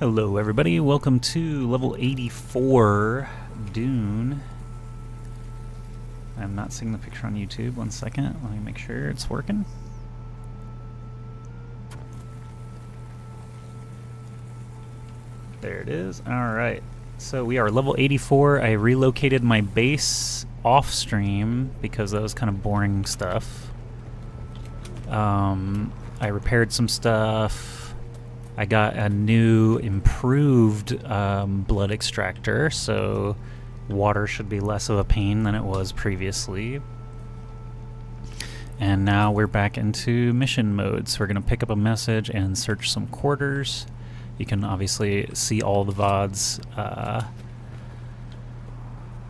Hello everybody, welcome to level 84 Dune. I'm not seeing the picture on YouTube. One second, let me make sure it's working. There it is. Alright, so we are level 84. I relocated my base off stream because that was kind of boring stuff. I repaired some stuff. I got a new improved blood extractor, so water should be less of a pain than it was previously. And now we're back into mission mode, so we're going to pick up a message and search some quarters. You can obviously see all the VODs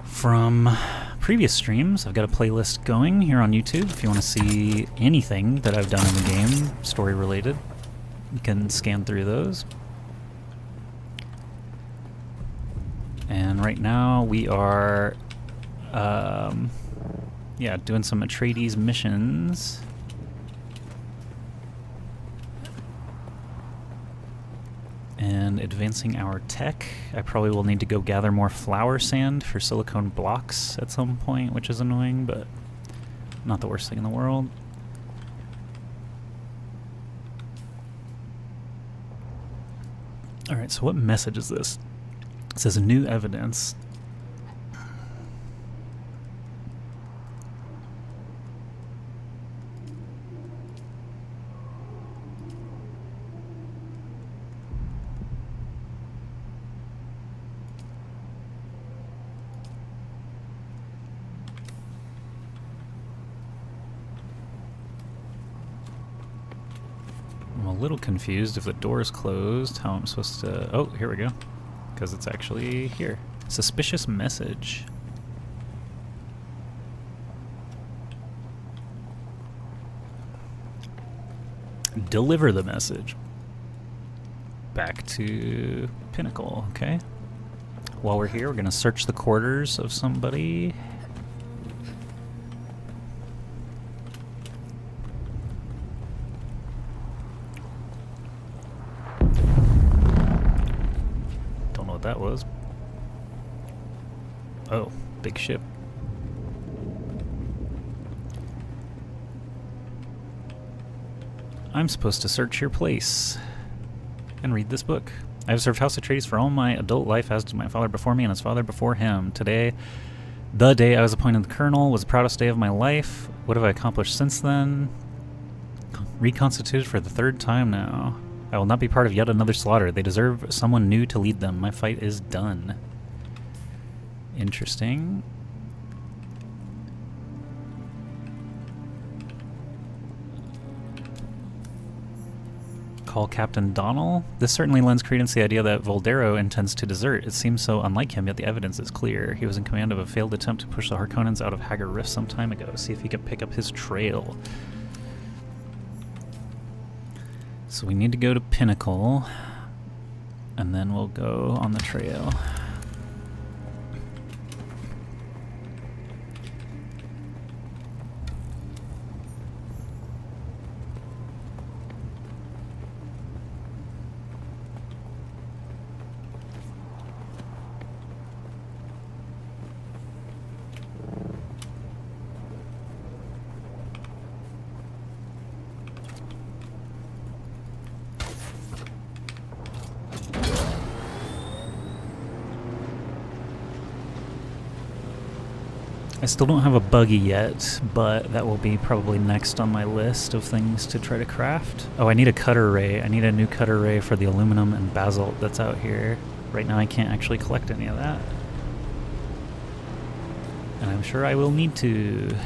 from previous streams. I've got a playlist going here on YouTube if you want to see anything that I've done in the game, story related. You can scan through those. And right now we are doing some Atreides missions. And advancing our tech. I probably will need to go gather more flower sand for silicone blocks at some point, which is annoying, but not the worst thing in the world. Alright, so what message is this? It says new evidence. I'm a little confused if the door is closed, how I'm supposed to... Oh, here we go. Because it's actually here. Suspicious message. Deliver the message. Back to Pinnacle, okay. While we're here, we're going to search the quarters of somebody. That was. Oh, big ship. I'm supposed to search your place and read this book. I have served House Atreides for all my adult life, as did my father before me and his father before him. Today, the day I was appointed the colonel, was the proudest day of my life. What have I accomplished since then? Reconstituted for the third time now. I will not be part of yet another slaughter. They deserve someone new to lead them. My fight is done. Interesting. Call Captain Donnell. This certainly lends credence to the idea that Voldero intends to desert. It seems so unlike him, yet the evidence is clear. He was in command of a failed attempt to push the Harkonnens out of Hagar Rift some time ago. See if he can pick up his trail. So we need to go to Pinnacle, and then we'll go on the trail. I still don't have a buggy yet, but that will be probably next on my list of things to try to craft. Oh, I need a cutter ray. I need a new cutter ray for the aluminum and basalt that's out here. Right now I can't actually collect any of that. And I'm sure I will need to.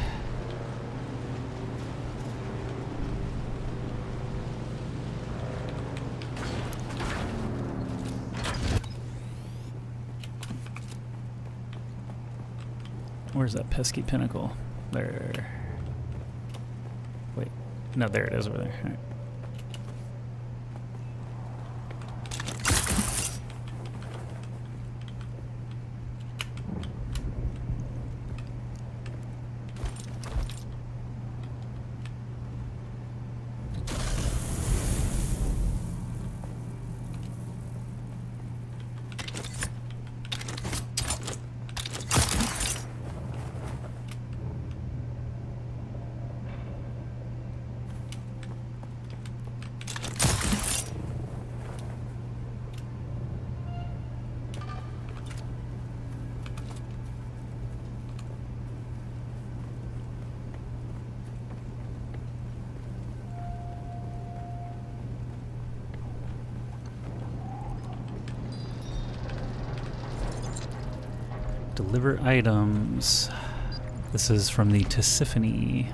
Where's that pesky Pinnacle? There. Wait. No, there it is over there. All right. Deliver items. This is from the Tisiphone.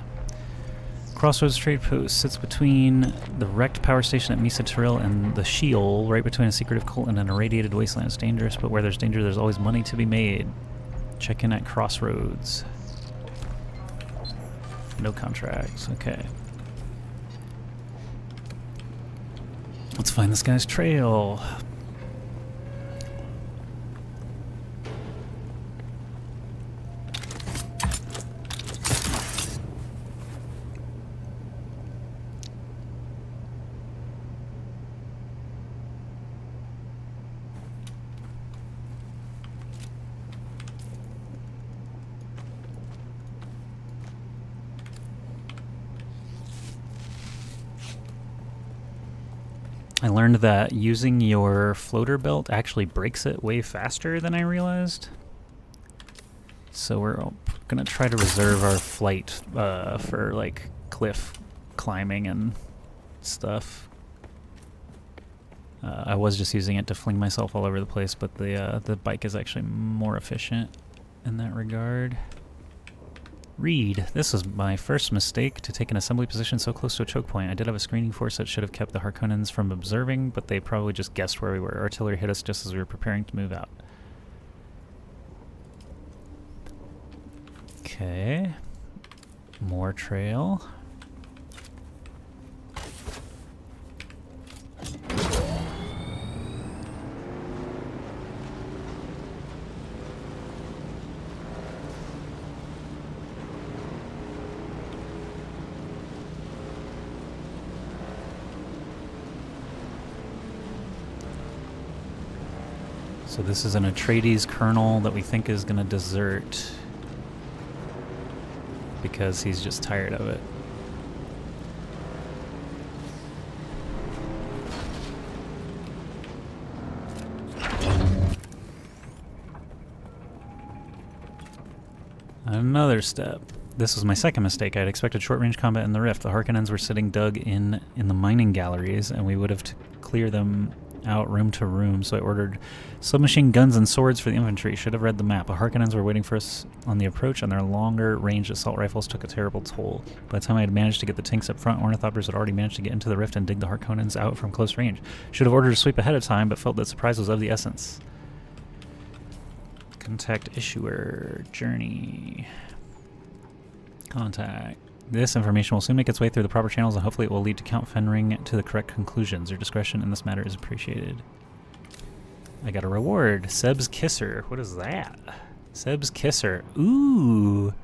Crossroads Trade Post sits between the wrecked power station at Mesa Tiril and the Sheol, right between a secretive cult and an irradiated wasteland. It's dangerous, but where there's danger, there's always money to be made. Check in at Crossroads. No contracts. Okay. Let's find this guy's trail. I learned that using your floater belt actually breaks it way faster than I realized. So we're gonna try to reserve our flight for like cliff climbing and stuff. I was just using it to fling myself all over the place, but the bike is actually more efficient in that regard. Read. This was my first mistake to take an assembly position so close to a choke point. I did have a screening force that should have kept the Harkonnens from observing, but they probably just guessed where we were. Artillery hit us just as we were preparing to move out. Okay. More trail. So this is an Atreides colonel that we think is going to desert because he's just tired of it. Another step. This was my second mistake. I had expected short-range combat in the Rift. The Harkonnens were sitting dug in the mining galleries, and we would have to clear them out room to room, so I ordered submachine guns and swords for the infantry. Should have read the map. The Harkonnens were waiting for us on the approach, and their longer-range assault rifles took a terrible toll. By the time I had managed to get the tanks up front, ornithopters had already managed to get into the Rift and dig the Harkonnens out from close range. Should have ordered a sweep ahead of time, but felt that surprise was of the essence. Contact issuer. Journey. Contact. This information will soon make its way through the proper channels, and hopefully it will lead to Count Fenring to the correct conclusions. Your discretion in this matter is appreciated. I got a reward. Seb's Kisser. What is that? Seb's Kisser. Ooh.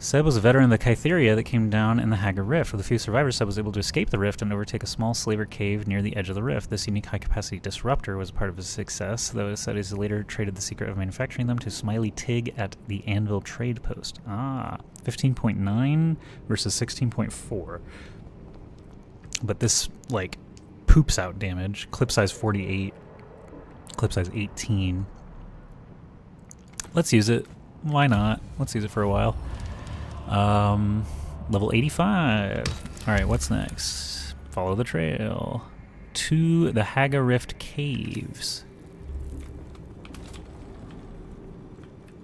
Seb was a veteran of the Kytheria that came down in the Haga Rift. With a few survivors, Seb was able to escape the Rift and overtake a small slaver cave near the edge of the Rift. This unique high-capacity disruptor was part of his success, though Atreides later traded the secret of manufacturing them to Smiley Tig at the Anvil Trade Post. Ah, 15.9 versus 16.4. But this, like, poops out damage. Clip size 48. Clip size 18. Let's use it. Why not? Let's use it for a while. Level 85. Alright, what's next? Follow the trail to the Haga Rift Caves.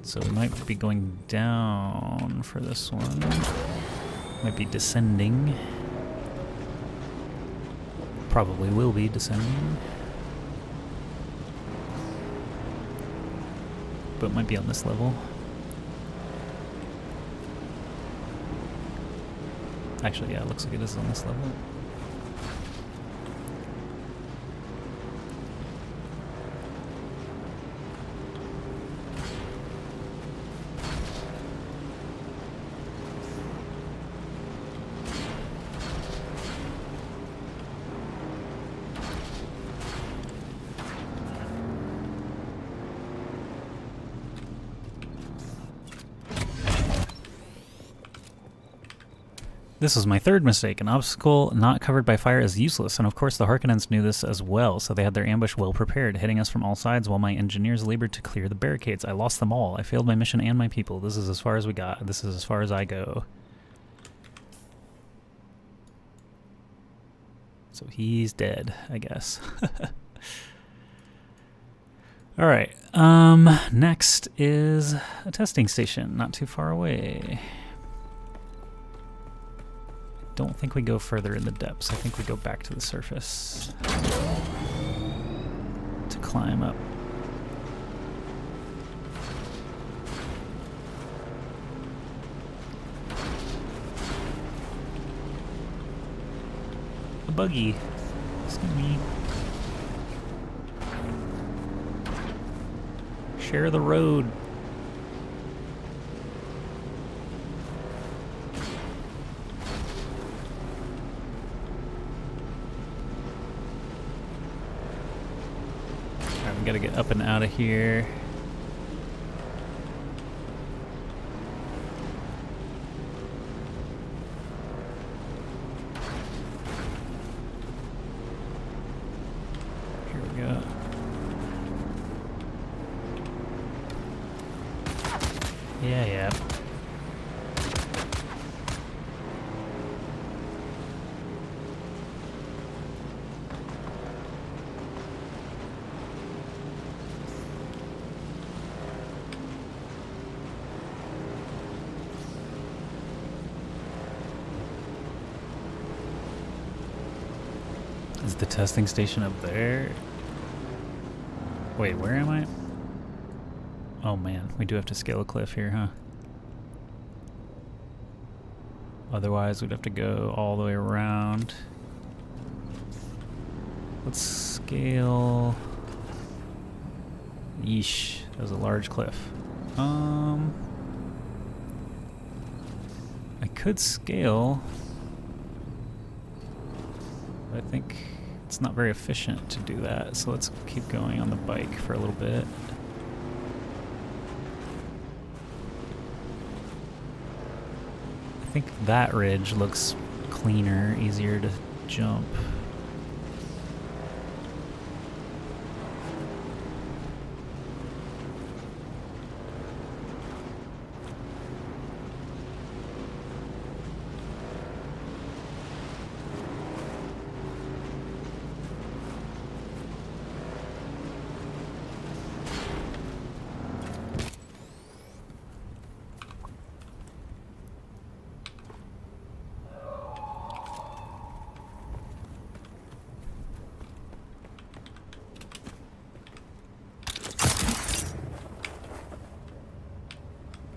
So we might be going down for this one. Might be descending. Probably will be descending. But might be on this level. Actually, yeah, it looks like it is on this level. This was my third mistake. An obstacle not covered by fire is useless, and of course the Harkonnens knew this as well, so they had their ambush well prepared, hitting us from all sides while my engineers labored to clear the barricades. I lost them all. I failed my mission and my people. This is as far as we got. This is as far as I go. So he's dead, I guess. All right. Next is a testing station, not too far away. Don't think we go further in the depths. I think we go back to the surface to climb up. A buggy. Excuse me. Share the road. Alright, we gotta get up and out of here. Here we go. Yeah. Is the testing station up there? Wait, where am I? Oh man, we do have to scale a cliff here, huh? Otherwise, we'd have to go all the way around. Let's scale. Yeesh, that was a large cliff. I could scale. But I think it's not very efficient to do that, so let's keep going on the bike for a little bit. I think that ridge looks cleaner, easier to jump.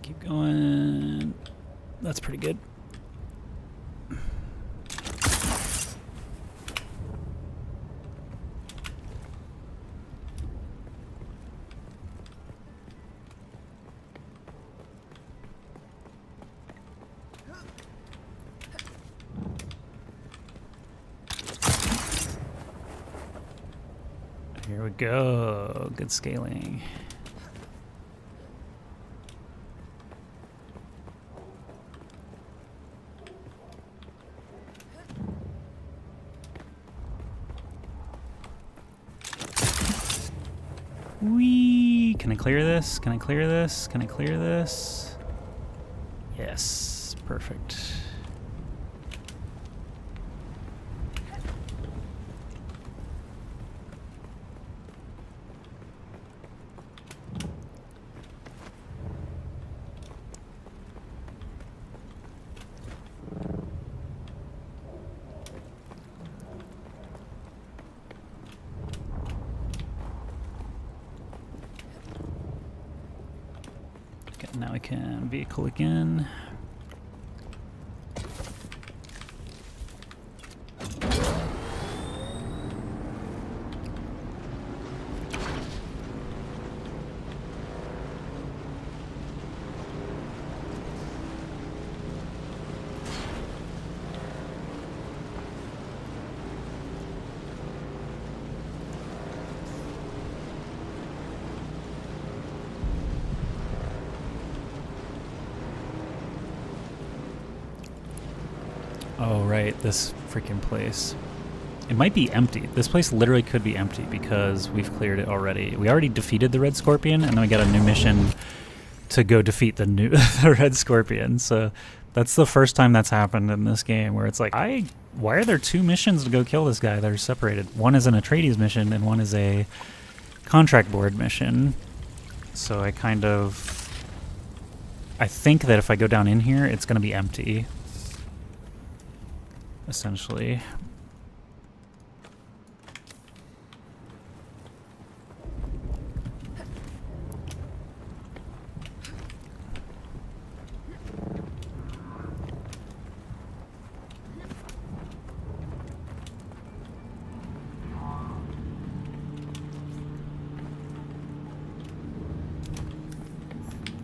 Keep going. That's pretty good. Here we go. Good scaling. Whee! Can I clear this? Can I clear this? Can I clear this? Yes, perfect. Okay, now we can vehicle again. Oh, right, this freaking place. It might be empty. This place literally could be empty because we've cleared it already. We already defeated the Red Scorpion, and then we got a new mission to go defeat the the Red Scorpion. So that's the first time that's happened in this game, where it's like, why are there two missions to go kill this guy that are separated? One is an Atreides mission, and one is a contract board mission. So I kind of... I think that if I go down in here, it's going to be empty. Essentially.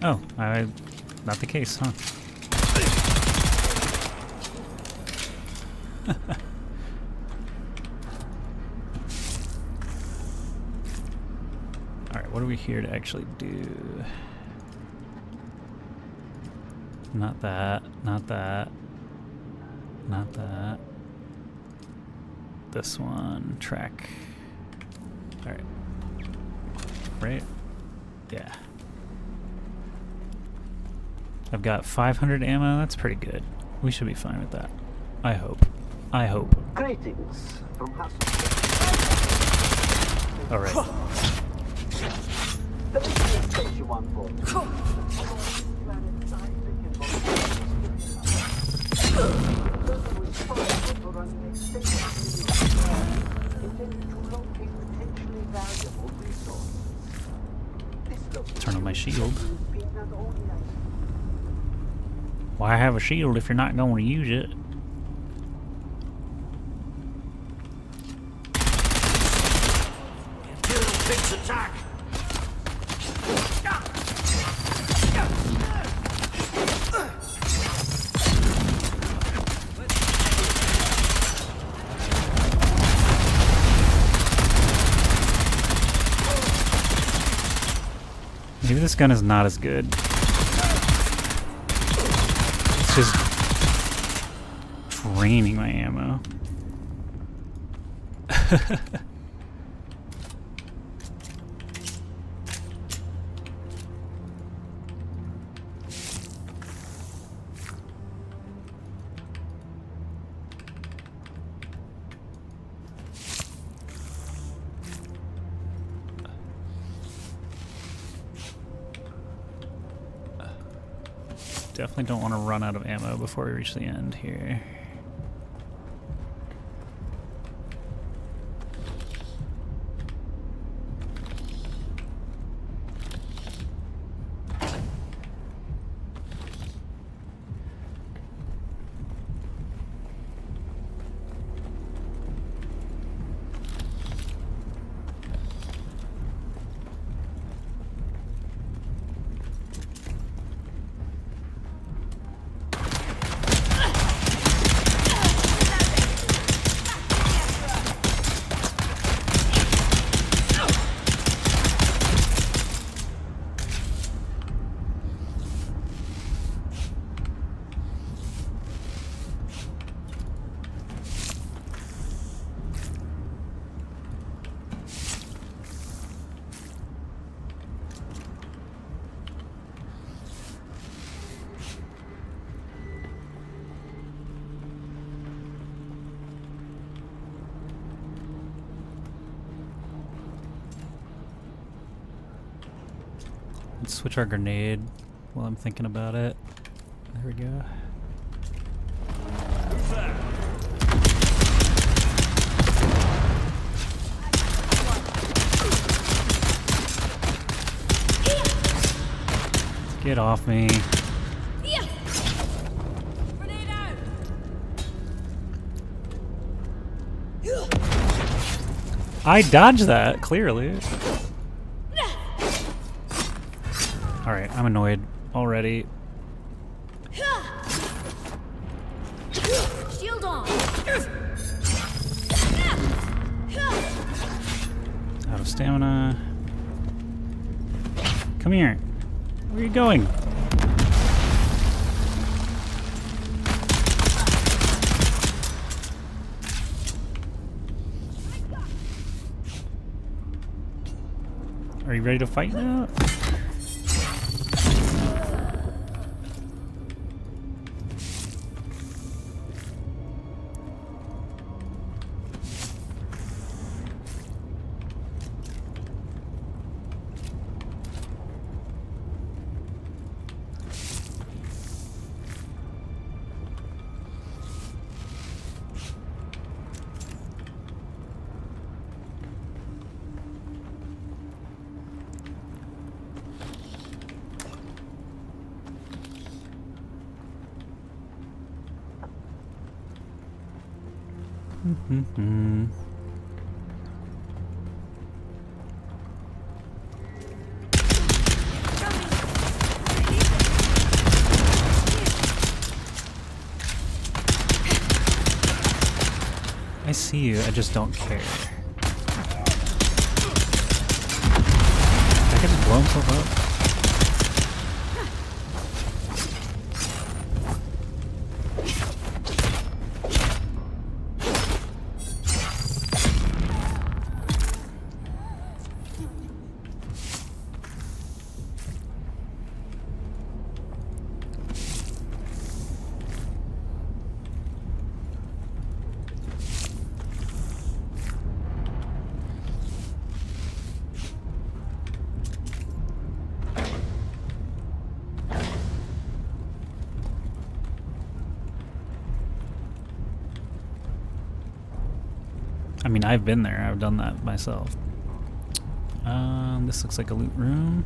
Oh, not the case, huh? Alright, what are we here to actually do? Not that, not that, not that. This one, track. Alright. Right? Yeah. I've got 500 ammo, that's pretty good. We should be fine with that. I hope. I hope. Greetings from Alright. Turn on my shield. Why have a shield if you're not going to use it? Attack! Maybe this gun is not as good. It's just draining my ammo. Definitely don't want to run out of ammo before we reach the end here. Let's switch our grenade while I'm thinking about it. There we go. Get off me. I dodged that, clearly. Alright, I'm annoyed already. Shield on. Out of stamina. Come here. Where are you going? Are you ready to fight now? Mm-hmm. I see you, I just don't care. I can just blow himself up. I mean, I've been there. I've done that myself. This looks like a loot room.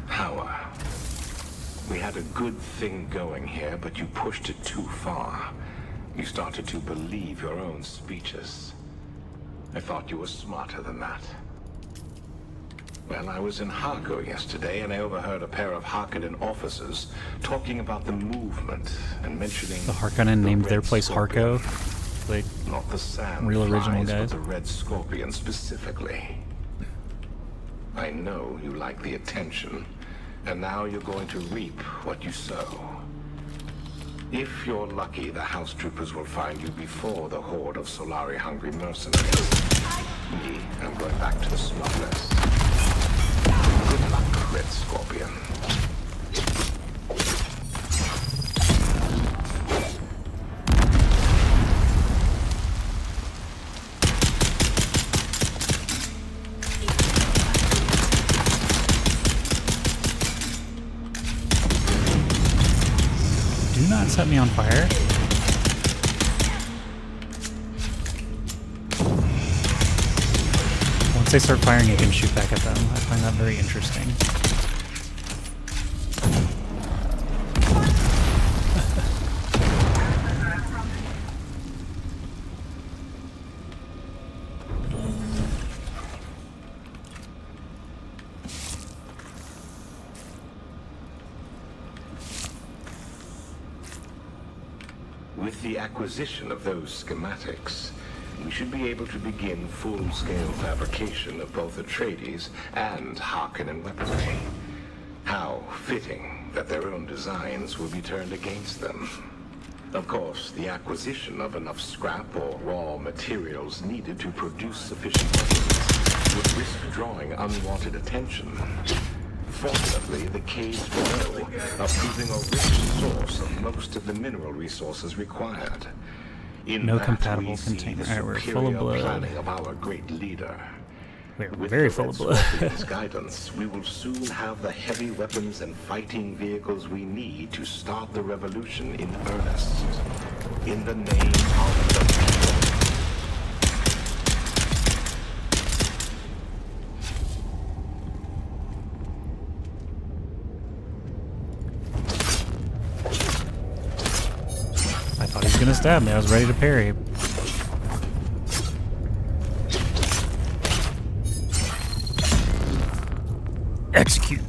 Power. We had a good thing going here, but you pushed it too far. You started to believe your own speeches. I thought you were smarter than that. Well, I was in Harko yesterday, and I overheard a pair of Harkonnen officers talking about the movement and mentioning The Harkonnen named their Red place Scorpion. Harko. Like, Not the sand real original flies, but guys. the Red Scorpion specifically. I know you like the attention, and now you're going to reap what you sow. If you're lucky, the house troopers will find you before the horde of Solari-hungry mercenaries. Me, I'm going back to the smugglers. Good luck, Red Scorpion. do not set me on fire. Once they start firing, you can shoot back at them. I find that very interesting. With the acquisition of those schematics, we should be able to begin full-scale fabrication of both Atreides and Harkonnen weaponry. How fitting that their own designs will be turned against them. Of course, the acquisition of enough scrap or raw materials needed to produce sufficient weapons would risk drawing unwanted attention. Fortunately, the caves below are proving a rich source of most of the mineral resources required. In No that, compatible we see container. the Alright, we're full of superior blood. planning of our great leader. We're With very the full Red of blood. Scorpion's guidance, we will soon have the heavy weapons and fighting vehicles we need to start the revolution in earnest. In the name of the people. I thought he was gonna stab me. I was ready to parry. Execute.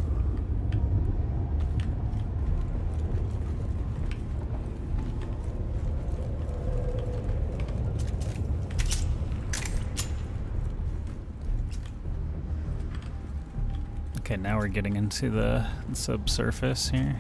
Okay, now we're getting into the subsurface here.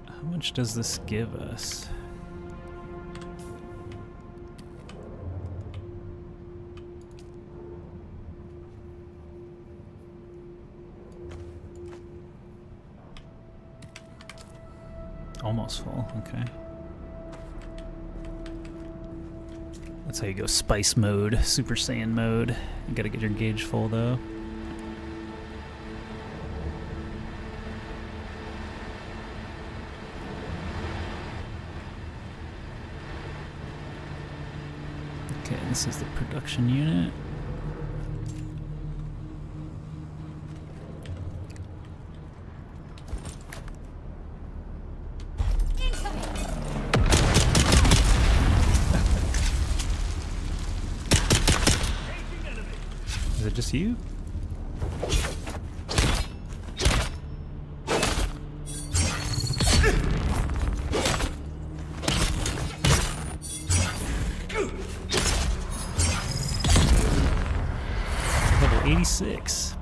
How much does this give us? Almost full, okay. That's how you go spice mode, Super Saiyan mode. You gotta get your gauge full though. Okay, this is the production unit. Is it just you? Level 86.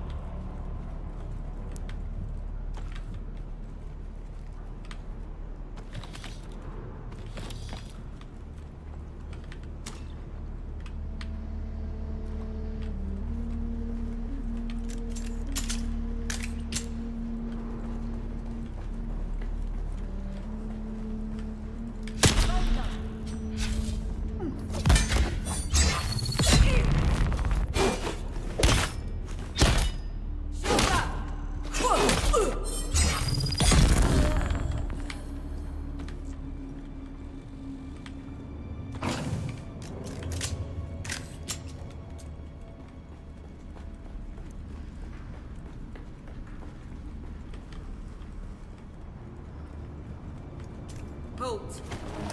Halt!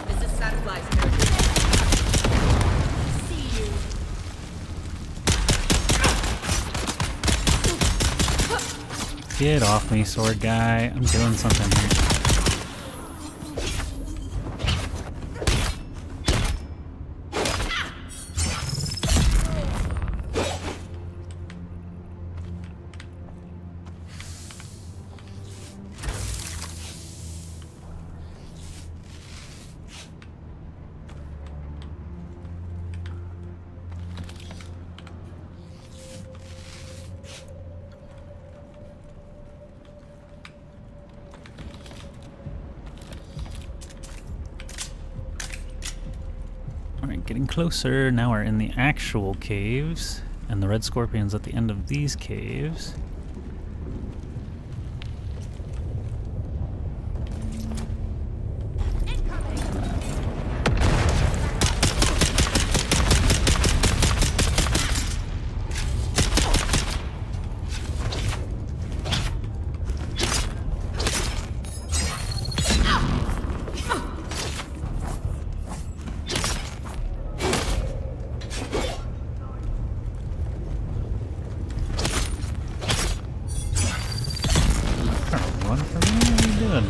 This is Satellite's territory. See you. Get off me, sword guy. I'm doing something here. Alright, getting closer. Now we're in the actual caves, and the red scorpion's at the end of these caves. Run for me? What are you doing?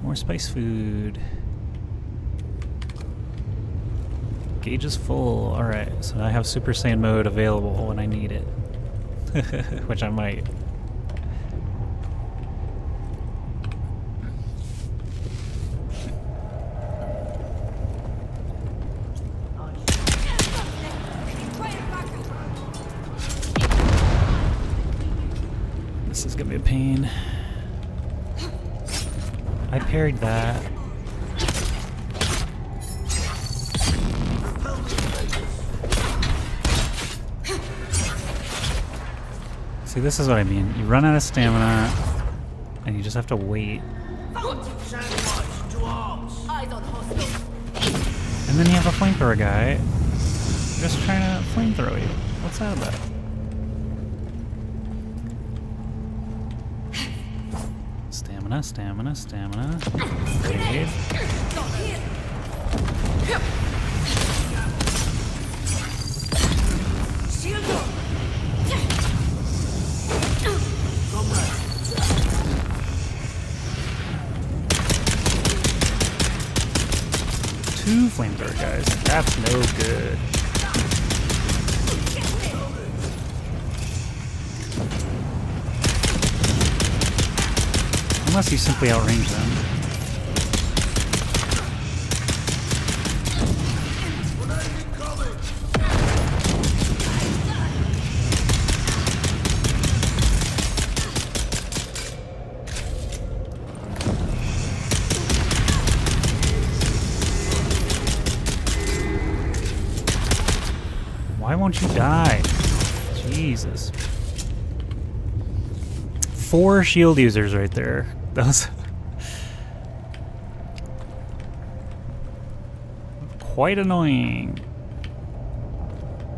More spice food. Gauge is full. Alright, so I have Super Saiyan mode available when I need it. Which I might. This is gonna be a pain. I parried that. See, this is what I mean. You run out of stamina, and you just have to wait. Eyes on hostile. And then you have a flamethrower guy just trying to flamethrow you. What's that about? Stamina, stamina, stamina. Wait. Shield up. Two flamethrower guys. That's no good. Unless you simply outrange them. Why won't you die? Jesus. 4 shield users right there. That was quite annoying.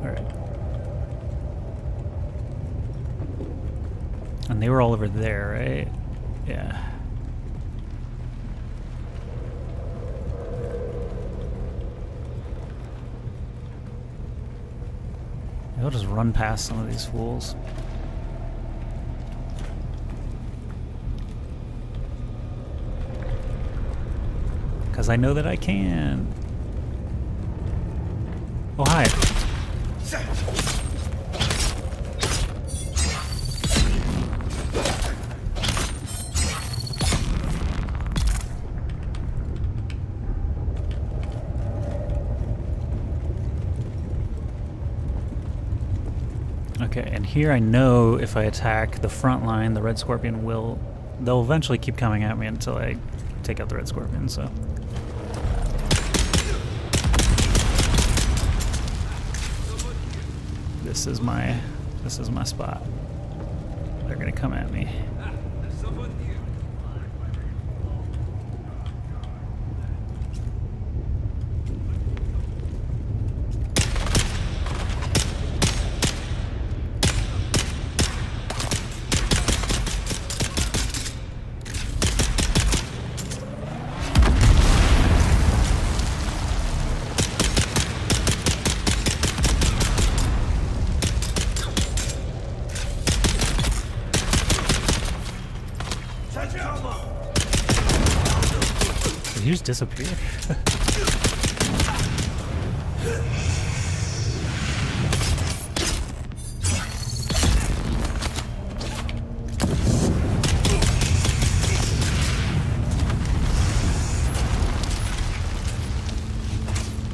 Alright. And they were all over there, right? Yeah. I'll just run past some of these fools. Because I know that I can. Oh, hi. Okay, and here I know if I attack the front line, the Red Scorpion they'll eventually keep coming at me until I take out the Red Scorpion, so. This is my spot. They're gonna come at me. Did you just disappear?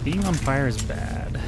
Being on fire is bad.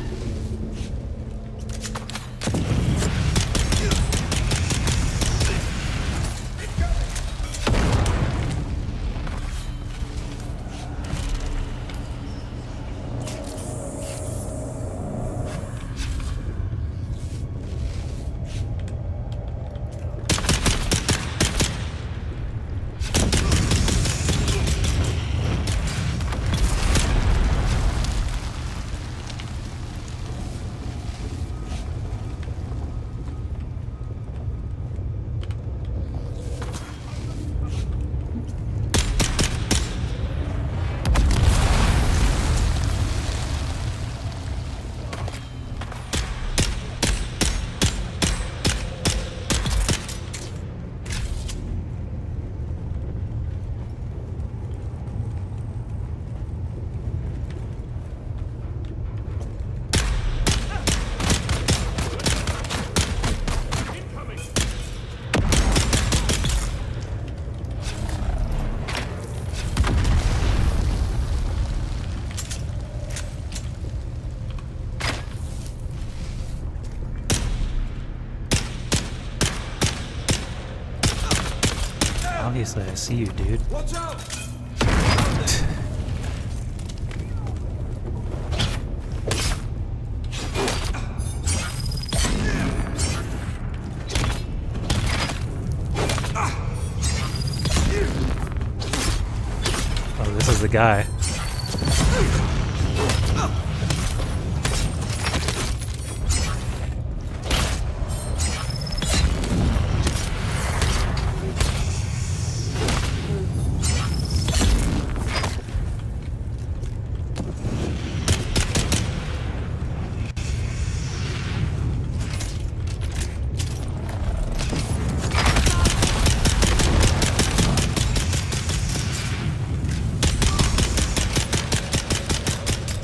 Obviously, I see you, dude. Watch out! Oh, this is the guy.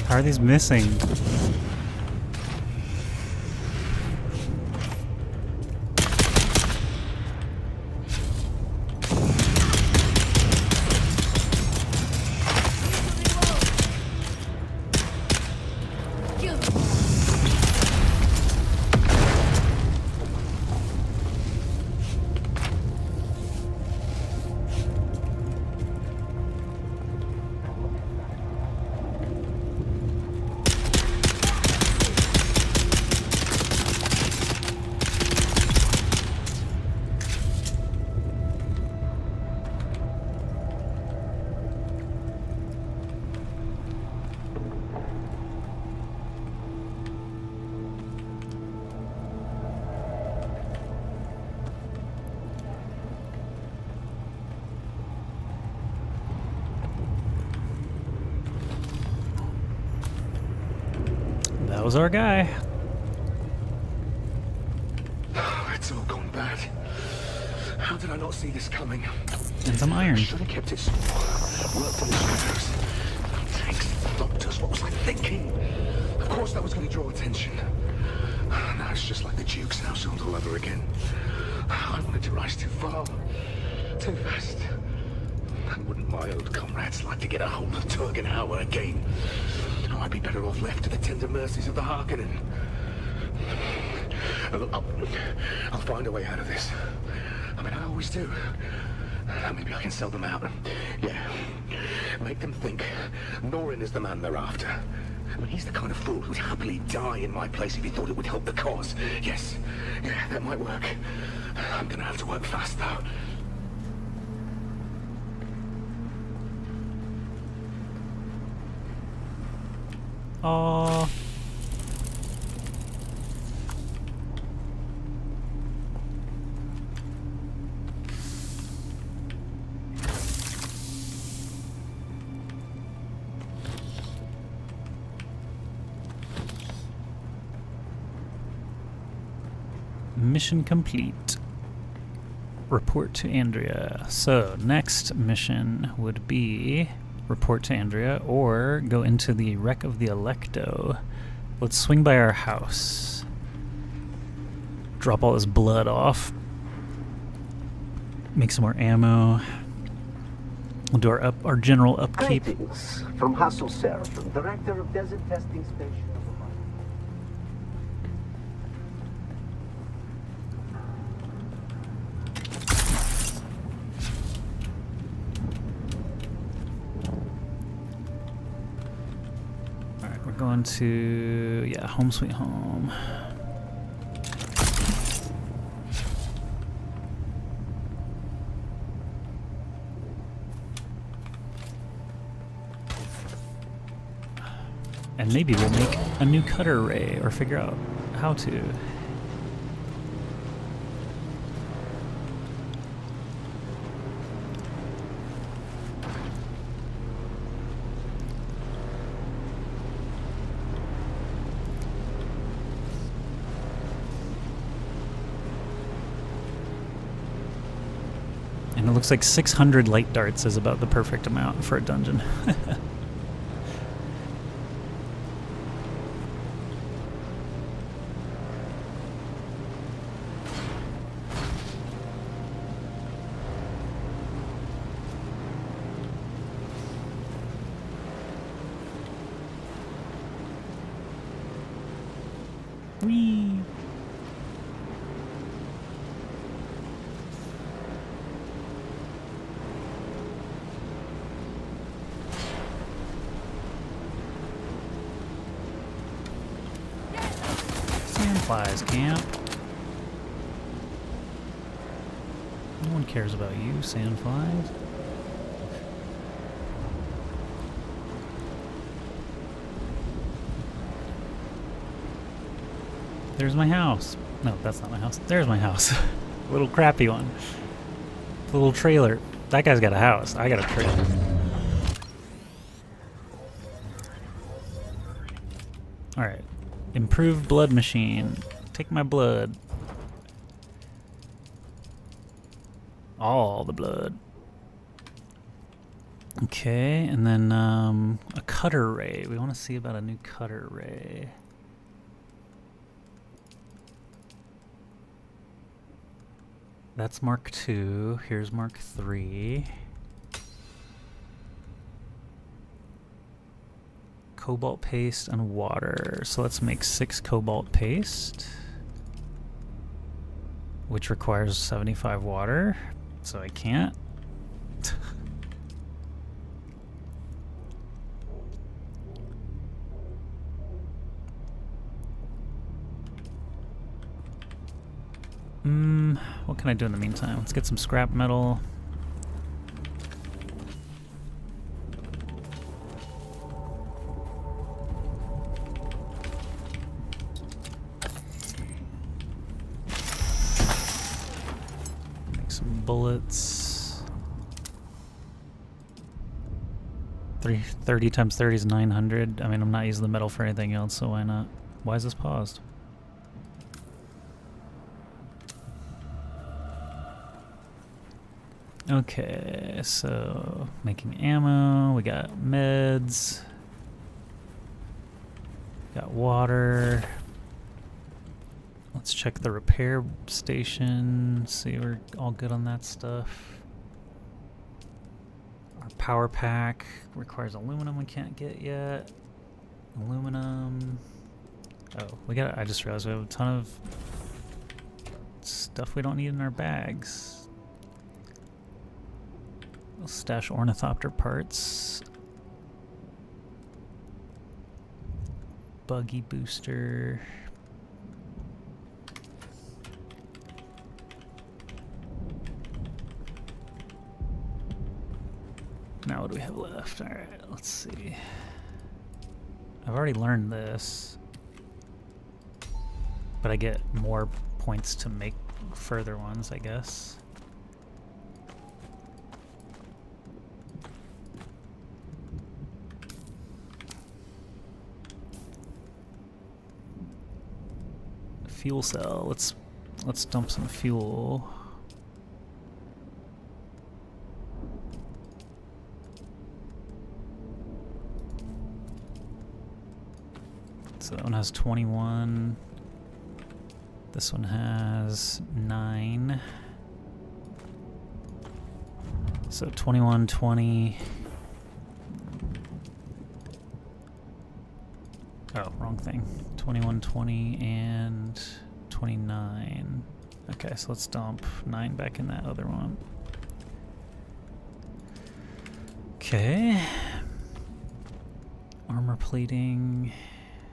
How are these missing? was our guy. It's all gone bad. How did I not see this coming? And some iron. Should have kept it small. Worked in the shadows. Tanks, doctors, what was I thinking? Of course that was going to draw attention. Now it's just like the Duke's household all over again. I wanted to rise too far. Too fast. And wouldn't my old comrades like to get a hold of Turgenhauer again? Oh, I'd be better off left to the tender mercies of the Harkonnen. I'll find a way out of this. I mean, I always do. Maybe I can sell them out. Yeah. Make them think Norin is the man they're after. I mean, he's the kind of fool who'd happily die in my place if he thought it would help the cause. Yes. Yeah, that might work. I'm gonna have to work fast, though. Aww. Mission complete. Report to Andrea. So next mission would be report to Andrea or go into the wreck of the Electo. Let's swing by our house. Drop all this blood off. Make some more ammo. We'll do our general upkeep. Greetings from Hassel Seraphim, Director of Desert Testing Station. Going to, yeah, home sweet home. And maybe we'll make a new cutter ray or figure out how to. And it looks like 600 light darts is about the perfect amount for a dungeon. Whee! Sandflies camp. No one cares about you, sandflies. There's my house. No, that's not my house. There's my house. Little crappy one. The little trailer. That guy's got a house. I got a trailer. Alright. Improved blood machine. Take my blood. All the blood. Okay, and then a cutter ray. We want to see about a new cutter ray. That's Mark II. Here's Mark III. Cobalt paste and water. So let's make 6 cobalt paste, which requires 75 water. So I can't. What can I do in the meantime? Let's get some scrap metal. Make some bullets. 30 times 30 is 900. I mean, I'm not using the metal for anything else, so why not? Why is this paused? Okay, so making ammo, we got meds, got water. Let's check the repair station, see we're all good on that stuff. Our power pack requires aluminum we can't get yet. Aluminum. Oh, I just realized we have a ton of stuff we don't need in our bags. We'll stash ornithopter parts. Buggy booster. Now what do we have left? Alright, let's see. I've already learned this, but I get more points to make further ones, I guess. Fuel cell. Let's dump some fuel. So that one has 21. This one has 9. So 21, 20. Oh, wrong thing. 21, 20, and 29. Okay, so let's dump 9 back in that other one. Okay. Armor plating,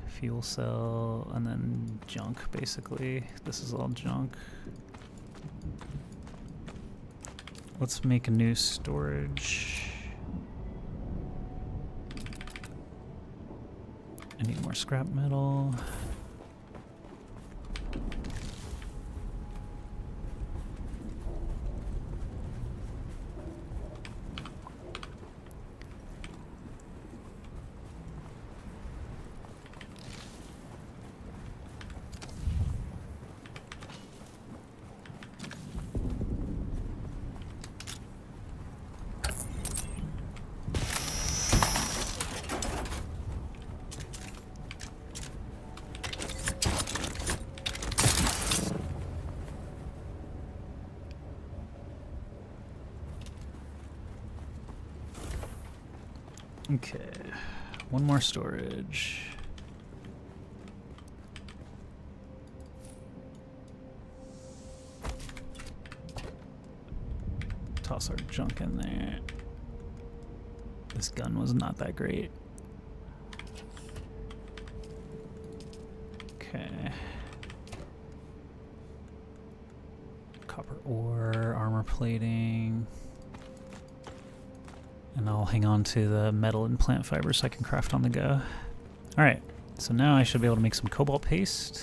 fuel cell, and then junk, basically. This is all junk. Let's make a new storage. I need more scrap metal. Okay, one more storage. Toss our junk in there. This gun was not that great. Okay. Copper ore, armor plating. And I'll hang on to the metal and plant fiber so I can craft on the go. Alright, so now I should be able to make some cobalt paste.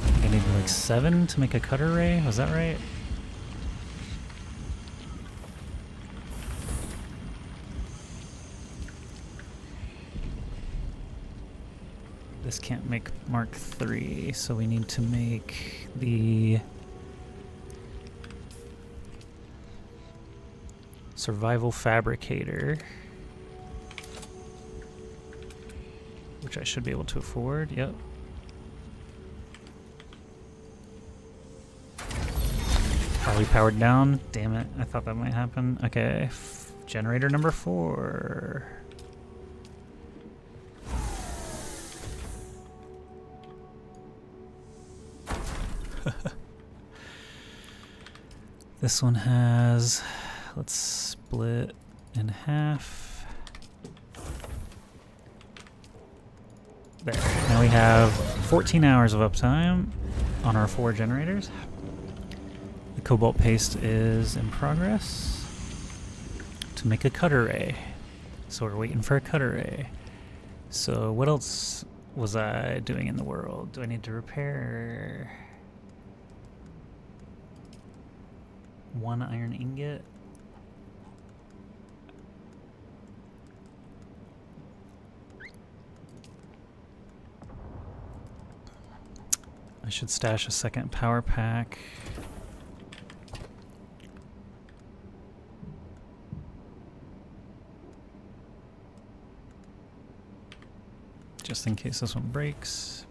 I need like 7 to make a cutter ray, was that right? This can't make Mark 3, so we need to make the Survival Fabricator, which I should be able to afford. Yep. Probably powered down. Damn it. I thought that might happen. Okay. Generator number 4. This one has... Let's split in half. There. Now we have 14 hours of uptime on our 4 generators. The cobalt paste is in progress to make a cutter ray. So we're waiting for a cutter ray. So what else was I doing in the world? Do I need to repair 1 iron ingot? I should stash a second power pack. Just in case this one breaks.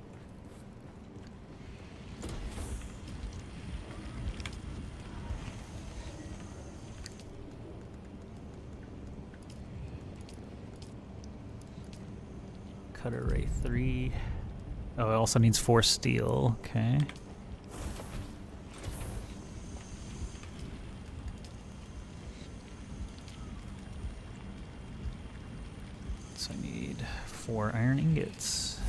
Cutter Ray 3. Oh, it also needs 4 steel. Okay. So I need 4 iron ingots.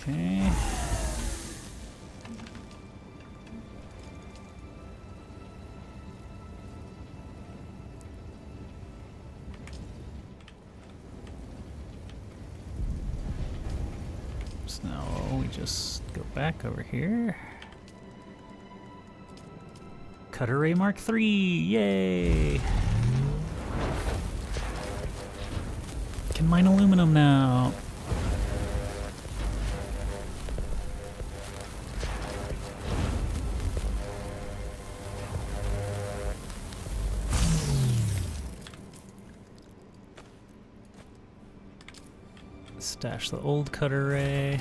Okay. So now we just go back over here. Cutter Ray Mark III, yay! Can mine aluminum now. Stash the old Cutter Ray.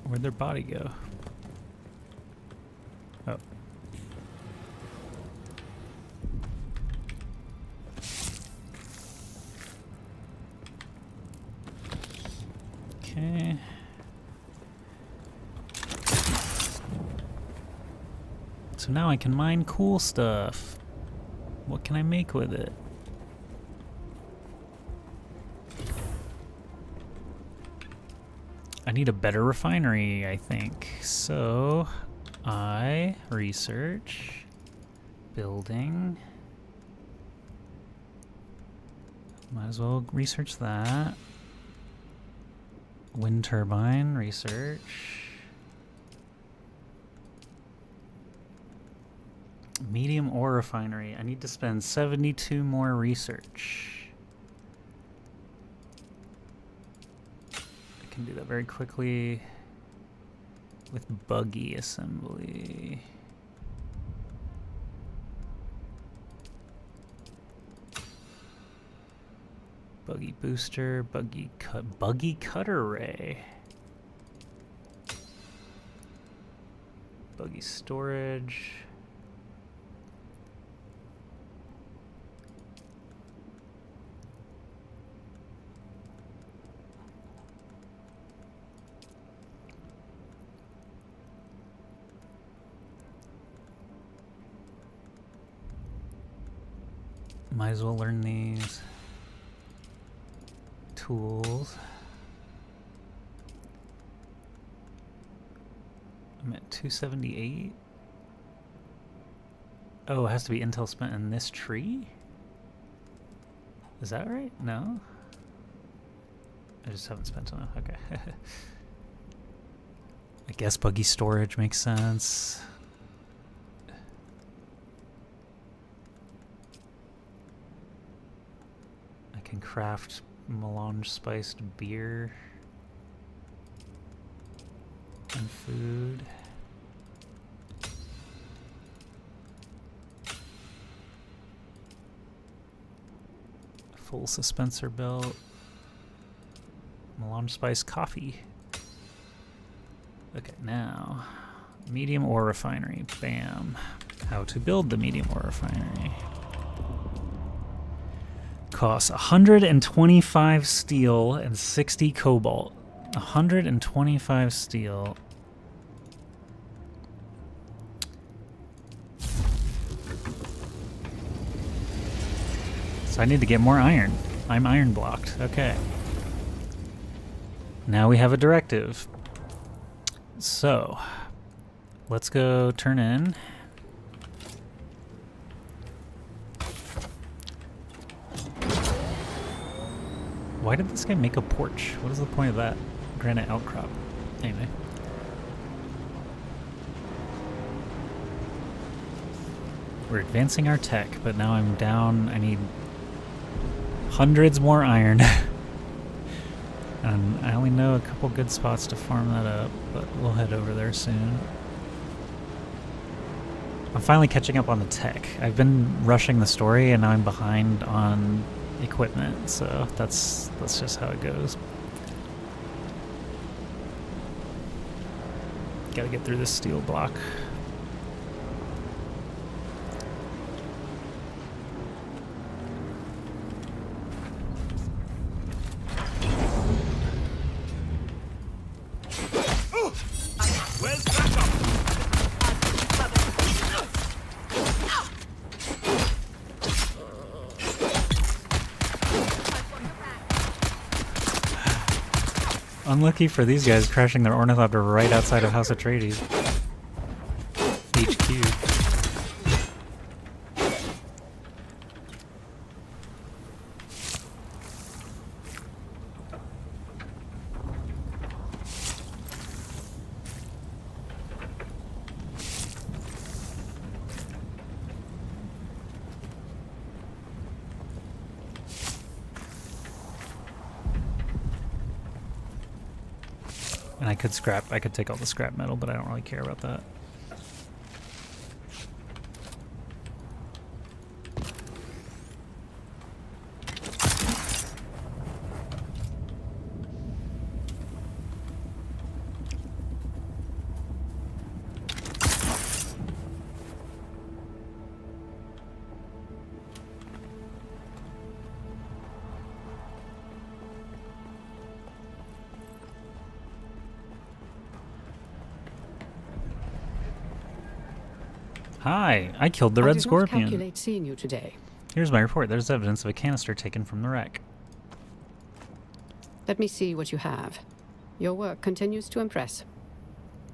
Where'd their body go? Oh. Okay. So now I can mine cool stuff. What can I make with it? I need a better refinery, I think. So I research building. Might as well research that. Wind turbine, research. Medium ore refinery. I need to spend 72 more research. Can do that very quickly with buggy assembly. Buggy booster, buggy cutter ray. Buggy storage. Might as well learn these tools. I'm at 278. Oh, it has to be intel spent in this tree? Is that right? No? I just haven't spent enough. Okay. I guess buggy storage makes sense. I can craft melange spiced beer and food. Full suspensor belt. Melange spice coffee. Okay, now medium ore refinery. Bam. How to build the medium ore refinery. Costs 125 steel and 60 cobalt. 125 steel. So I need to get more iron. I'm iron blocked. Okay. Now we have a directive. So, let's go turn in. Why did this guy make a porch? What is the point of that granite outcrop? Anyway. We're advancing our tech, but now I'm down. I need hundreds more iron. And I only know a couple good spots to farm that up, but we'll head over there soon. I'm finally catching up on the tech. I've been rushing the story and now I'm behind on equipment, so that's just how it goes. Gotta get through this steel block. Unlucky for these guys crashing their ornithopter right outside of House Atreides. HQ. And I could take all the scrap metal, but I don't really care about that. Hi, I killed the red scorpion. Calculate seeing you today. Here's my report. There's evidence of a canister taken from the wreck. Let me see what you have. Your work continues to impress.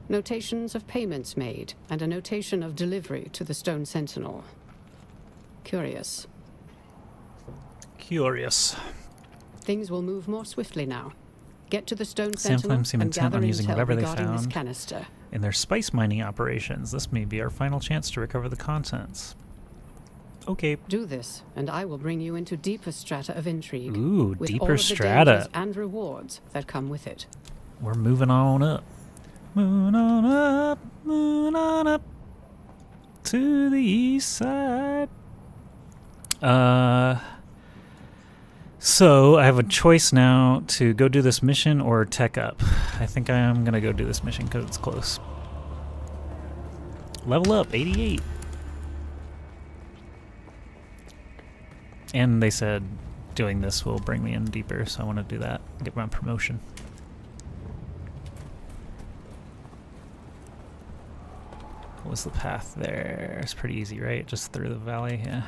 Notations of payments made, and a notation of delivery to the Stone Sentinel. Curious. Curious. Things will move more swiftly now. Get to the Stone Sam Sentinel Flame seem and intent gather on using intel whatever they regarding this found canister. in their spice mining operations. This may be our final chance to recover the contents. Okay. Do this, and I will bring you into deeper strata of intrigue. Ooh, with deeper all of the strata. dangers and rewards that come with it. We're moving on up. Moving on up. Moving on up. To the east side. So, I have a choice now to go do this mission or tech up. I think I'm going to go do this mission because it's close. Level up, 88. And they said doing this will bring me in deeper, so I want to do that. Get my promotion. What was the path there? It's pretty easy, right? Just through the valley, yeah.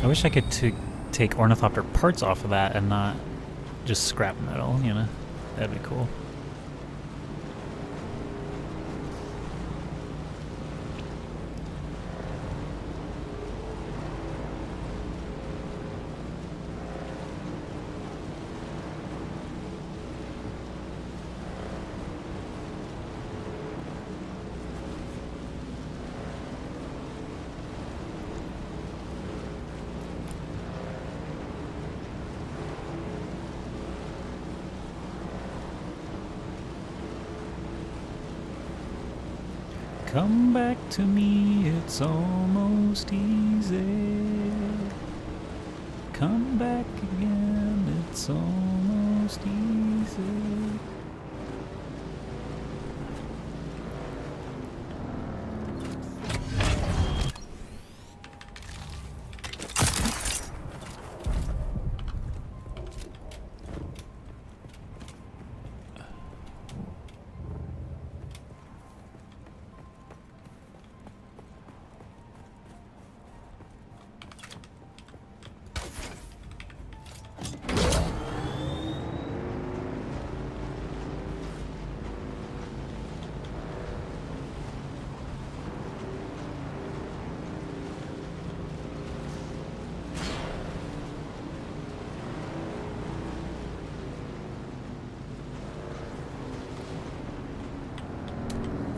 I wish I could take ornithopter parts off of that and not just scrap metal, you know? That'd be cool. Come back to me, it's almost easy. Come back again, it's almost easy.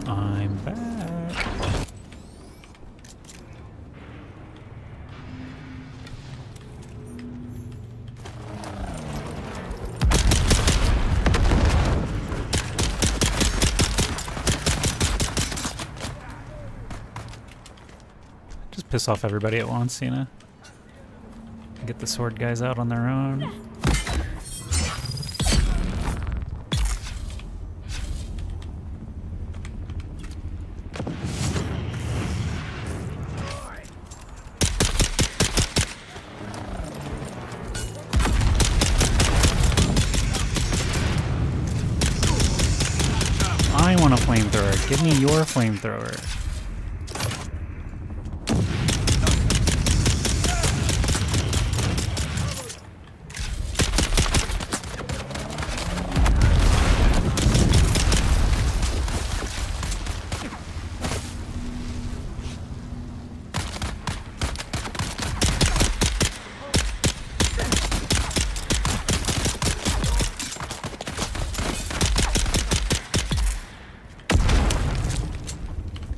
I'm back. Just piss off everybody at once, you know? Get the sword guys out on their own. I want a flamethrower. Give me your flamethrower.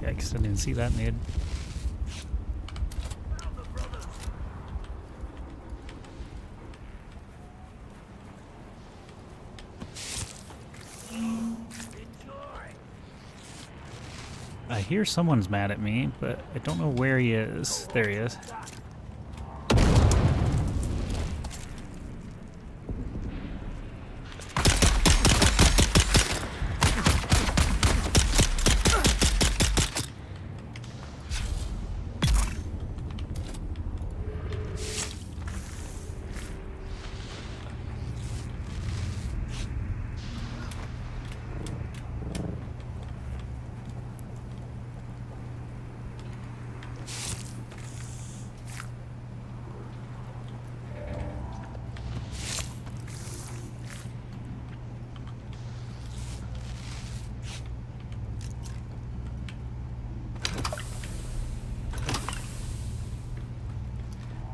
Yikes, I didn't see that mid. I hear someone's mad at me, but I don't know where he is. There he is.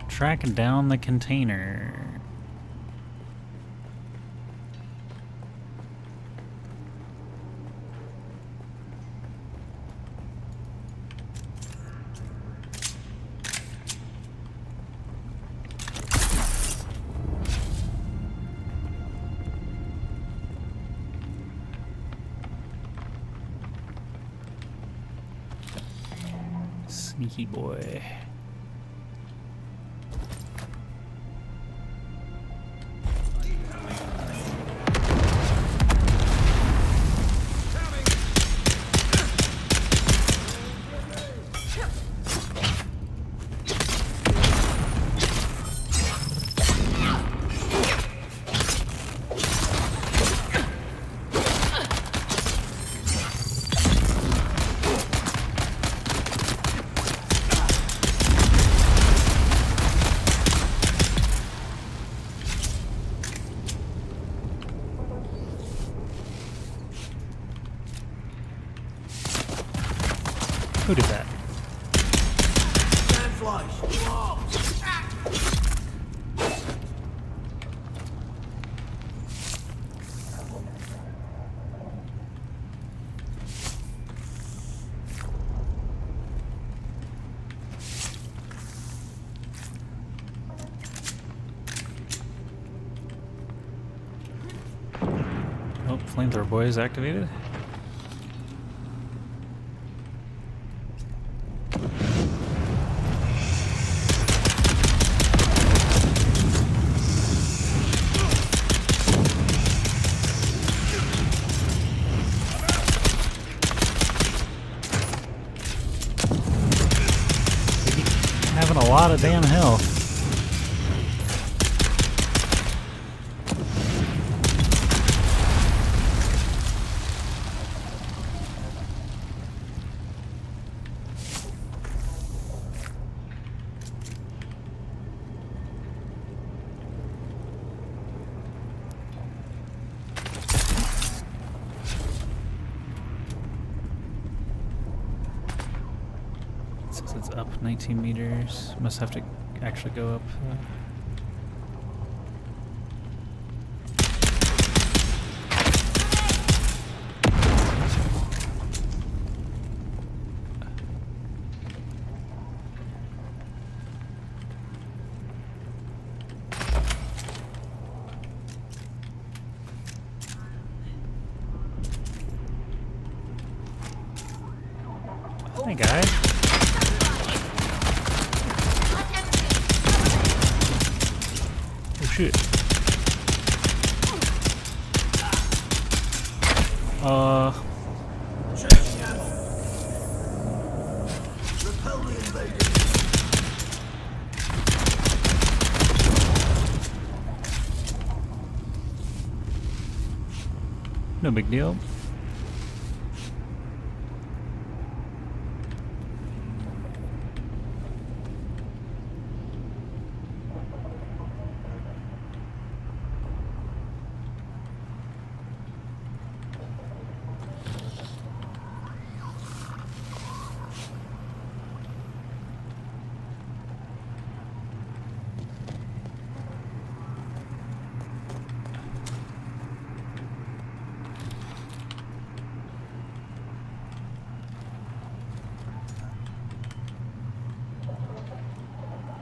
Tracking down the container. Sneaky boy. Who did that? Oh, flamethrower boy is activated. got a lot of damn health. Since it's up 19 meters, must have to actually go up. Hey, guy. Oh, shit. No big deal.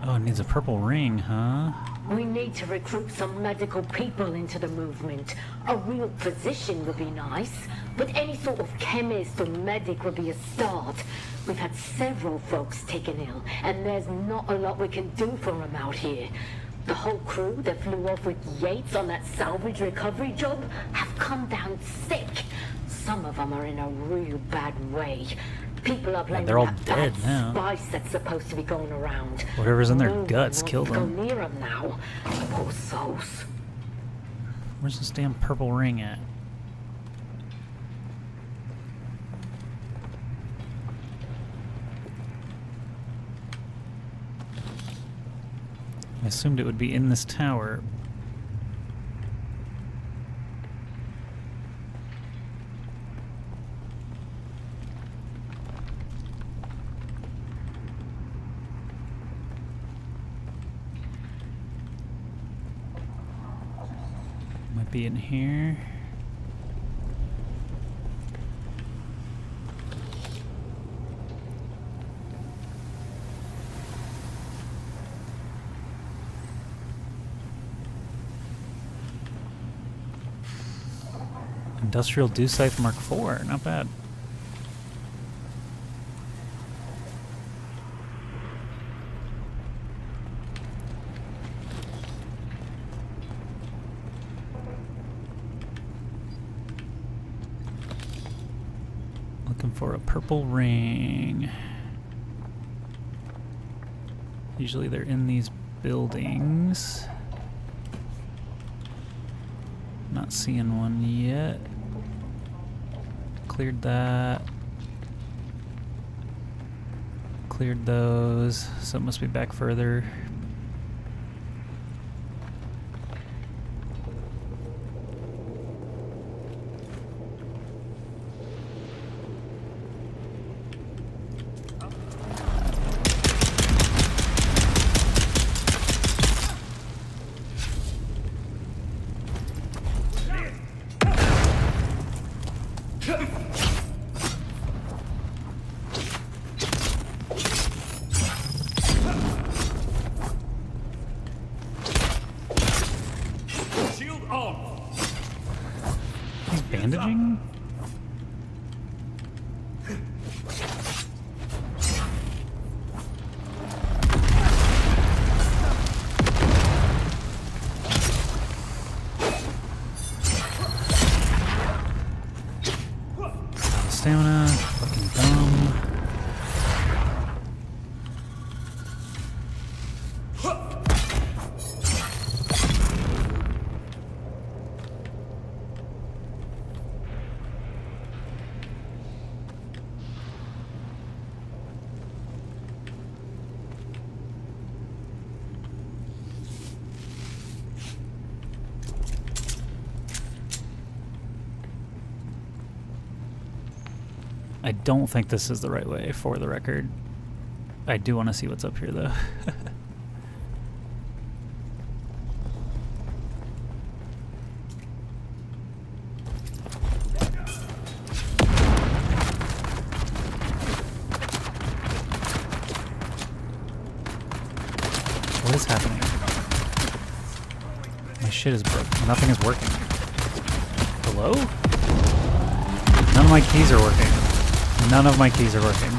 Oh, it needs a purple ring, huh? We need to recruit some medical people into the movement. A real physician would be nice, but any sort of chemist or medic would be a start. We've had several folks taken ill, and there's not a lot we can do for them out here. The whole crew that flew off with Yates on that salvage recovery job have come down sick. Some of them are in a real bad way. People are blaming they're all that dead bad now. spice that's supposed to be going around. Whatever's in their No one guts wants killed to go them. near them now. Poor souls. Where's this damn purple ring at? I assumed it would be in this tower. Might be in here. Industrial Deucite Mark IV, not bad. Looking for a purple ring. Usually they're in these buildings. Not seeing one yet. Cleared that. Cleared those. So it must be back further. He's bandaging? Stamina, fucking dumb. I don't think this is the right way, for the record. I do want to see what's up here, though. What is happening? My shit is broken. Nothing is working. Hello? None of my keys are working. None of my keys are working.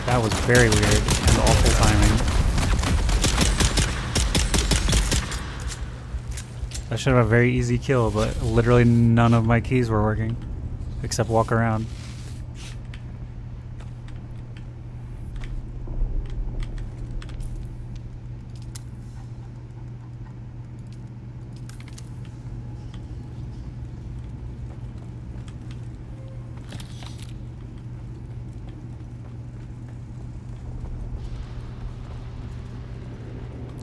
That was very weird and awful timing. I should have a very easy kill, but literally none of my keys were working. Except walk around.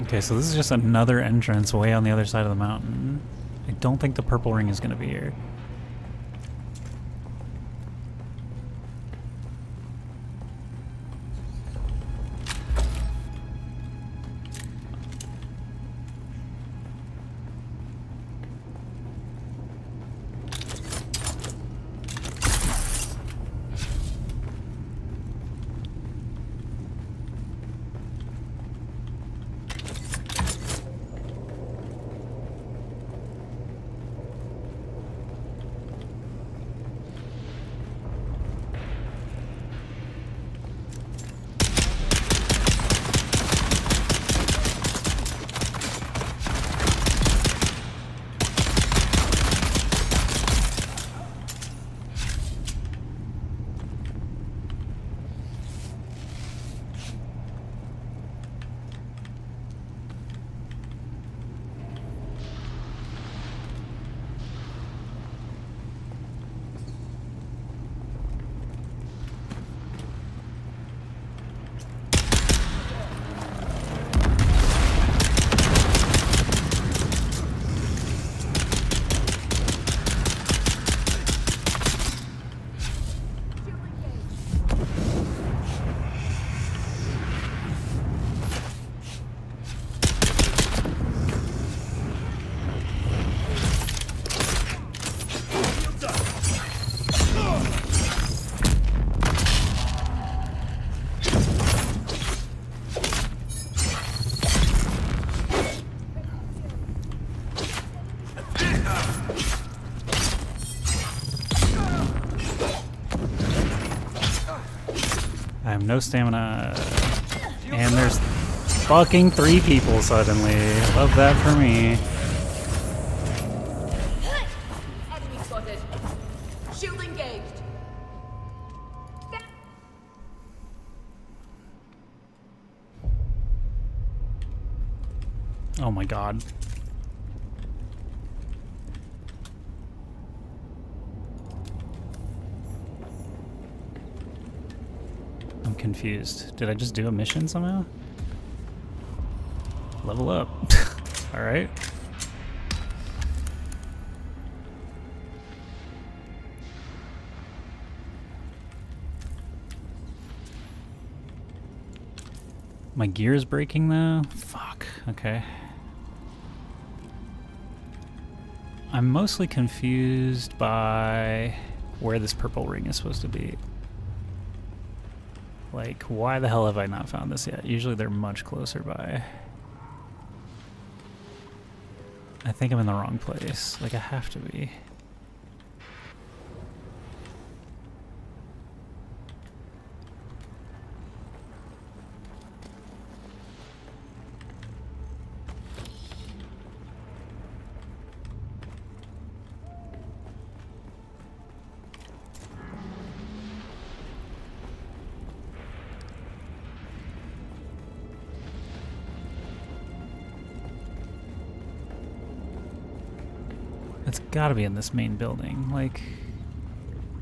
Okay, so this is just another entrance way on the other side of the mountain. I don't think the purple ring is going to be here. I have no stamina. And there's fucking 3 people suddenly. Love that for me. Enemy spotted. Shield engaged. Oh my god. I'm confused. Did I just do a mission somehow? Level up. Alright. My gear's breaking though? Fuck. Okay. I'm mostly confused by where this purple ring is supposed to be. Like, why the hell have I not found this yet? Usually they're much closer by. I think I'm in the wrong place. Like, I have to be. It's gotta be in this main building. Like,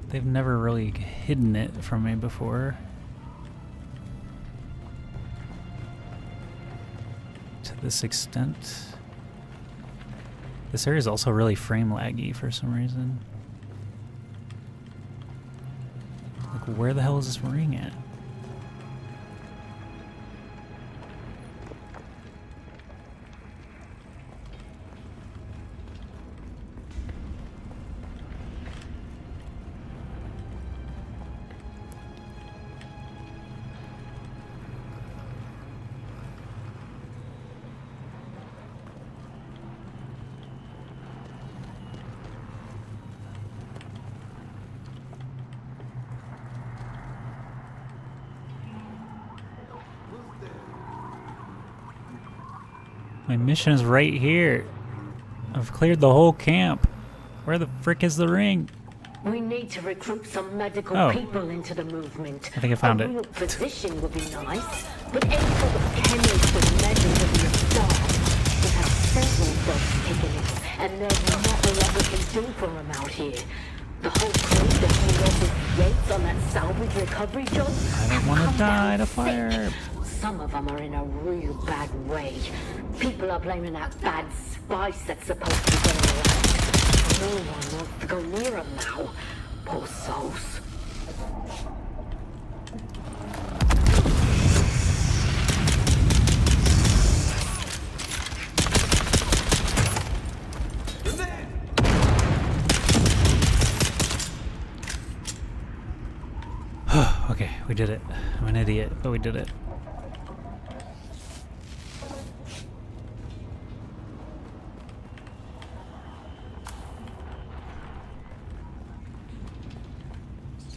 they've never really hidden it from me before. To this extent. This area is also really frame laggy for some reason. Like, where the hell is this ring at? My mission is right here. I've cleared the whole camp. Where the frick is the ring? We need to recruit some medical Oh. people into the movement. I think I found a it. real physician would be nice, but any sort of chemist or medic would be a start. We've had several folks taking it, and there's not a lot we can do for them out here. The whole crew that came off with Yates on that salvage recovery job. I don't want to die to fire. Some of them are in a real bad way. People are blaming that bad spice that's supposed to be going around. No one wants to go near them now. Poor souls. Okay, we did it. I'm an idiot, but we did it.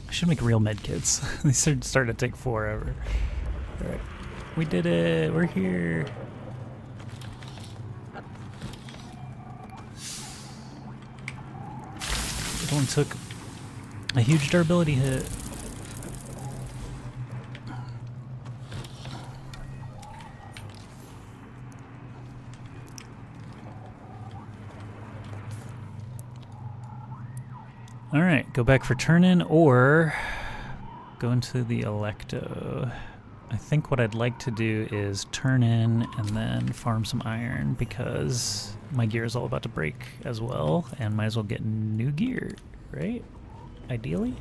I should make real med kits. These are starting to take forever. Alright. We did it. We're here. It only took a huge durability hit. Alright, go back for turn-in or go into the Electo. I think what I'd like to do is turn in and then farm some iron because my gear is all about to break as well and might as well get new gear, right? Ideally?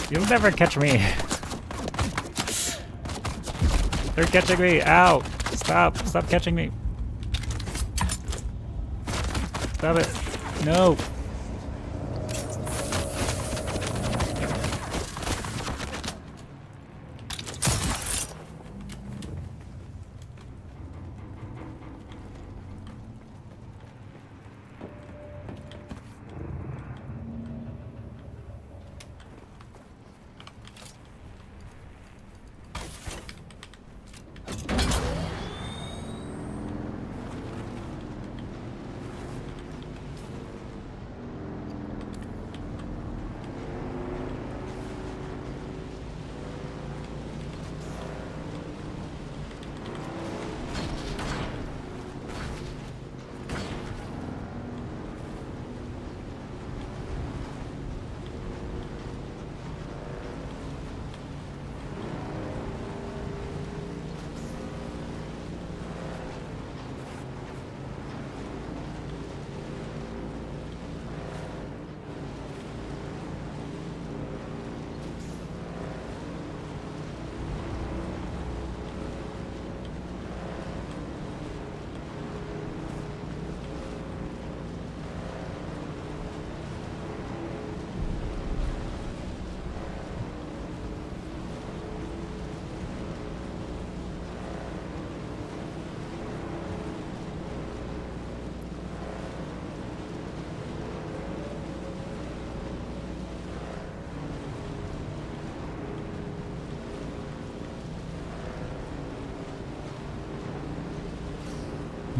You'll never catch me. They're catching me. Ow. Stop. Stop catching me. Stop it. No.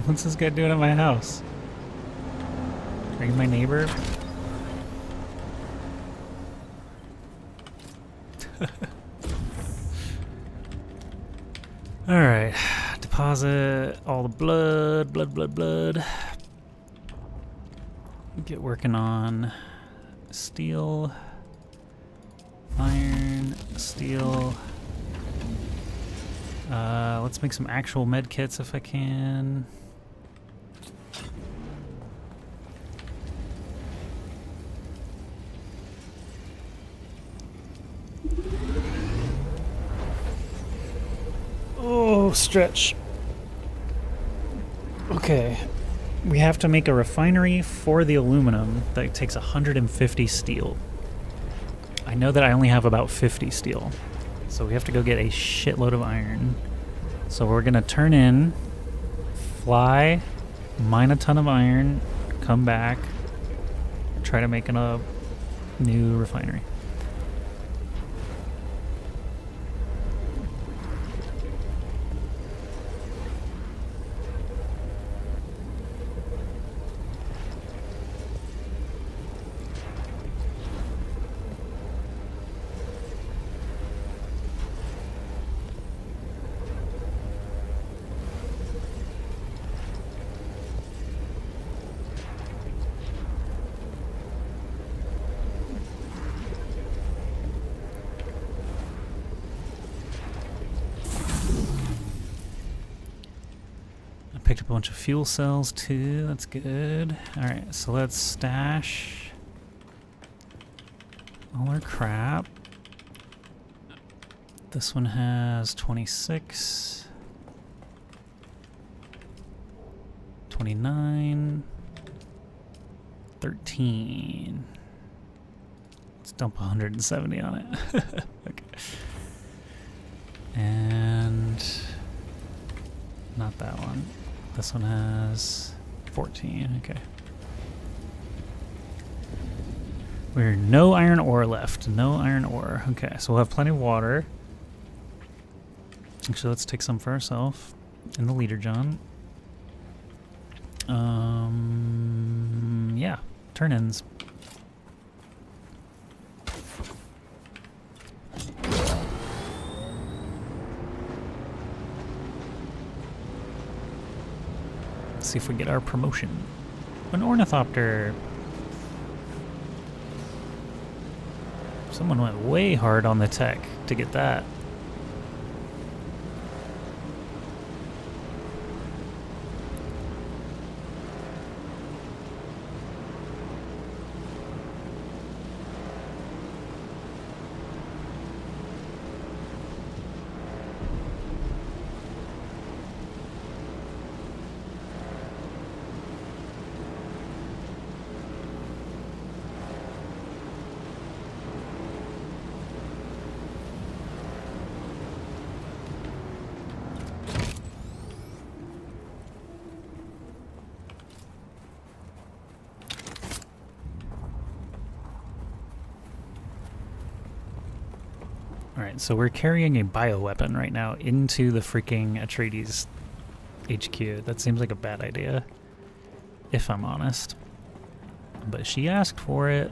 What's this guy doing at my house? Are you my neighbor? Alright, deposit all the blood. Get working on steel, iron, steel. Let's make some actual med kits if I can. Oh, stretch. Okay. We have to make a refinery for the aluminum that takes 150 steel. I know that I only have about 50 steel. So we have to go get a shitload of iron. So we're going to turn in, fly, mine a ton of iron, come back, try to make a new refinery. Picked up a bunch of fuel cells too, that's good. Alright, so let's stash all our crap. This one has 26, 29, 13. Let's dump 170 on it. Okay. And not that one. This one has 14, okay. We're no iron ore left. No iron ore. Okay, so we'll have plenty of water. Actually, let's take some for ourselves in the leader, John. Yeah, turn-ins. See if we get our promotion. An ornithopter. Someone went way hard on the tech to get that. Alright, so we're carrying a bioweapon right now into the freaking Atreides HQ. That seems like a bad idea, if I'm honest. But she asked for it.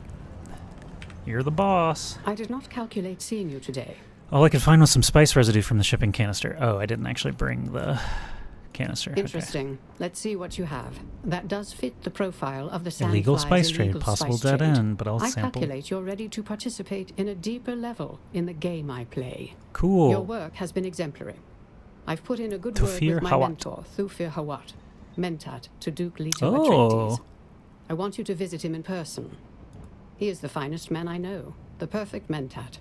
You're the boss. I did not calculate seeing you today. All I could find was some spice residue from the shipping canister. Oh, I didn't actually bring the canister. Interesting. Okay. Let's see what you have. That does fit the profile of the illegal spice trade, possible dead end, but I'll sample. I calculate you're ready to participate in a deeper level in the game I play. Cool. Your work has been exemplary. I've put in a good word with my mentor, Thufir Hawat, Mentat to Duke Leto Atreides. I want you to visit him in person. He is the finest man I know, the perfect Mentat.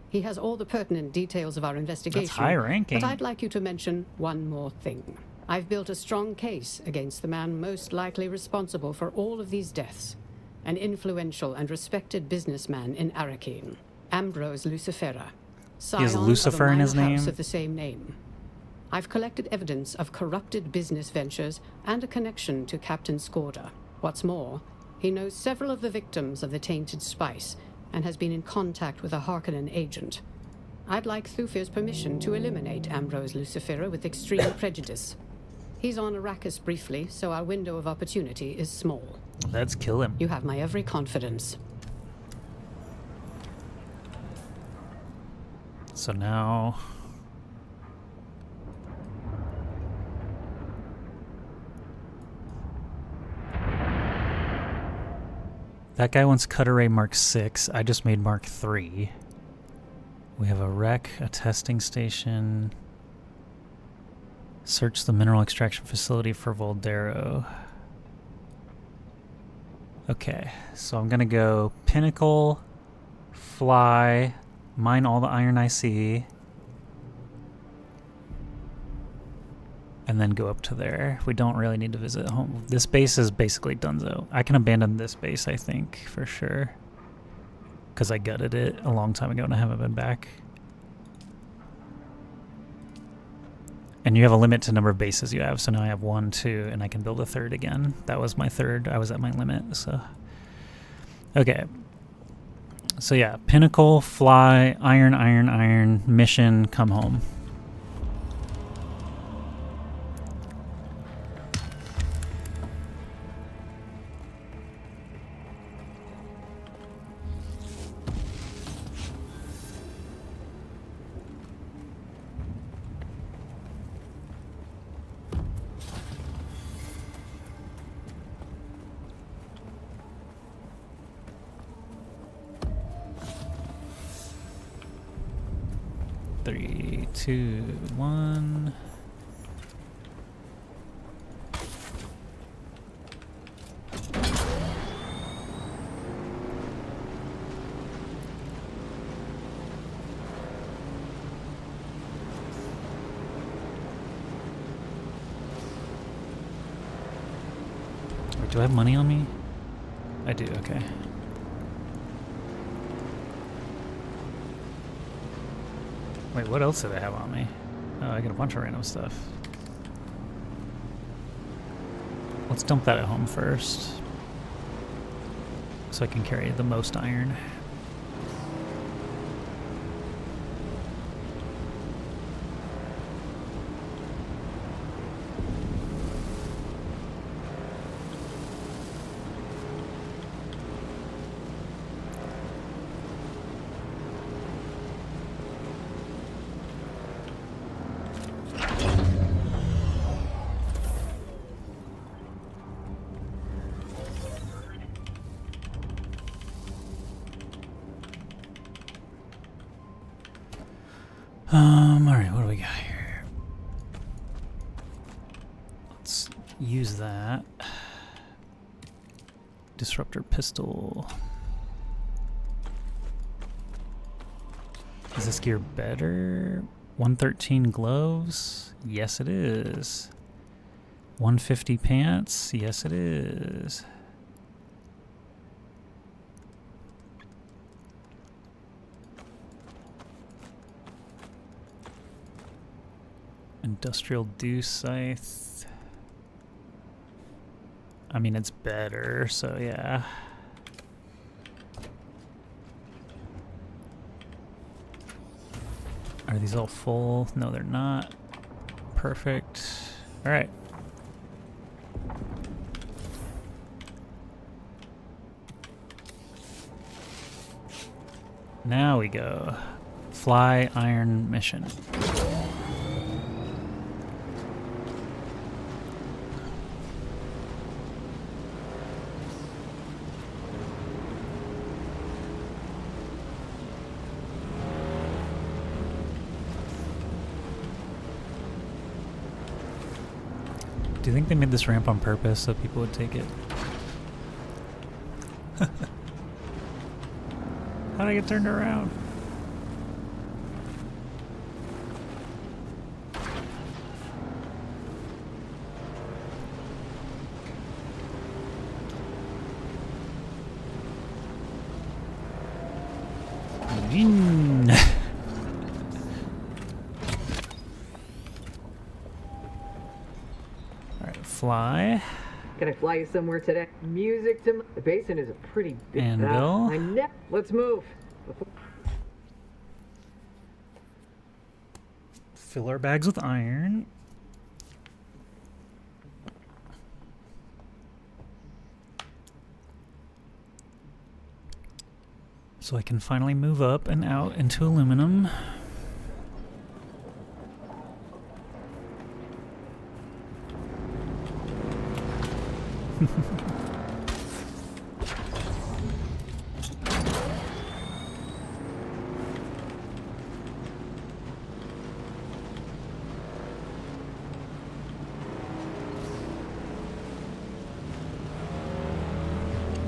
He has all the pertinent details of our investigation. That's high ranking. But I'd like you to mention one more thing. I've built a strong case against the man most likely responsible for all of these deaths. An influential and respected businessman in Arrakis, Ambrose Lucifera. He has Lucifer in his name? Of the same name. I've collected evidence of corrupted business ventures and a connection to Captain Skorda. What's more, he knows several of the victims of the tainted spice and has been in contact with a Harkonnen agent. I'd like Thufir's permission to eliminate Ambrose Lucifera with extreme prejudice. He's on Arrakis briefly, so our window of opportunity is small. Let's kill him. You have my every confidence. So now That guy wants cut array Mark 6. I just made Mark 3. We have a wreck, a testing station. Search the mineral extraction facility for Voldero. Okay, so I'm gonna go Pinnacle, fly, mine all the iron I see, and then go up to there. We don't really need to visit home. This base is basically donezo. I can abandon this base, I think, for sure. Because I gutted it a long time ago and I haven't been back. And you have a limit to number of bases you have, so now I have 1, 2, and I can build a third again. That was my third. I was at my limit, so. Okay. So yeah, Pinnacle, fly, iron, iron, iron, mission, come home. Three, two, one. Wait, do I have money on me? I do, okay. Wait, what else did I have on me? Oh, I got a bunch of random stuff. Let's dump that at home first. So I can carry the most iron. Alright, what do we got here? Let's use that. Disruptor pistol. Is this gear better? 113 gloves? Yes, it is. 150 pants? Yes, it is. Industrial dew scythe. I mean, it's better, so yeah. Are these all full? No, they're not. Perfect. All right. Now we go. Fly iron mission. Do you think they made this ramp on purpose so people would take it? How'd I get turned around? Fly. Can I fly you somewhere today? Music to the basin is a pretty big Anvil. Let's move. Fill our bags with iron. So I can finally move up and out into aluminum.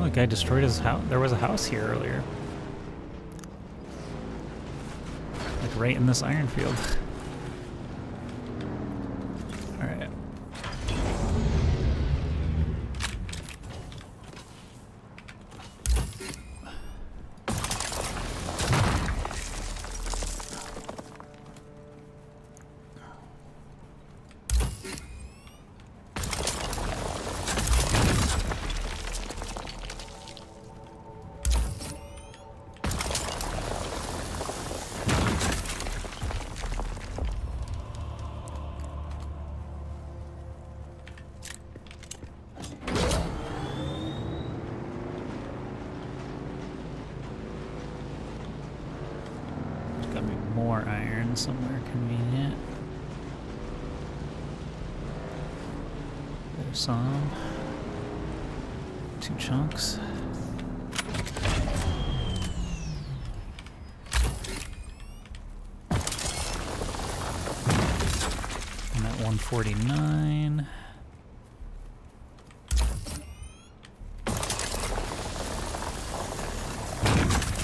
Oh, the guy destroyed his house. There was a house here earlier. Like right in this iron field. Alright. Gotta be more iron somewhere convenient. There's some. 2 chunks. I'm at 149.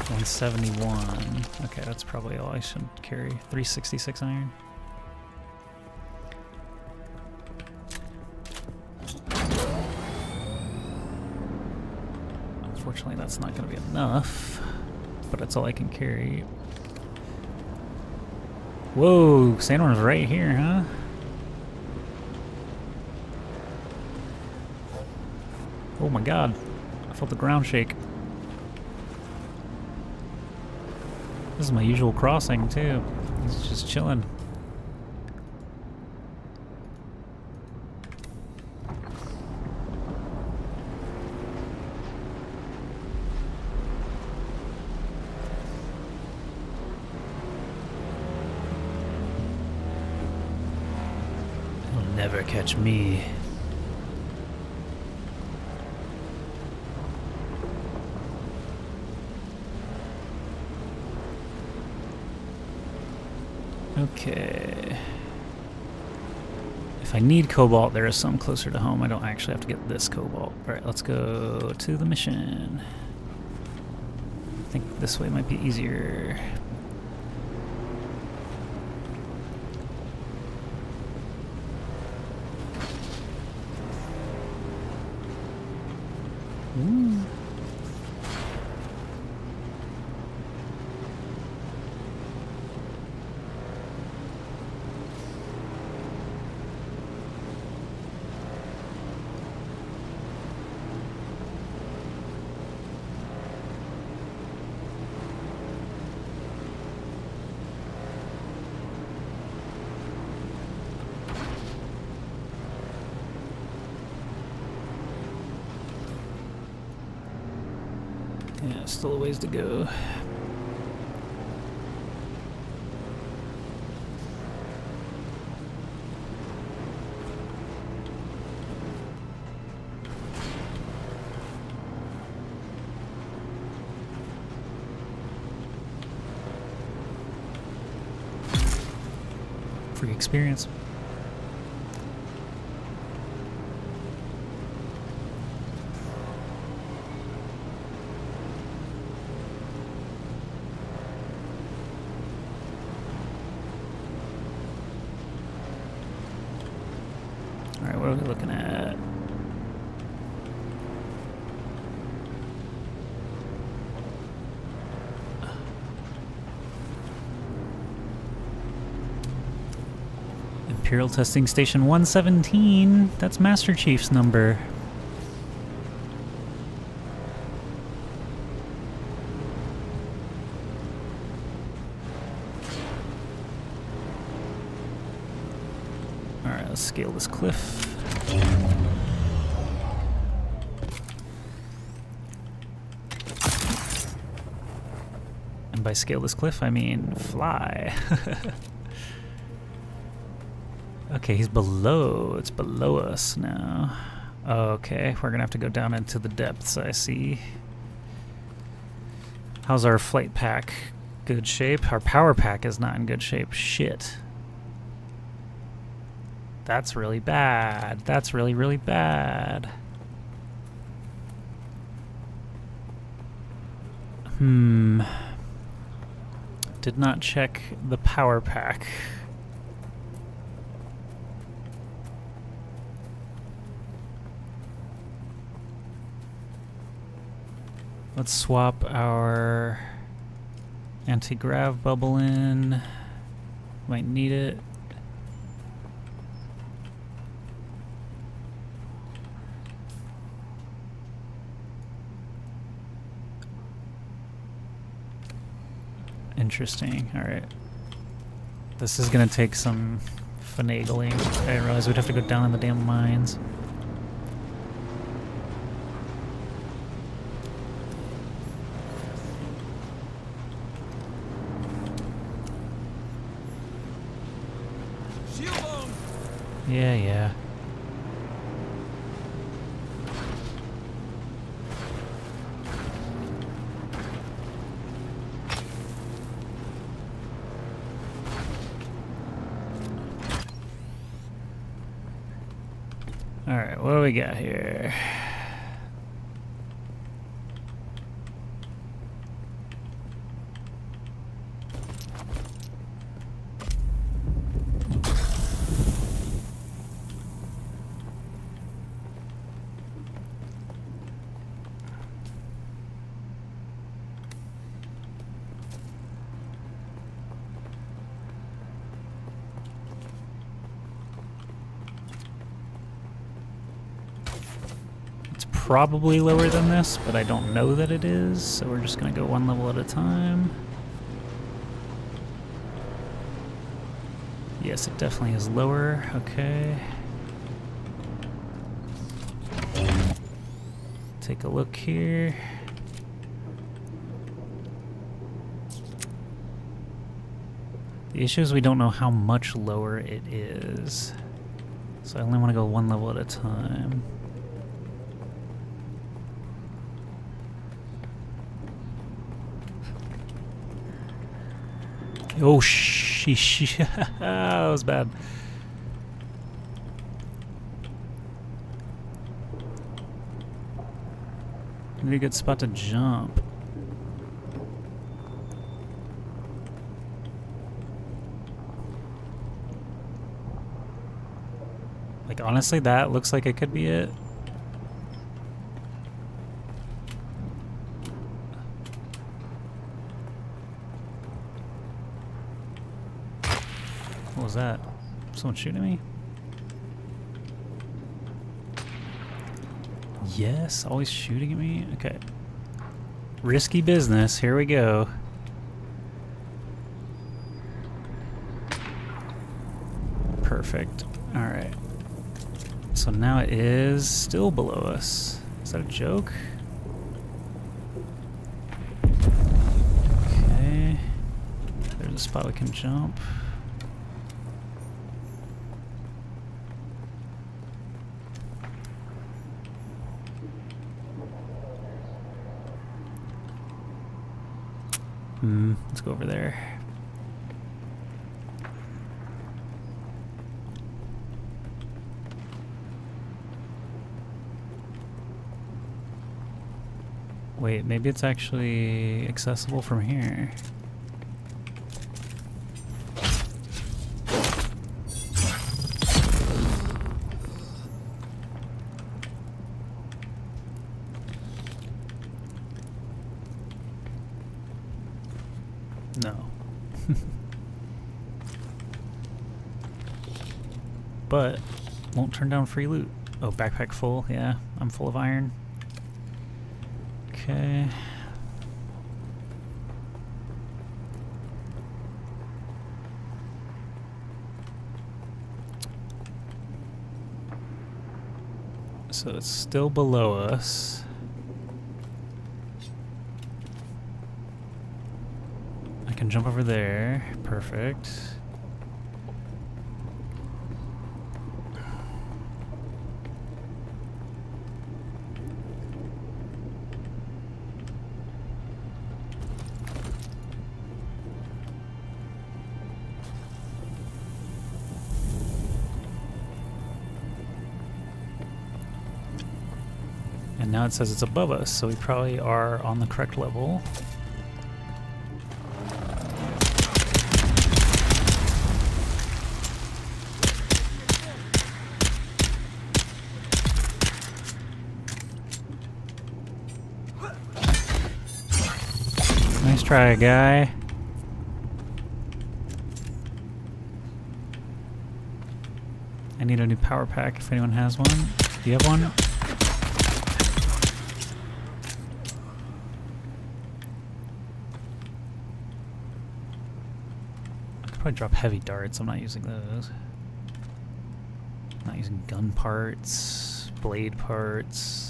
$171. Okay, that's probably all I should carry. 366 iron. Unfortunately, that's not going to be enough, but that's all I can carry. Whoa, sandworm's right here, huh? Oh my god, I felt the ground shake. This is my usual crossing, too. It's just chilling. You'll never catch me. Okay. If I need cobalt, there is some closer to home. I don't actually have to get this cobalt. Alright, let's go to the mission. I think this way might be easier. Ooh. Yeah, still a ways to go. Free experience. Alright, what are we looking at? Imperial Testing Station 117. That's Master Chief's number. Alright, let's scale this cliff. And by scale this cliff, I mean fly. Okay, he's below. It's below us now. Okay, we're gonna have to go down into the depths, I see. How's our flight pack? Good shape? Our power pack is not in good shape. Shit. That's really bad. That's really, really bad. Did not check the power pack. Let's swap our anti-grav bubble in. Might need it. Interesting. Alright. This is gonna take some finagling. I didn't realize we'd have to go down in the damn mines. Yeah, yeah. Alright, what do we got here? Probably lower than this, but I don't know that it is, so we're just gonna go one level at a time. Yes, it definitely is lower. Okay. Take a look here. The issue is we don't know how much lower it is, so I only want to go one level at a time. Oh, sheesh. That was bad. Maybe a good spot to jump. Like, honestly, that looks like it could be it. What was that? Someone shooting at me? Yes, always shooting at me? Okay. Risky business. Here we go. Perfect. Alright. So now it is still below us. Is that a joke? Okay. There's a spot we can jump. Let's go over there. Wait, maybe it's actually accessible from here. No. But won't turn down free loot. Oh, backpack full. Yeah, I'm full of iron. Okay. So it's still below us. I can jump over there. Perfect. And now it says it's above us, so we probably are on the correct level. try, guy. I need a new power pack if anyone has one. Do you have one? I could probably drop heavy darts. I'm not using those. Not using gun parts, blade parts.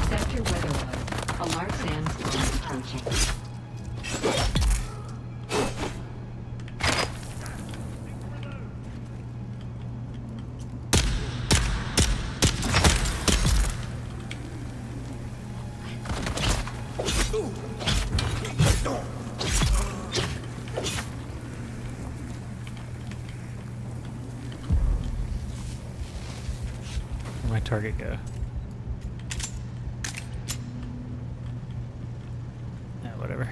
Sector weather alert. A large sandstorm approaching. Where'd my target go? Yeah, whatever.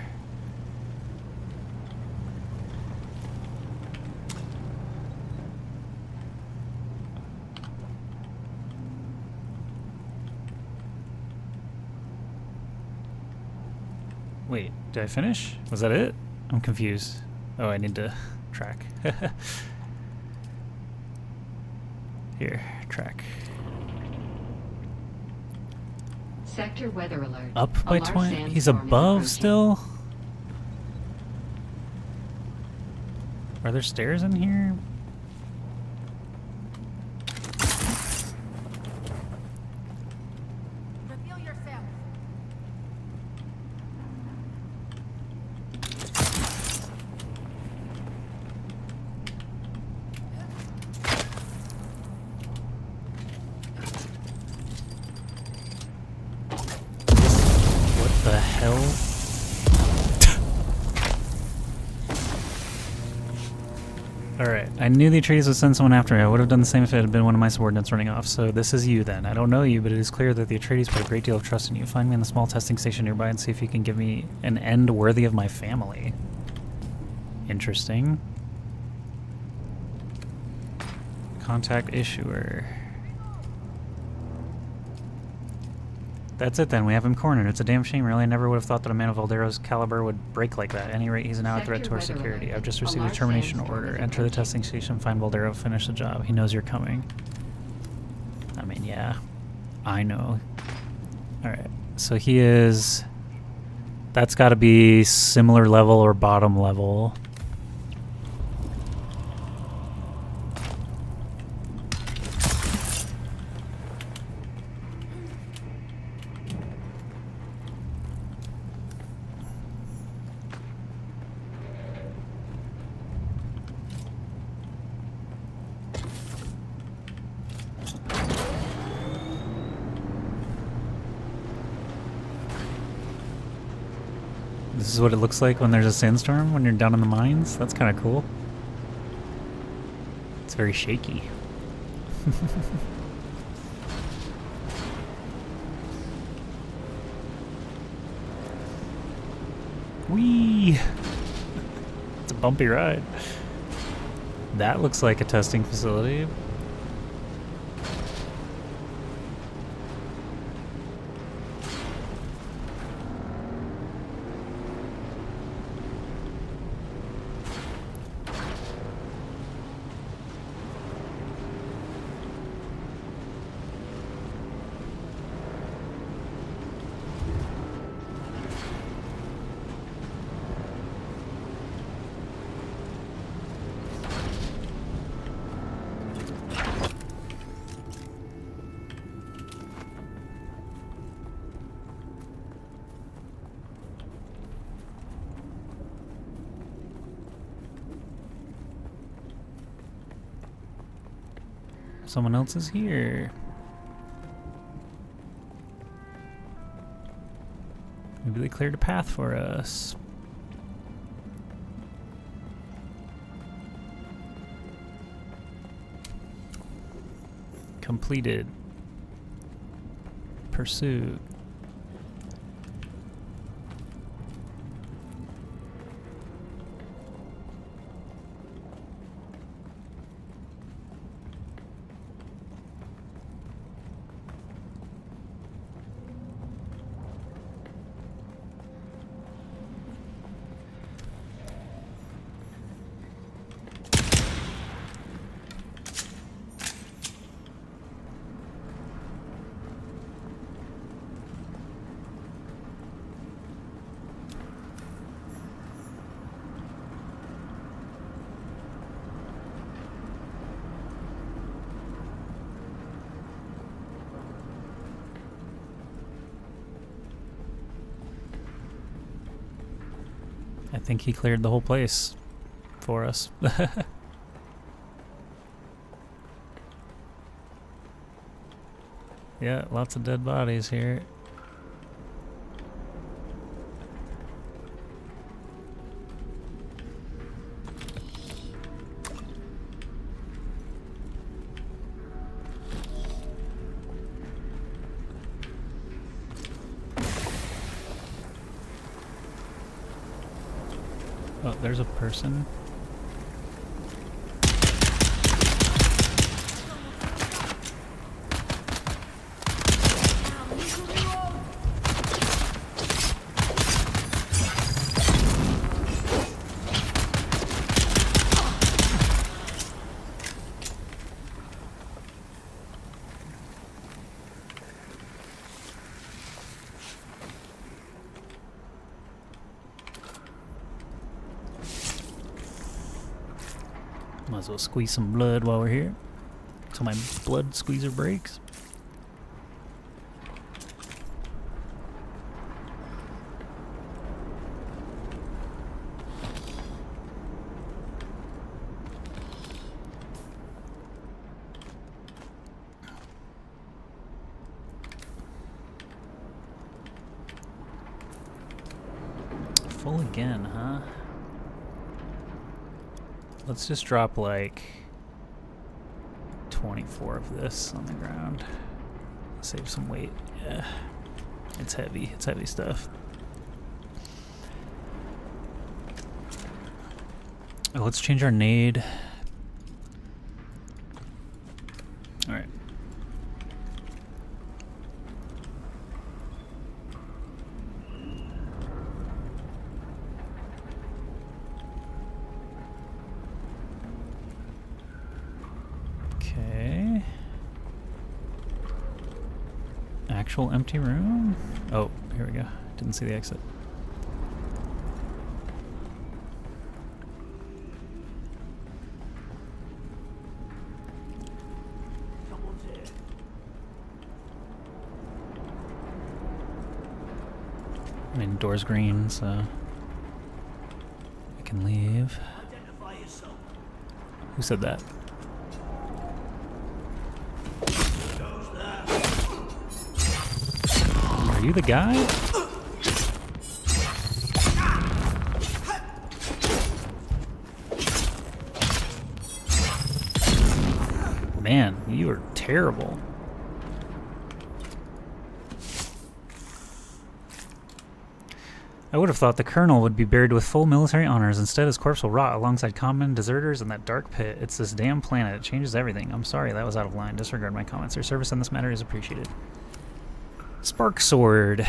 Wait, did I finish? Was that it? I'm confused. Oh, I need to track. Here, track. Sector weather alert. Up A by large 20? He's sandstorm is above approaching. still? Are there stairs in here? Reveal yourself. What the hell? Alright, I knew the Atreides would send someone after me. I would have done the same if it had been one of my subordinates running off. So this is you then. I don't know you, but it is clear that the Atreides put a great deal of trust in you. Find me in the small testing station nearby and see if you can give me an end worthy of my family. Interesting. Contact issuer. That's it then, we have him cornered. It's a damn shame, really. I never would have thought that a man of Valdero's caliber would break like that. At any rate, he's now a threat to our Sector weather security. alert. I've just A received a large termination sandstorm order. is Enter the approaching. testing station, find Valdero, finish the job. He knows you're coming. I mean, yeah. I know. Alright, so he is... That's gotta be similar level or bottom level. This is what it looks like when there's a sandstorm, when you're down in the mines. That's kind of cool. It's very shaky. Whee! It's a bumpy ride. That looks like a testing facility. Someone else is here. Maybe they cleared a path for us. completed. Pursuit. I think he cleared the whole place for us. Yeah, lots of dead bodies here. Oh, there's a person. Might as well squeeze some blood while we're here. So my blood squeezer breaks. Full again, huh? Let's just drop like 24 of this on the ground. Save some weight. Yeah. It's heavy. It's heavy stuff. Oh, let's change our nade. Alright. Okay. Actual empty room? Oh, here we go. Didn't see the exit. I mean, door's green, so I can leave. Who said that? Are you the guy? Man, you are terrible. I would have thought the colonel would be buried with full military honors. Instead, his corpse will rot alongside common deserters in that dark pit. It's this damn planet. It changes everything. I'm sorry, that was out of line. Disregard my comments. Your service in this matter is appreciated. Spark Sword.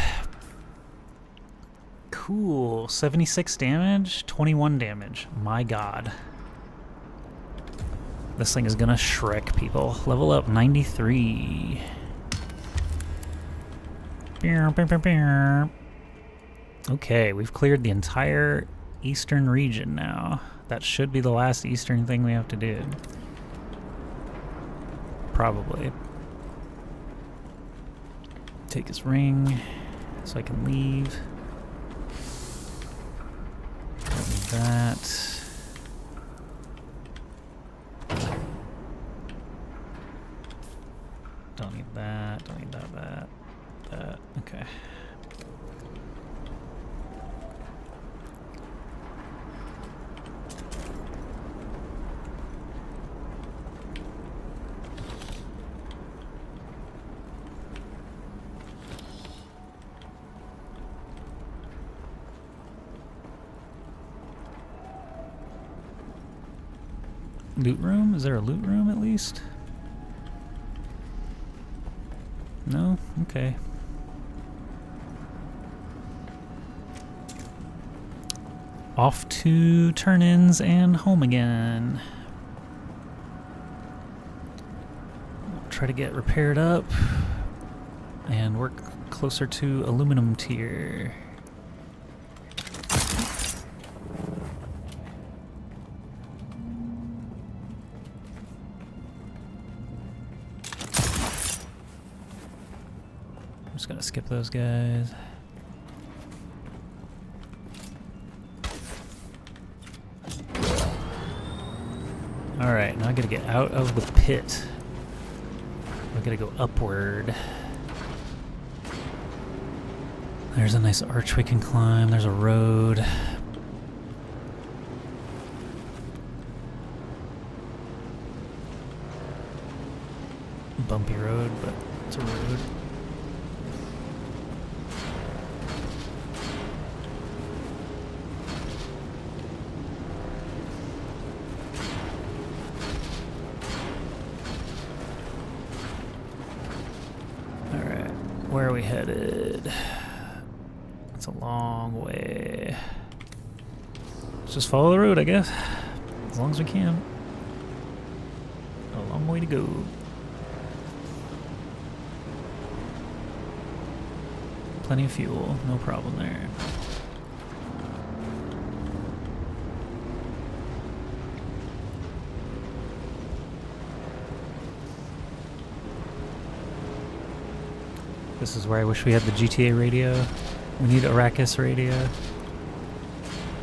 Cool. 76 damage, 21 damage. My god. This thing is gonna Shrek people. Level up 93. Okay, we've cleared the entire eastern region now. That should be the last eastern thing we have to do. Probably. Take his ring so I can leave. Don't need that. Don't need that. Don't need that. That. Okay. Loot room? Is there a loot room at least? No? Okay. Off to turn-ins and home again. Try to get repaired up and work closer to aluminum tier. I'm just gonna skip those guys. Alright, now I gotta get out of the pit. I gotta go upward. There's a nice arch we can climb. There's a road. Bumpy road, but it's a road. Where are we headed? It's a long way. Let's just follow the road, I guess. As long as we can. A long way to go. Plenty of fuel, no problem there. This is where I wish we had the GTA radio. We need Arrakis radio.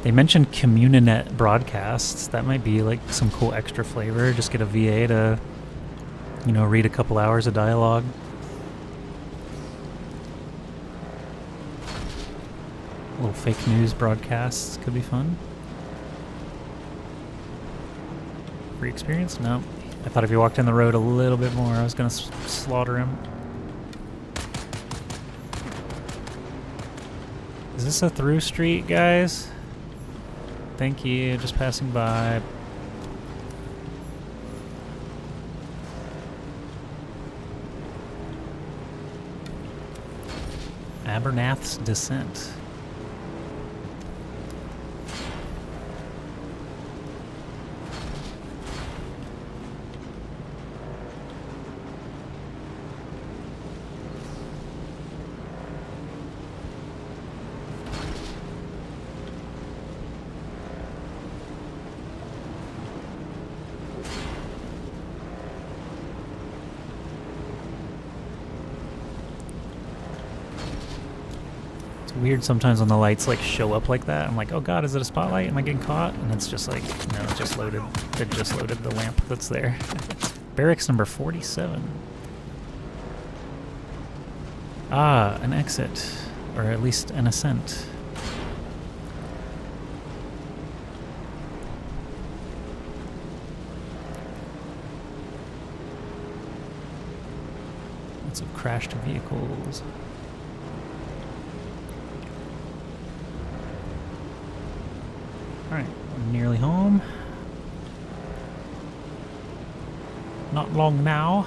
They mentioned Communinet broadcasts. That might be like some cool extra flavor. Just get a VA to, you know, read a couple hours of dialogue. Little fake news broadcasts could be fun. Free experience? No. I thought if you walked in the road a little bit more, I was gonna slaughter him. Is this a through street, guys? Thank you, just passing by. Abernath's Descent. Weird sometimes when the lights like show up like that. I'm like, oh god, is it a spotlight? Am I getting caught? And it's just like, no, it just loaded. It just loaded the lamp that's there. Barracks number 47. Ah, an exit. Or at least an ascent. Lots of crashed vehicles. Alright, we're nearly home. Not long now.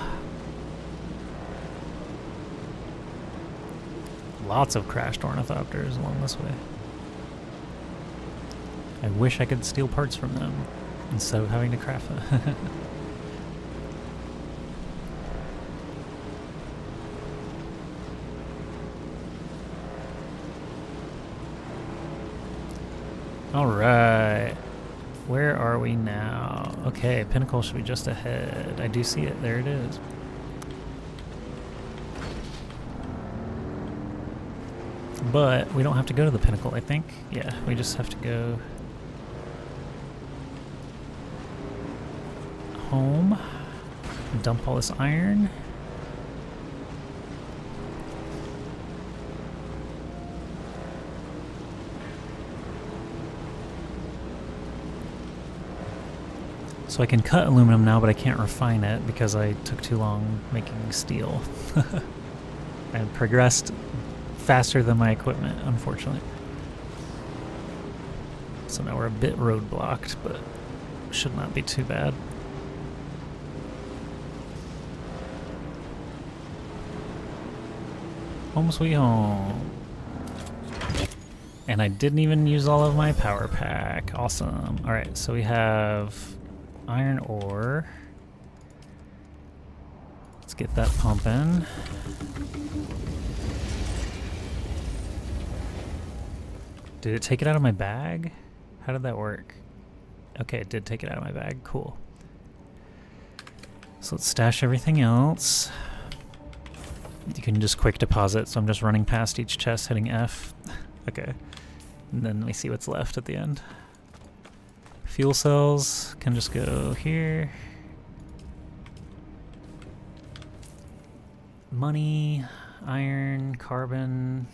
Lots of crashed ornithopters along this way. I wish I could steal parts from them instead of having to craft them. Alright, where are we now? Okay, Pinnacle should be just ahead. I do see it, there it is. But we don't have to go to the Pinnacle, I think. Yeah, we just have to go home, dump all this iron. So I can cut aluminum now, but I can't refine it because I took too long making steel. I progressed faster than my equipment, unfortunately. So now we're a bit roadblocked, but should not be too bad. Home sweet home. And I didn't even use all of my power pack. Awesome. Alright, so we have iron ore. Let's get that pumping. Did it take it out of my bag? How did that work? Okay, it did take it out of my bag. Cool. So let's stash everything else. You can just quick deposit, so I'm just running past each chest, hitting F. Okay. And then we see what's left at the end. Fuel cells can just go here. Money, iron, carbon.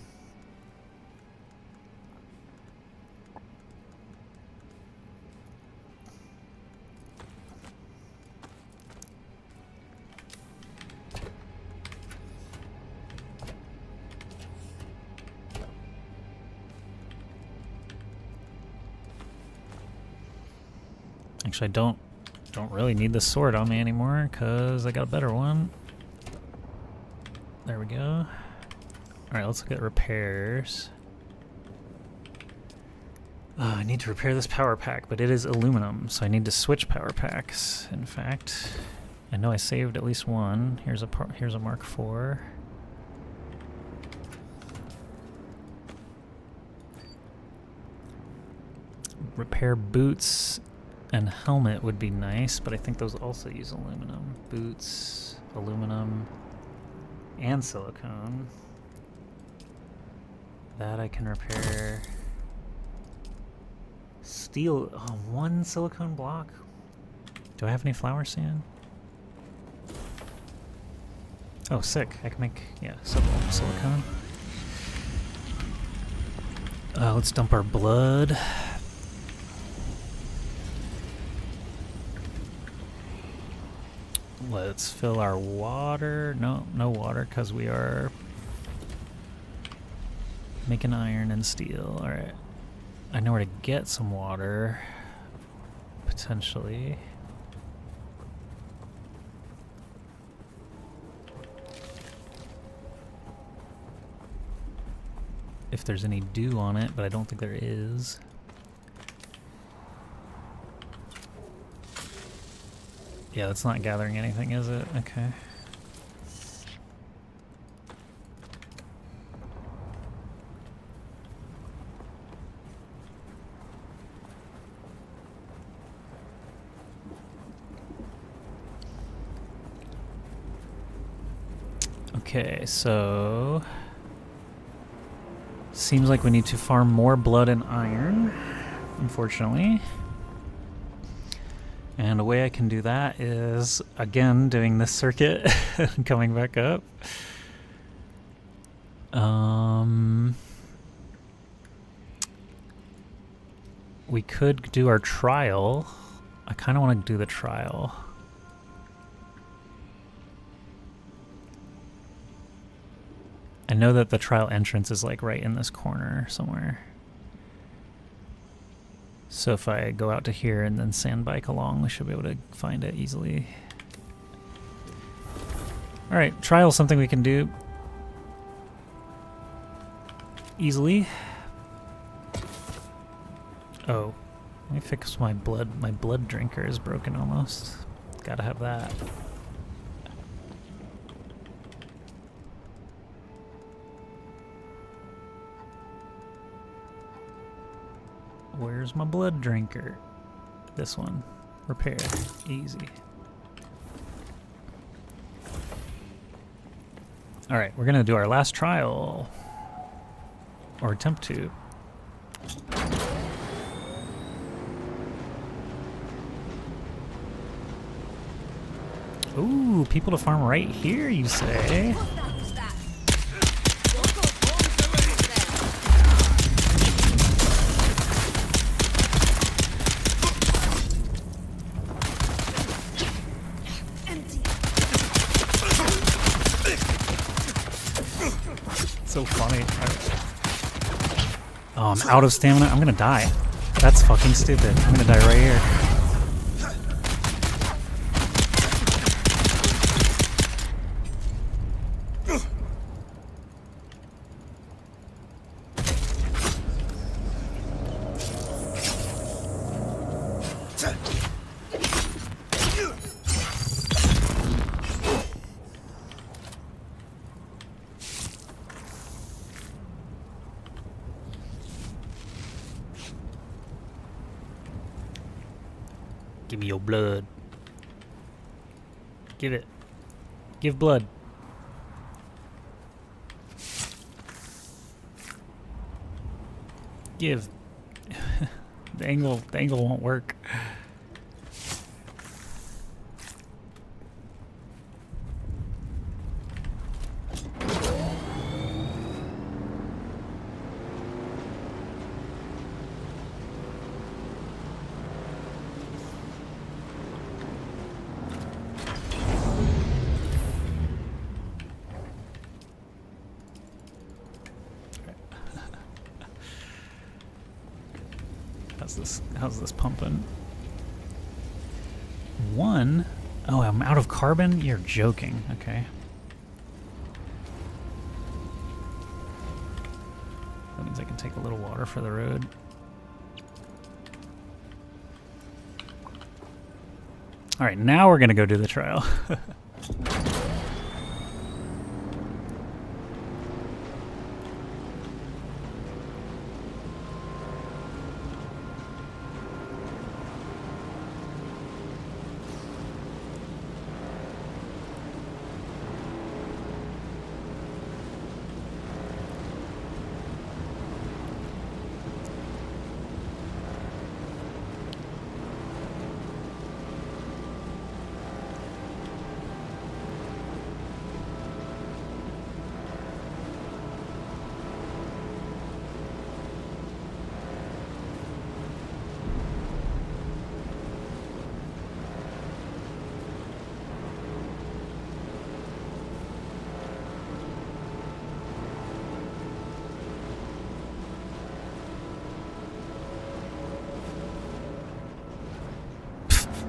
Actually, I don't really need the sword on me anymore because I got a better one. There we go. Alright, let's look at repairs. I need to repair this power pack, but it is aluminum, so I need to switch power packs. In fact, I know I saved at least one. Here's a Mark IV. Repair boots and helmet would be nice, but I think those also use aluminum. Boots, aluminum, and silicone. That I can repair. Steel, oh, one silicone block? Do I have any flower sand? Oh, sick. I can make, yeah, several silicone. Let's dump our blood. Let's fill our water. No water, because we are making iron and steel. Alright. I know where to get some water. Potentially. If there's any dew on it, but I don't think there is. Yeah, that's not gathering anything, is it? Okay. Okay, so seems like we need to farm more blood and iron, unfortunately. And a way I can do that is, again, doing this circuit and coming back up. We could do our trial. I kind of want to do the trial. I know that the trial entrance is like right in this corner somewhere. So if I go out to here and then sand bike along, we should be able to find it easily. Alright, trial is something we can do easily. Oh, let me fix my blood. My blood drinker is broken almost. Gotta have that. Where's my blood drinker? This one. Repair. Easy. Alright, we're gonna do our last trial. Or attempt to. Ooh, people to farm right here, you say? So funny. Oh, I'm out of stamina. I'm gonna die. That's fucking stupid. I'm gonna die right here. Give me your blood. Give it. Give blood. Give. The angle won't work. How's this pumping? 1? Oh, I'm out of carbon? You're joking. Okay. That means I can take a little water for the road. Alright, now we're gonna go do the trial.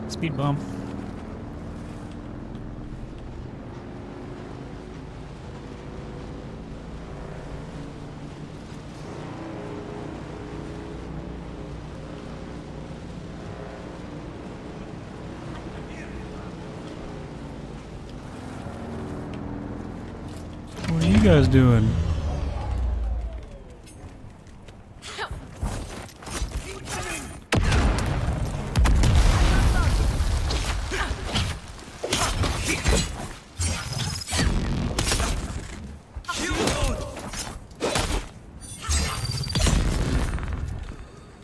Speed bump. What are you guys doing?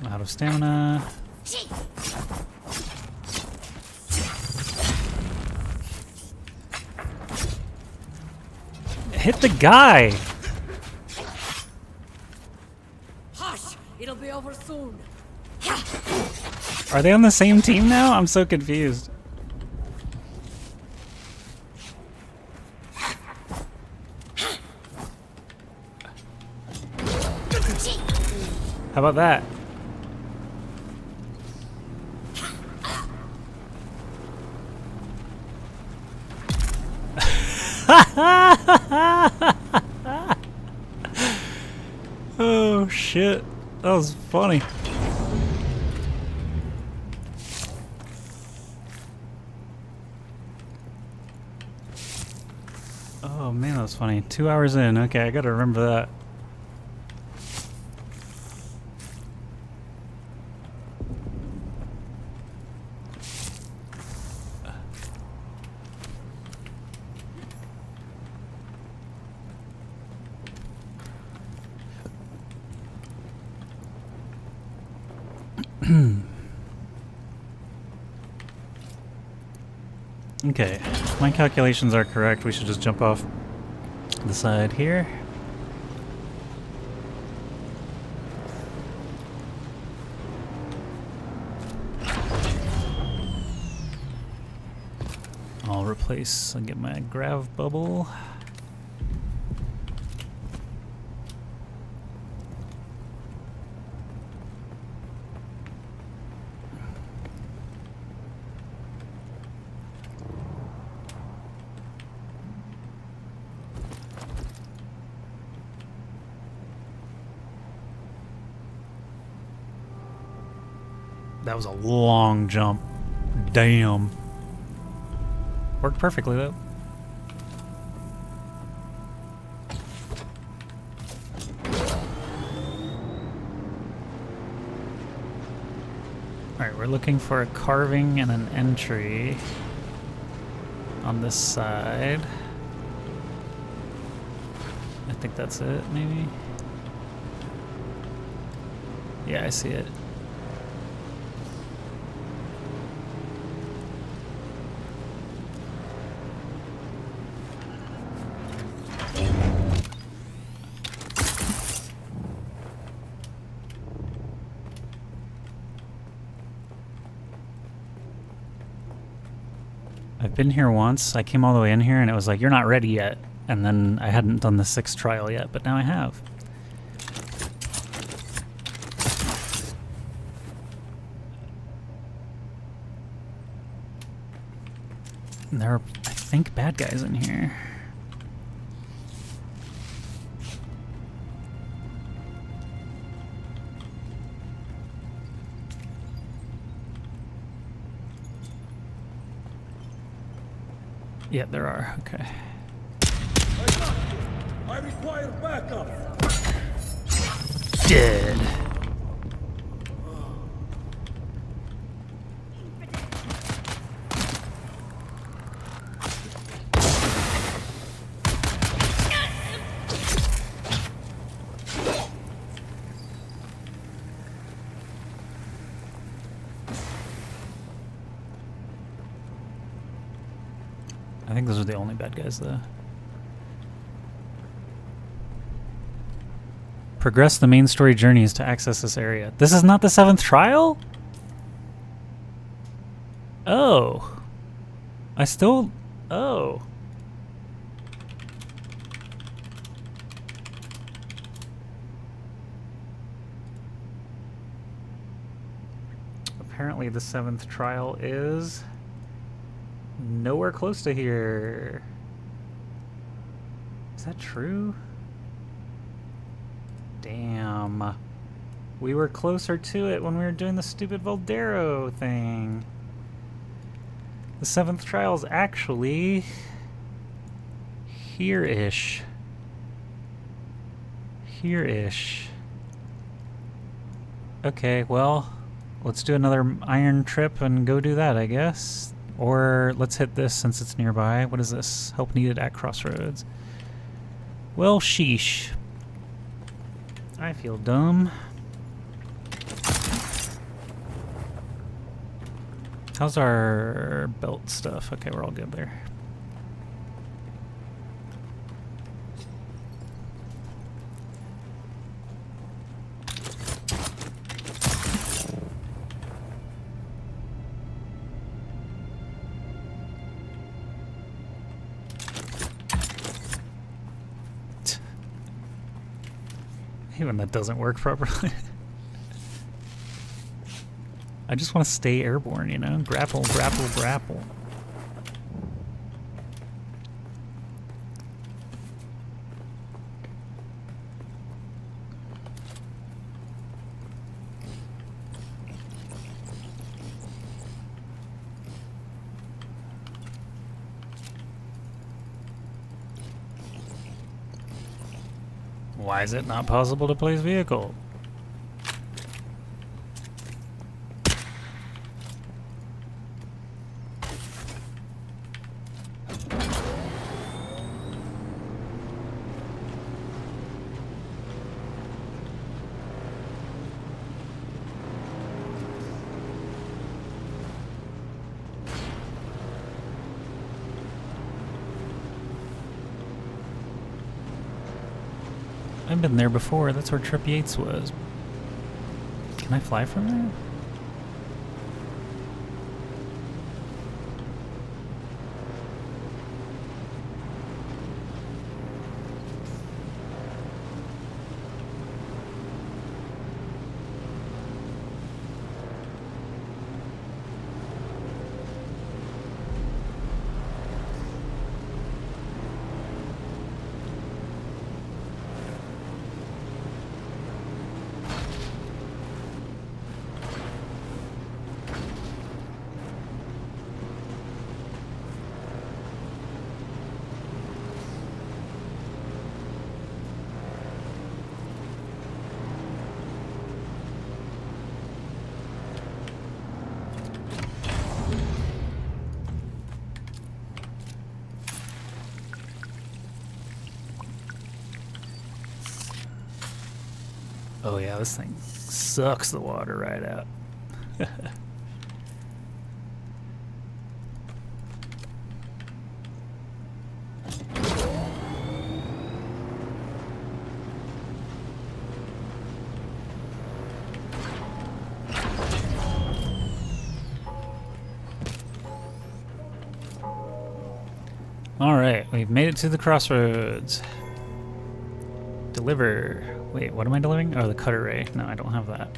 Out of stamina. Hit the guy! Hush! It'll be over soon. Are they on the same team now? I'm so confused. How about that? Oh shit, that was funny. Oh man, that was funny. 2 hours in. Okay, I gotta remember that. Okay, if my calculations are correct, we should just jump off the side here. I'll get my grav bubble. That was a long jump. Damn. Worked perfectly though. Alright, we're looking for a carving and an entry on this side. I think that's it, maybe? Yeah, I see it. I've been here once. I came all the way in here and it was like, you're not ready yet. And then I hadn't done the 6th trial yet, but now I have. And there are, I think, bad guys in here. Yeah, there are. Okay. I require backup. Dead. I think those are the only bad guys, though. Progress the main story journeys to access this area. This is not the 7th trial? Oh. Oh. Apparently the 7th trial is nowhere close to here. Is that true? Damn. We were closer to it when we were doing the stupid Voldero thing. The 7th trial is actually here-ish. Here-ish. Okay, well, let's do another iron trip and go do that, I guess. Or let's hit this since it's nearby. What is this? Help needed at crossroads. Well, sheesh. I feel dumb. How's our belt stuff? Okay, we're all good there. Even that doesn't work properly. I just want to stay airborne, you know? Grapple, grapple, grapple. Why is it not possible to place vehicle? I've been there before. That's where Trip Yates was. Can I fly from there? Oh yeah, this thing sucks the water right out. Alright, we've made it to the crossroads. Deliver. Wait, what am I delivering? Oh, the cutter ray. No, I don't have that.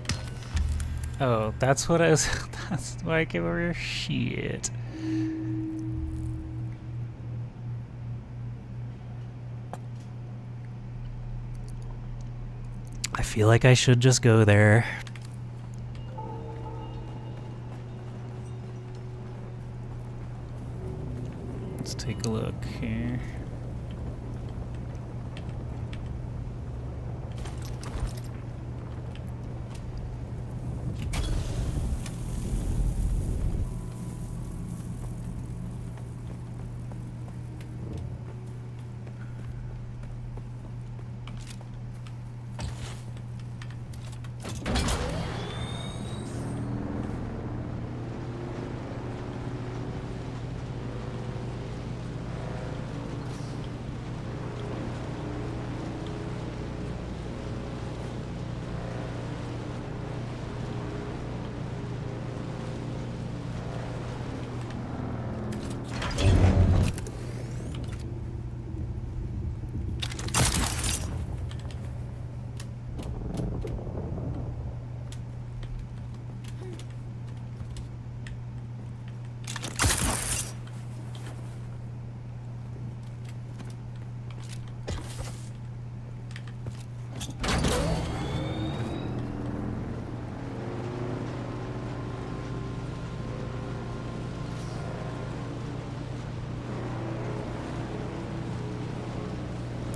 Oh, that's what I was... That's why I came over here? Shit. I feel like I should just go there. Let's take a look here.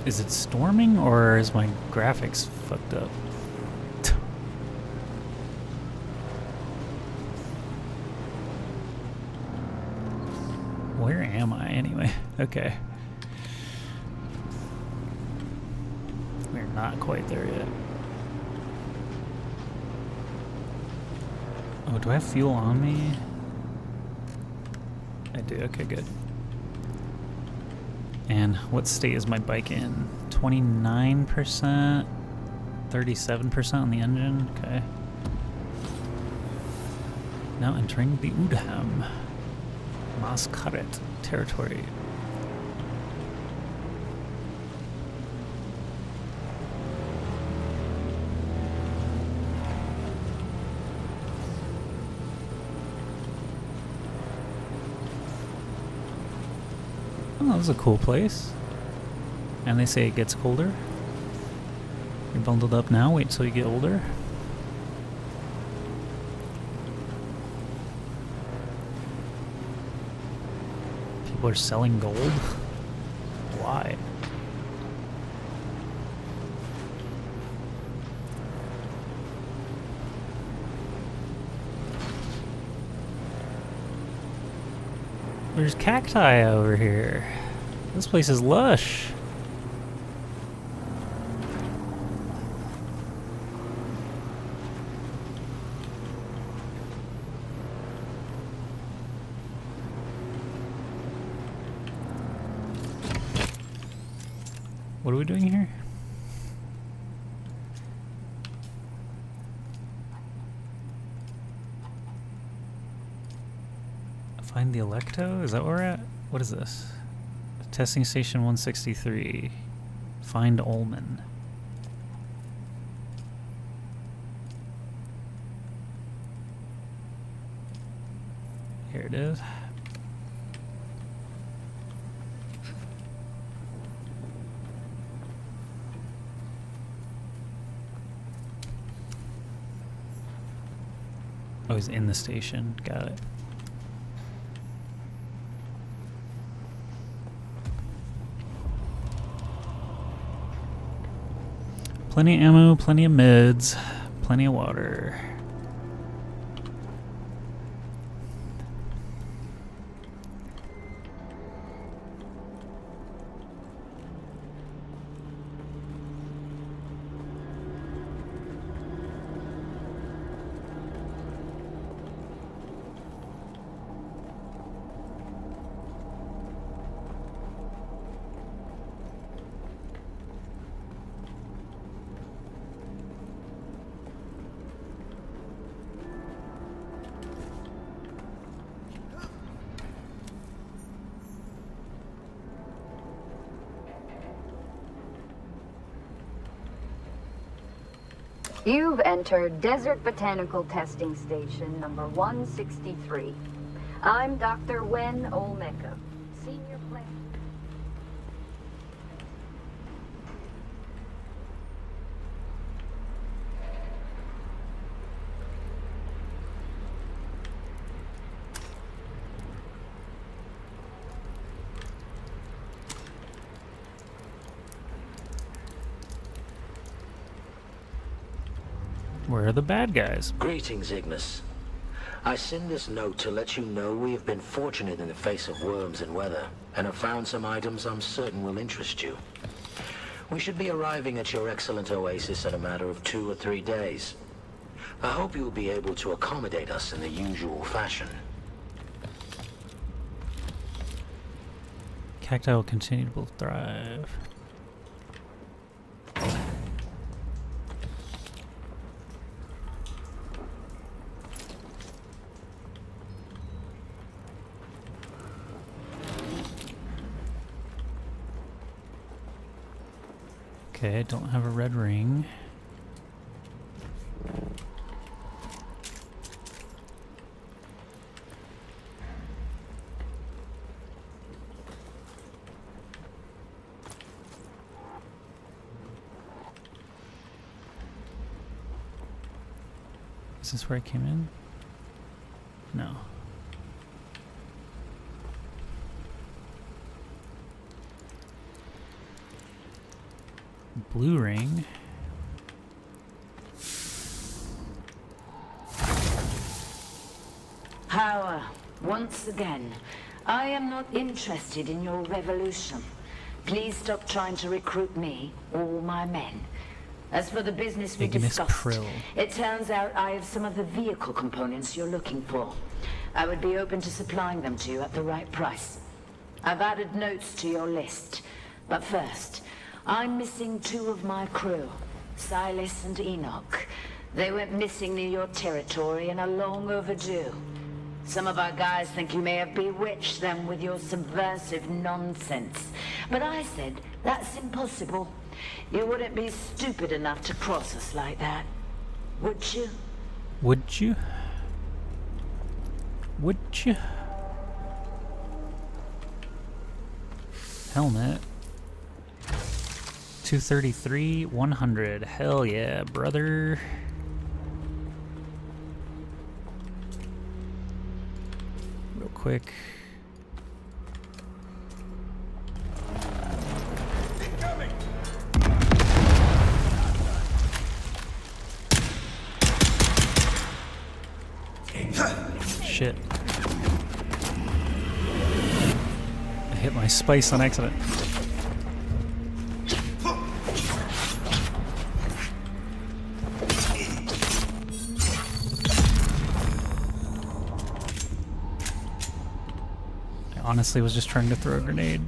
Is it storming or is my graphics fucked up? Where am I anyway? Okay. We're not quite there yet. Oh, do I have fuel on me? I do, okay, good. And what state is my bike in? 29%? 37% on the engine? Okay. Now entering the Udham Maskaret territory. Oh, this is a cool place. And they say it gets colder. You're bundled up now, wait till you get older. People are selling gold? Why? There's cacti over here. This place is lush. What are we doing here? Find the Electo? Is that where we're at? What is this? Testing station 163. Find Ullman. Here it is. Oh, he's in the station. Got it. Plenty of ammo, plenty of meds, plenty of water. You've entered Desert Botanical Testing Station number 163. I'm Dr. Wen Olmeka, Senior Plant. Where are the bad guys? Greetings, Ignis. I send this note to let you know we have been fortunate in the face of worms and weather, and have found some items I'm certain will interest you. We should be arriving at your excellent oasis in a matter of 2 or 3 days. I hope you will be able to accommodate us in the usual fashion. Cacti will continue to thrive. Okay, I don't have a red ring. Is this where I came in? No. Blue ring. Power, once again. I am not interested in your revolution. Please stop trying to recruit me or my men. As for the business we Ignis discussed, Prill. it turns out I have some of the vehicle components you're looking for. I would be open to supplying them to you at the right price. I've added notes to your list. But first, I'm missing 2 of my crew, Silas and Enoch. They went missing near your territory and are long overdue. Some of our guys think you may have bewitched them with your subversive nonsense. But I said, that's impossible. You wouldn't be stupid enough to cross us like that, would you? Would you? Would you? Helmet. 233, 100. Hell yeah, brother. Real quick. Shit. I hit my spice on accident. I honestly was just trying to throw a grenade.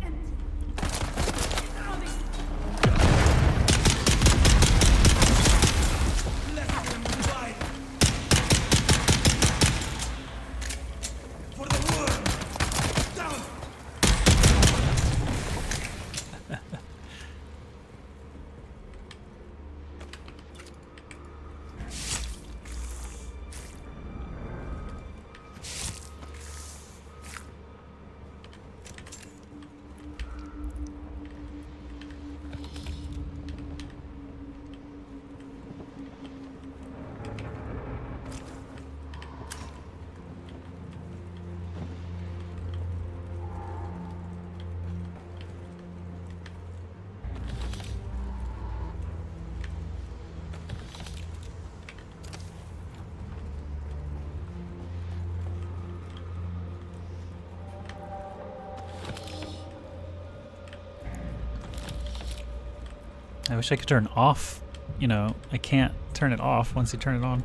I wish I could turn off, you know, I can't turn it off once you turn it on.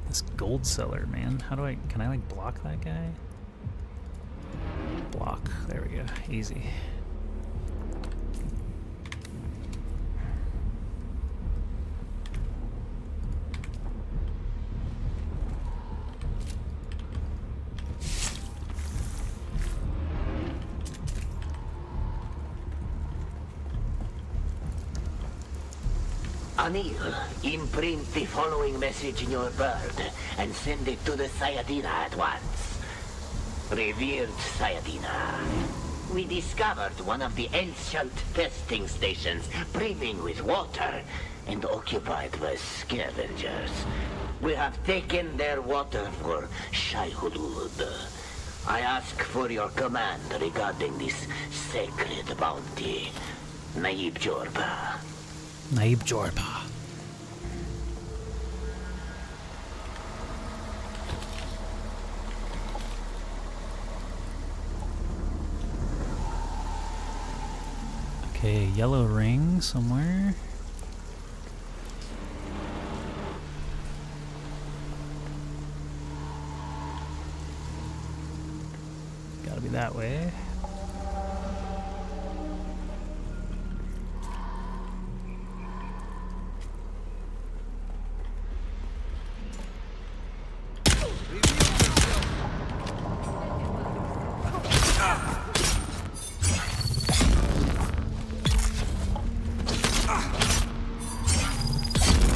This gold seller, man. How do I, can I like block that guy? Block, there we go, easy. Anil, imprint the following message in your bird and send it to the Sayadina at once. Revered Sayadina, we discovered one of the ancient testing stations brimming with water and occupied by scavengers. We have taken their water for Shai-Hulud. I ask for your command regarding this sacred bounty. Naib Jorba. Naib Jorba. Okay, yellow ring somewhere. Gotta be that way.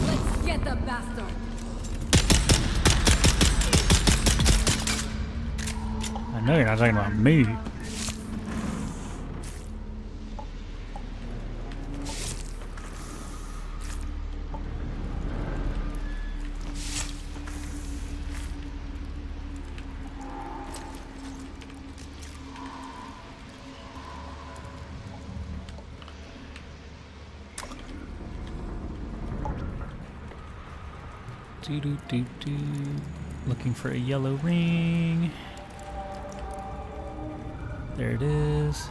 Let's get the bastard. I know you're not talking about me. Do. Looking for a yellow ring. There it is.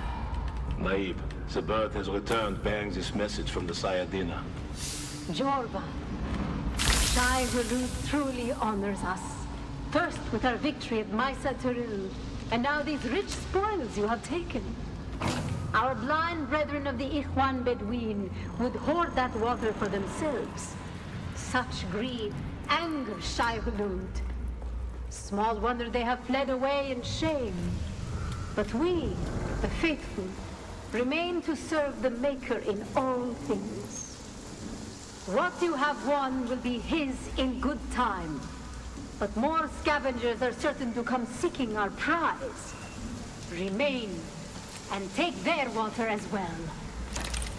Naib, the bird has returned bearing this message from the Sayadina. Jorba, Shai-Hulud truly honors us. First with our victory at Maisa Terul, and now these rich spoils you have taken. Our blind brethren of the Ikhwan Bedouin would hoard that water for themselves. Such greed angers Shai-Hulud. Small wonder they have fled away in shame. But we, the faithful, remain to serve the Maker in all things. What you have won will be his in good time. But more scavengers are certain to come seeking our prize. Remain and take their water as well.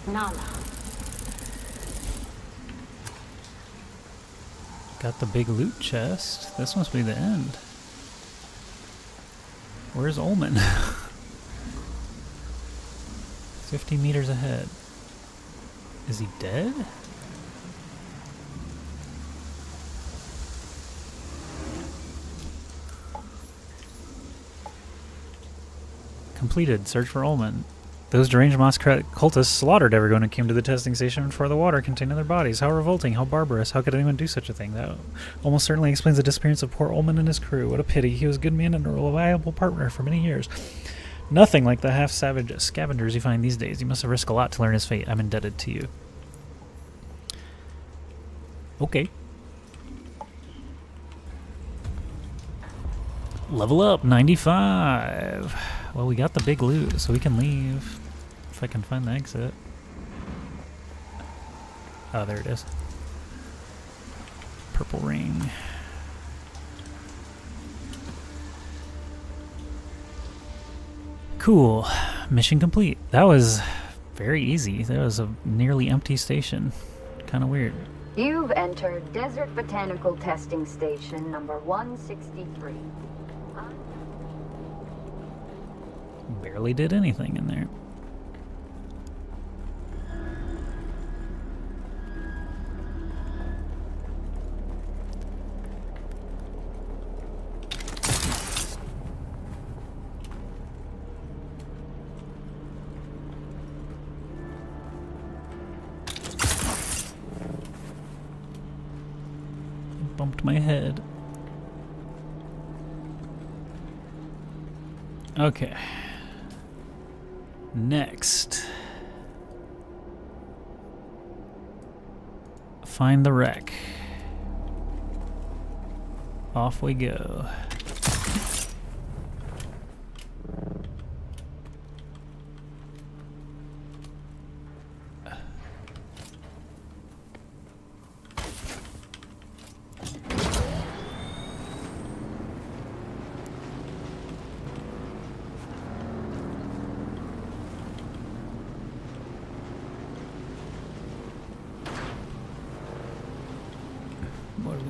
Nala. Got the big loot chest. This must be the end. Where's Ullman? 50 meters ahead. Is he dead? Completed. Search for Ullman. Those deranged Moskrat cultists slaughtered everyone who came to the testing station for the water containing their bodies. How revolting, how barbarous, how could anyone do such a thing? That almost certainly explains the disappearance of poor Ullman and his crew. What a pity, he was a good man and a reliable partner for many years. Nothing like the half-savage scavengers you find these days. You must have risked a lot to learn his fate. I'm indebted to you. Okay. Level up, 95. Well, we got the big loot, so we can leave. If I can find the exit. Oh, there it is. Purple ring. Cool. Mission complete. That was very easy. That was a nearly empty station. Kind of weird. You've entered Desert Botanical Testing Station number 163. Barely did anything in there. Bumped my head. Okay. Next. Find the wreck. Off we go.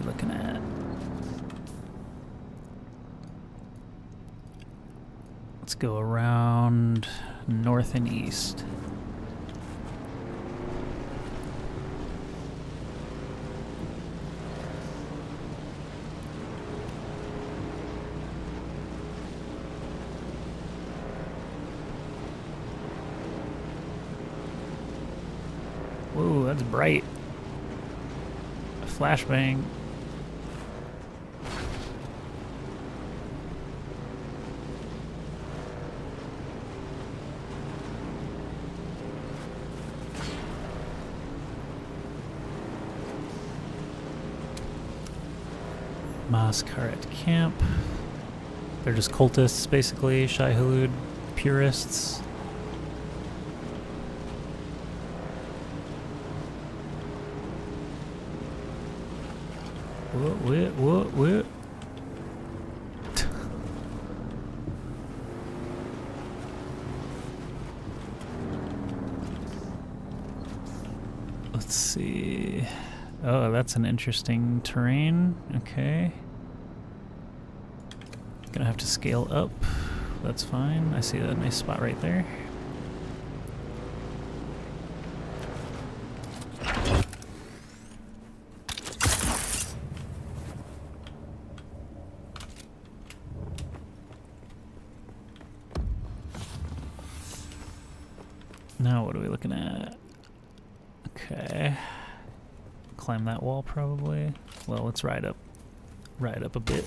looking at? Let's go around north and east. Whoa, that's bright. A flashbang. Maskaret camp. They're just cultists, basically. Shai Hulud purists. What? Let's see. Oh, that's an interesting terrain. Okay. Gonna have to scale up. That's fine. I see a nice spot right there. Now what are we looking at? Okay. Climb that wall probably. Well, let's ride up a bit.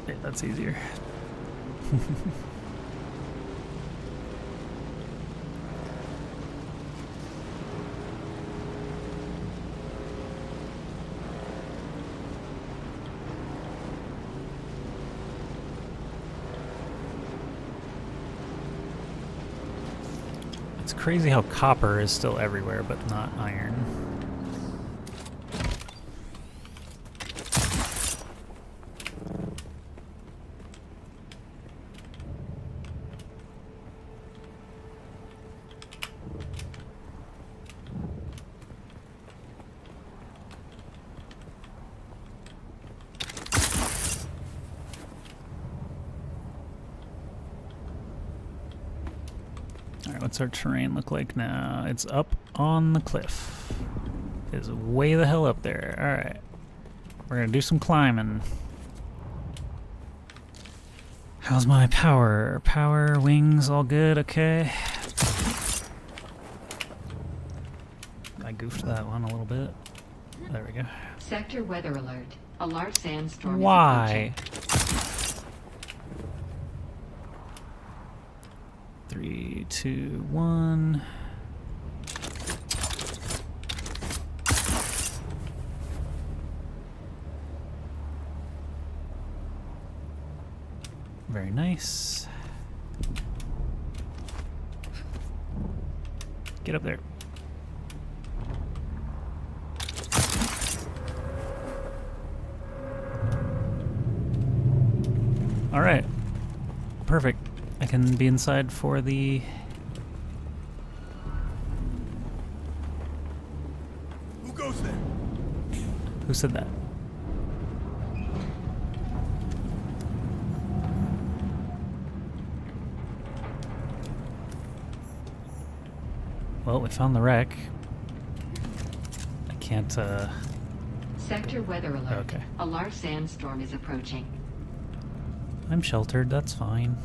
Yeah, that's easier. It's crazy how copper is still everywhere, but not iron. What's our terrain look like now? It's up on the cliff. It's way the hell up there. Alright. We're gonna do some climbing. How's my power? Power, wings, all good? Okay. I goofed that one a little bit. There we go. Sector weather alert. A large sandstorm Why? is approaching. 3, 2, 1. Very nice. Get up there. All right. Perfect. I can be inside for the... Who goes there? Who said that? Well, we found the wreck. I can't, Sector weather alert. Okay. A large sandstorm is approaching. I'm sheltered, that's fine.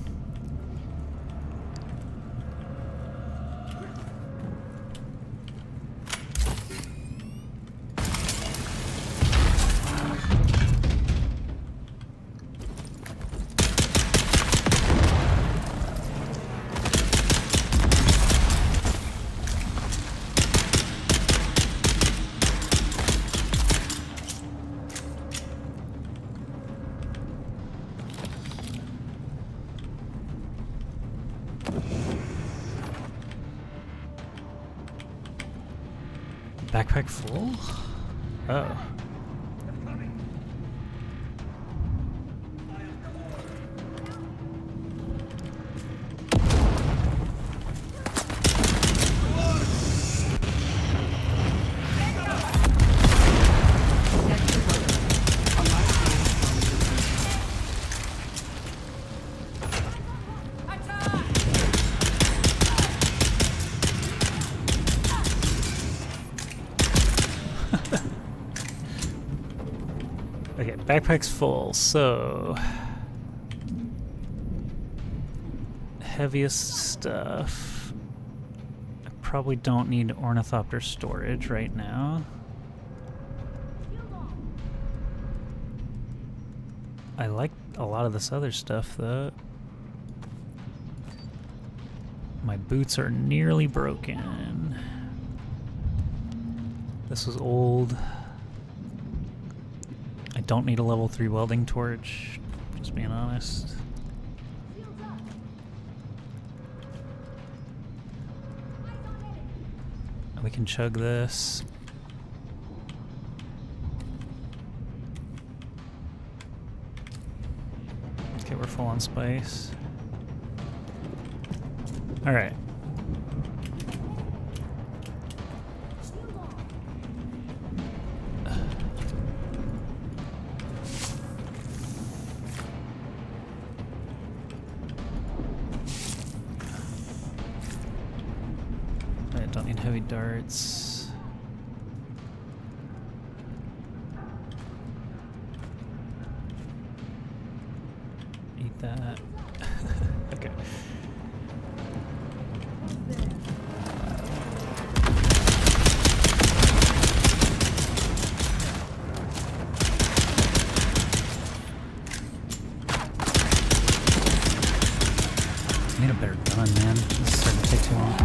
Backpack full? Oh. Okay, backpack's full, so... heaviest stuff. I probably don't need ornithopter storage right now. I like a lot of this other stuff, though. My boots are nearly broken. This was old. I don't need a level 3 welding torch, just being honest. We can chug this. Okay, we're full on spice. Alright. I don't need heavy darts. Eat that. Okay. I need a better gun, man. This is starting to take too long.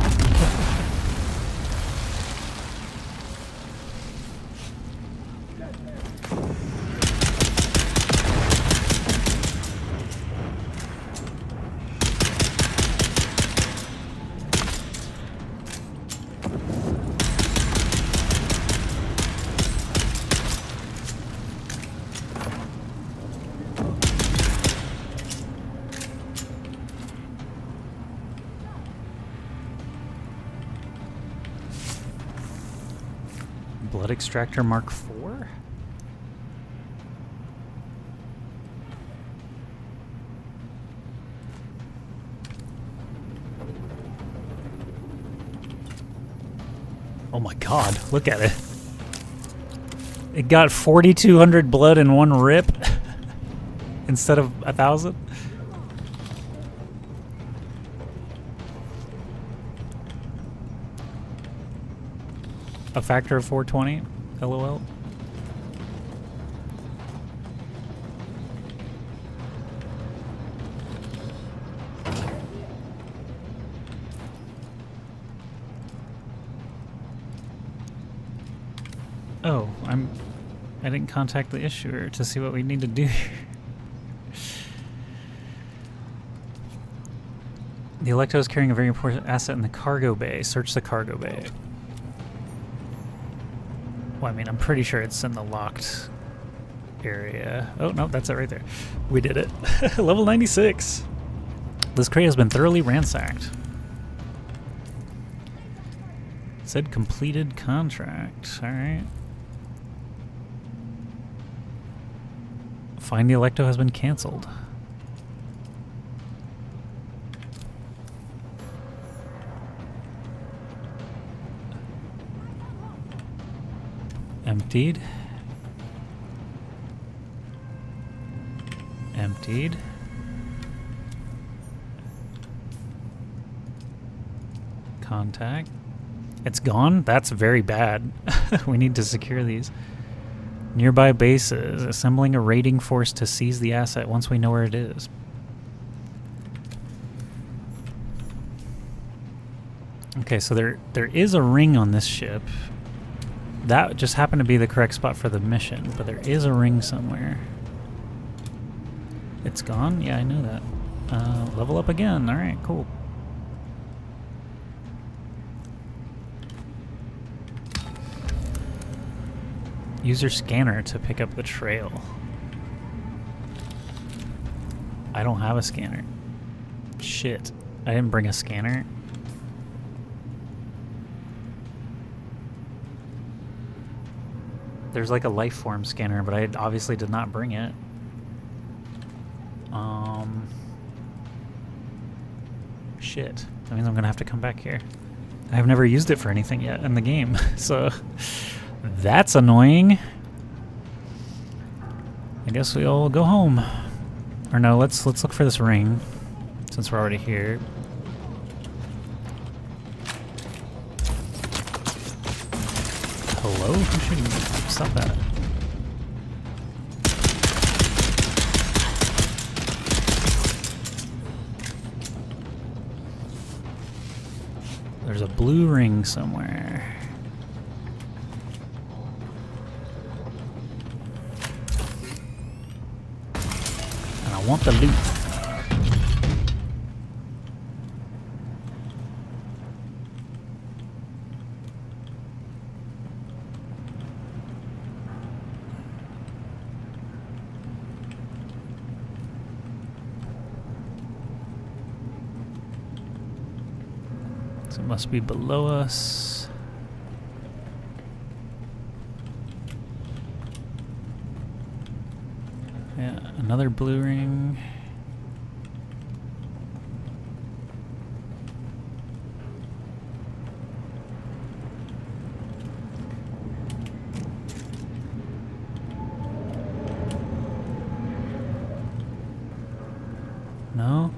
Blood Extractor Mark IV? Oh my god, look at it. It got 4,200 blood in one rip instead of 1,000. A factor of 420, LOL. Oh, I didn't contact the issuer to see what we need to do here. The Electo is carrying a very important asset in the cargo bay. Search the cargo bay. Well, I mean, I'm pretty sure it's in the locked area. Oh, no, that's it right there. We did it. Level 96. This crate has been thoroughly ransacked. It said completed contract. Alright. Find the Electo has been canceled. Emptied. Emptied. Contact. It's gone? That's very bad. We need to secure these. Nearby bases. Assembling a raiding force to seize the asset once we know where it is. Okay, so there is a ring on this ship. That just happened to be the correct spot for the mission, but there is a ring somewhere. It's gone? Yeah, I know that. Level up again. Alright, cool. Use your scanner to pick up the trail. I don't have a scanner. Shit. I didn't bring a scanner. There's like a life form scanner, but I obviously did not bring it. Shit. That means I'm gonna have to come back here. I've never used it for anything yet in the game, so that's annoying. guess we'll go home. Or no, let's look for this ring, since we're already here. Hello? Who's shooting me? Stop that. There's a blue ring somewhere. And I want the loot. So it must be below us. Yeah, another blue ring. No?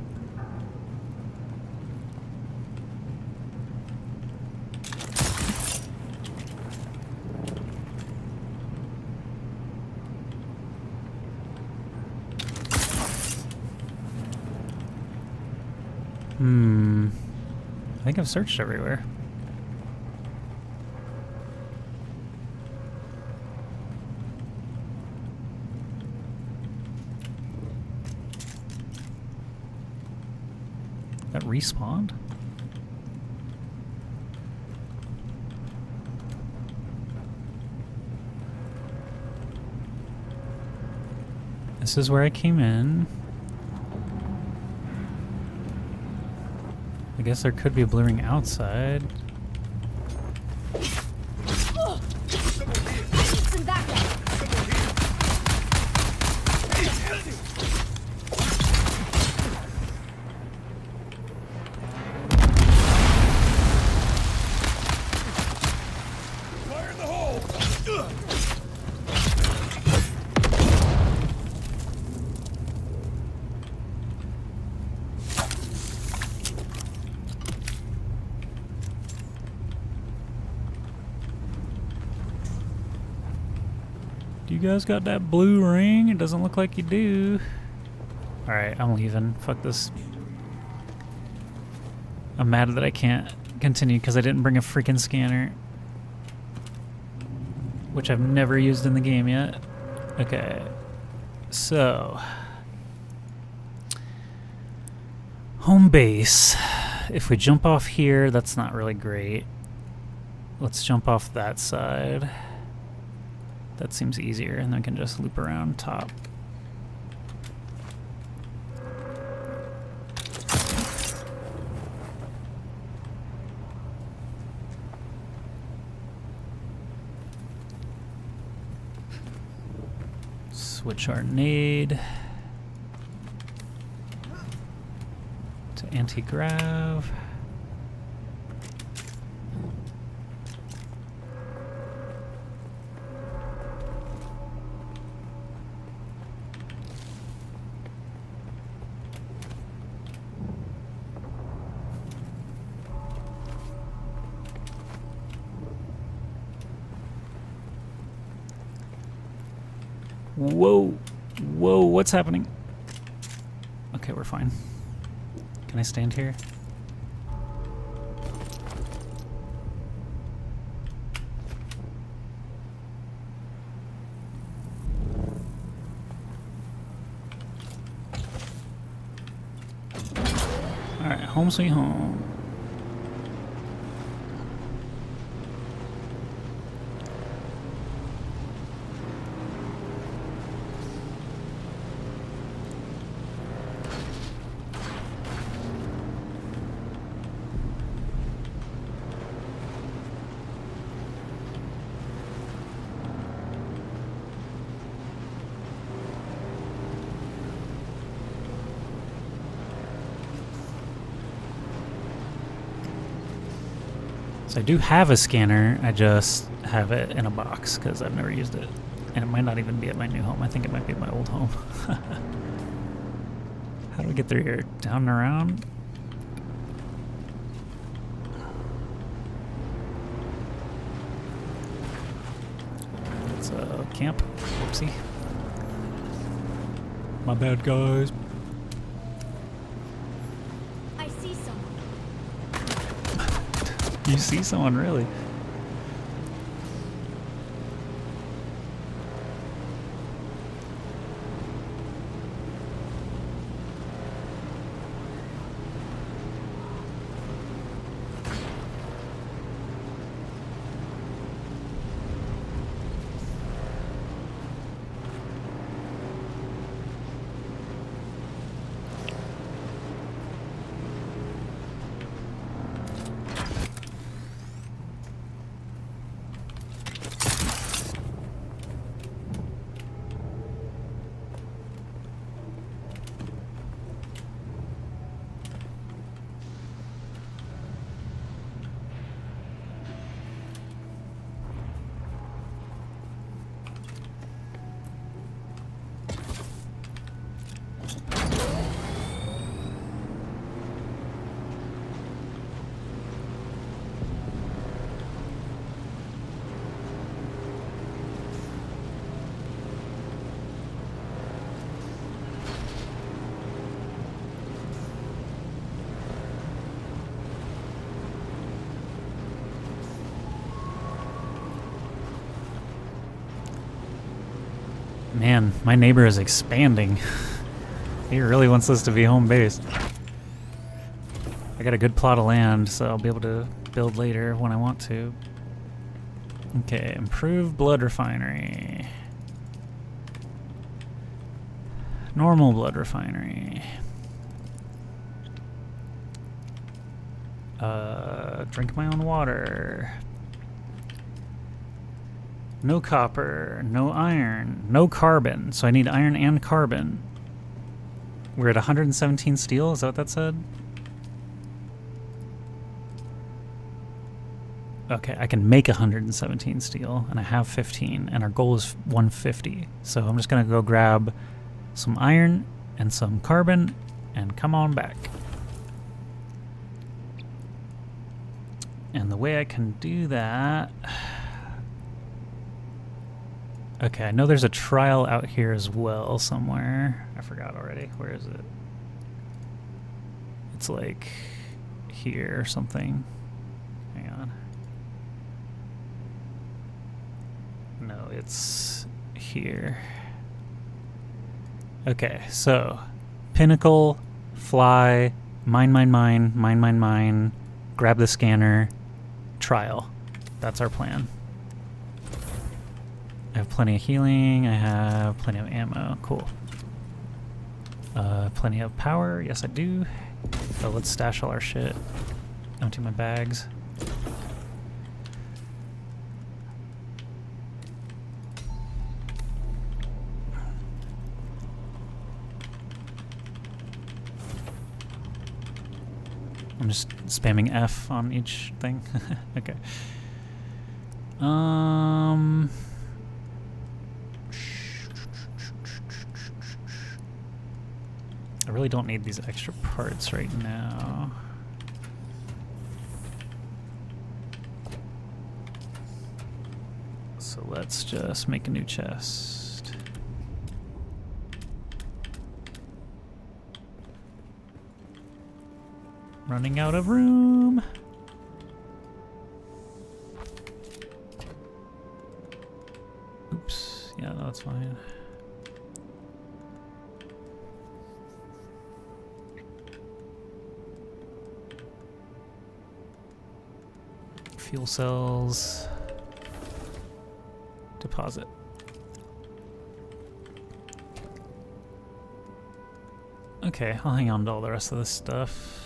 I think I've searched everywhere. That respawned? This is where I came in. I guess there could be a blue ring outside. You guys got that blue ring? It doesn't look like you do. Alright, I'm leaving. Fuck this. I'm mad that I can't continue because I didn't bring a freaking scanner. Which I've never used in the game yet. Okay. So. Home base. If we jump off here, that's not really great. Let's jump off that side. That seems easier, and then I can just loop around top. Switch our nade to anti-grav. Whoa, whoa, what's happening? Okay, we're fine. Can I stand here? All right, home sweet home. So I do have a scanner, I just have it in a box because I've never used it. And it might not even be at my new home. I think it might be at my old home. How do we get through here? Down and around? It's a camp. Whoopsie. My bad, guys. I see someone. You see someone, really? Man, my neighbor is expanding. He really wants this to be home base. I got a good plot of land, so I'll be able to build later when I want to. Okay, improve blood refinery. Normal blood refinery. Drink my own water. No copper, no iron, no carbon. So I need iron and carbon. We're at 117 steel, is that what that said? Okay, I can make 117 steel, and I have 15, and our goal is 150. So I'm just gonna go grab some iron and some carbon, and come on back. And the way I can do that... Okay, I know there's a trial out here as well somewhere. I forgot already. Where is it? It's like here or something. Hang on. No, it's here. Okay, so pinnacle, fly, mine, grab the scanner, trial. That's our plan. I have plenty of healing, I have plenty of ammo, cool. Plenty of power, yes I do. So let's stash all our shit. Empty my bags. I'm just spamming F on each thing. Okay. I really don't need these extra parts right now. So let's just make a new chest. Running out of room. Oops. Yeah, no, that's fine. Fuel cells. Deposit. Okay, I'll hang on to all the rest of this stuff.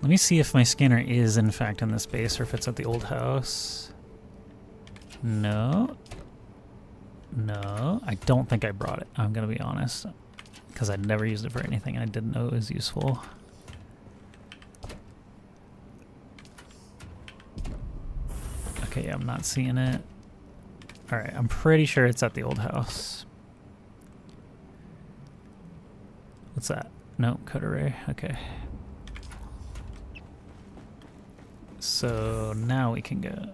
Let me see if my scanner is in fact in this base or if it's at the old house. No. No, I don't think I brought it. I'm gonna be honest. Because I'd never used it for anything and I didn't know it was useful. Okay, I'm not seeing it. Alright, I'm pretty sure it's at the old house. What's that? No, cut array. Okay. So now we can go.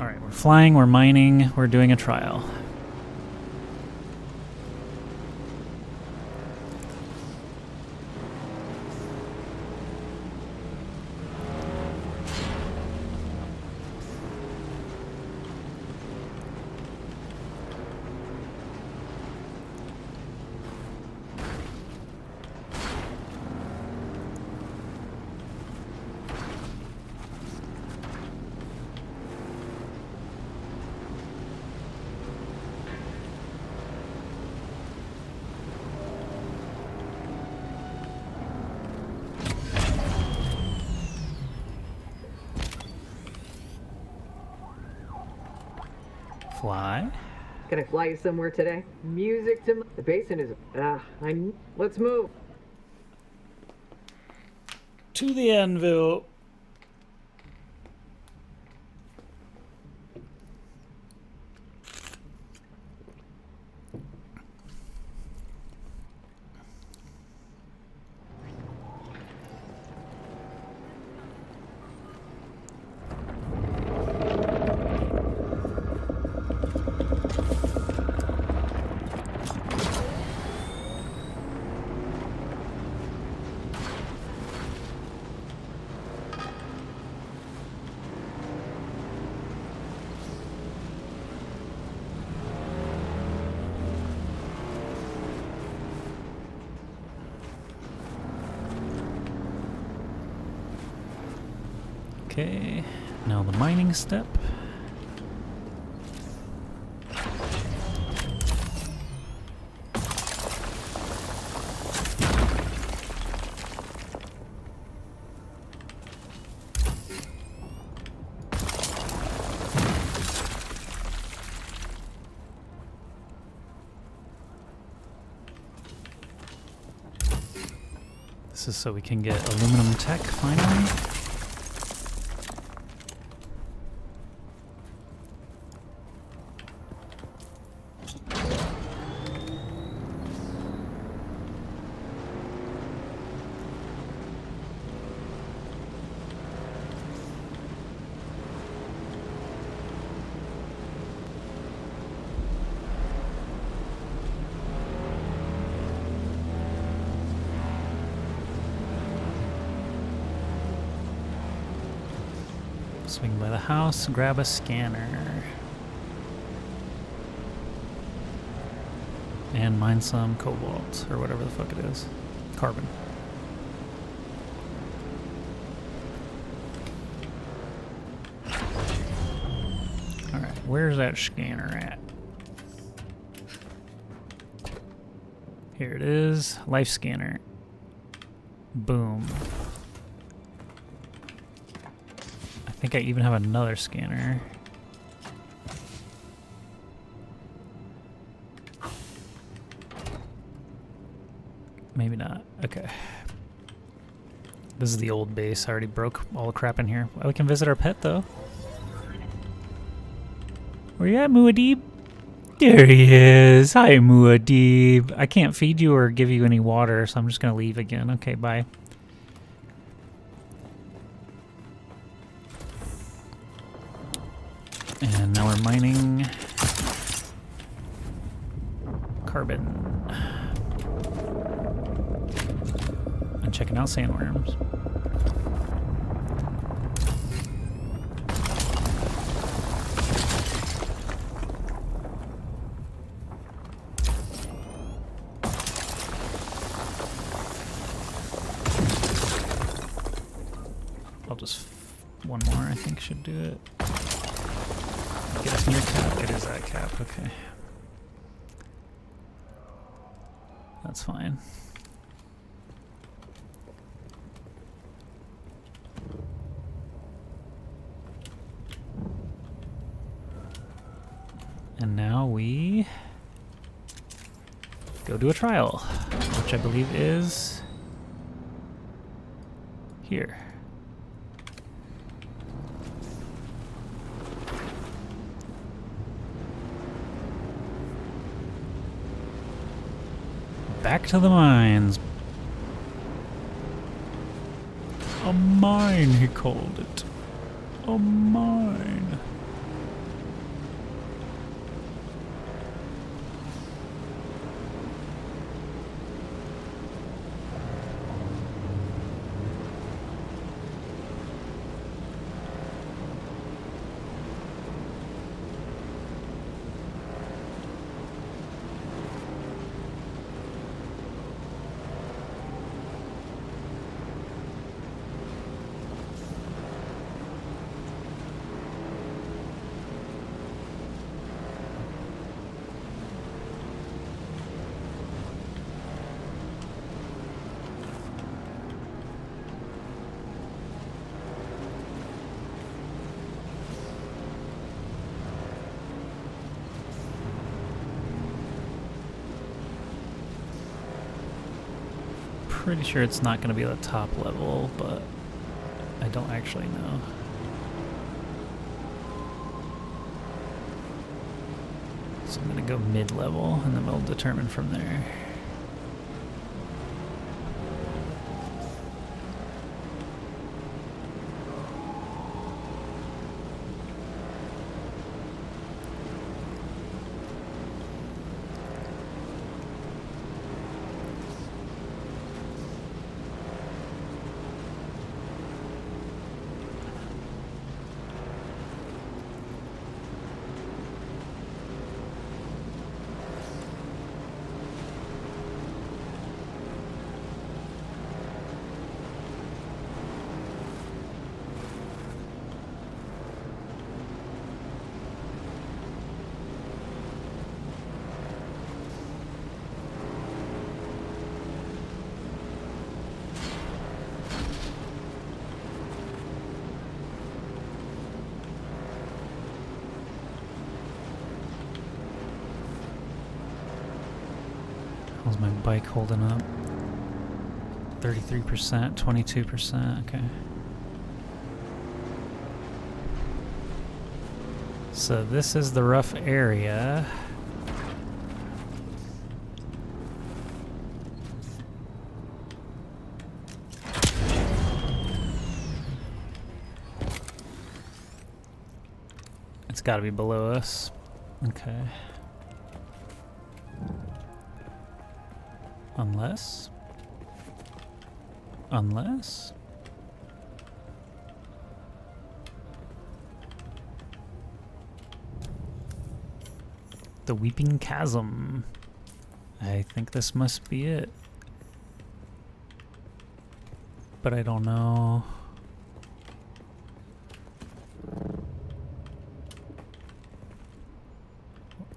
Alright, we're flying, we're mining, we're doing a trial. Fly. Can I fly you somewhere today? Music to the basin is. Let's move. To the anvil. Okay, now the mining step. This is so we can get aluminum tech finally. Swing by the house, grab a scanner. And mine some cobalt, or whatever the fuck it is. Carbon. Alright, where's that scanner at? Here it is. Life scanner. Boom. I think I even have another scanner. Maybe not. Okay. This is the old base. I already broke all the crap in here. Well, we can visit our pet, though. Where you at, Muad'Dib? There he is. Hi, Muad'Dib. I can't feed you or give you any water, so I'm just going to leave again. Okay, bye. And now we're mining carbon and checking out sandworms. I'll just one more, I think, should do it. Get us near cap. It is that cap. Okay. That's fine. And now we go do a trial, which I believe is here. Back to the mines. A mine, he called it. A mine. Pretty sure it's not going to be the top level, but I don't actually know. So I'm going to go mid-level, and then we'll determine from there. How's my bike holding up? 33%, 22%, okay. So this is the rough area. It's gotta be below us. Okay. Unless the Weeping Chasm. I think this must be it. But I don't know.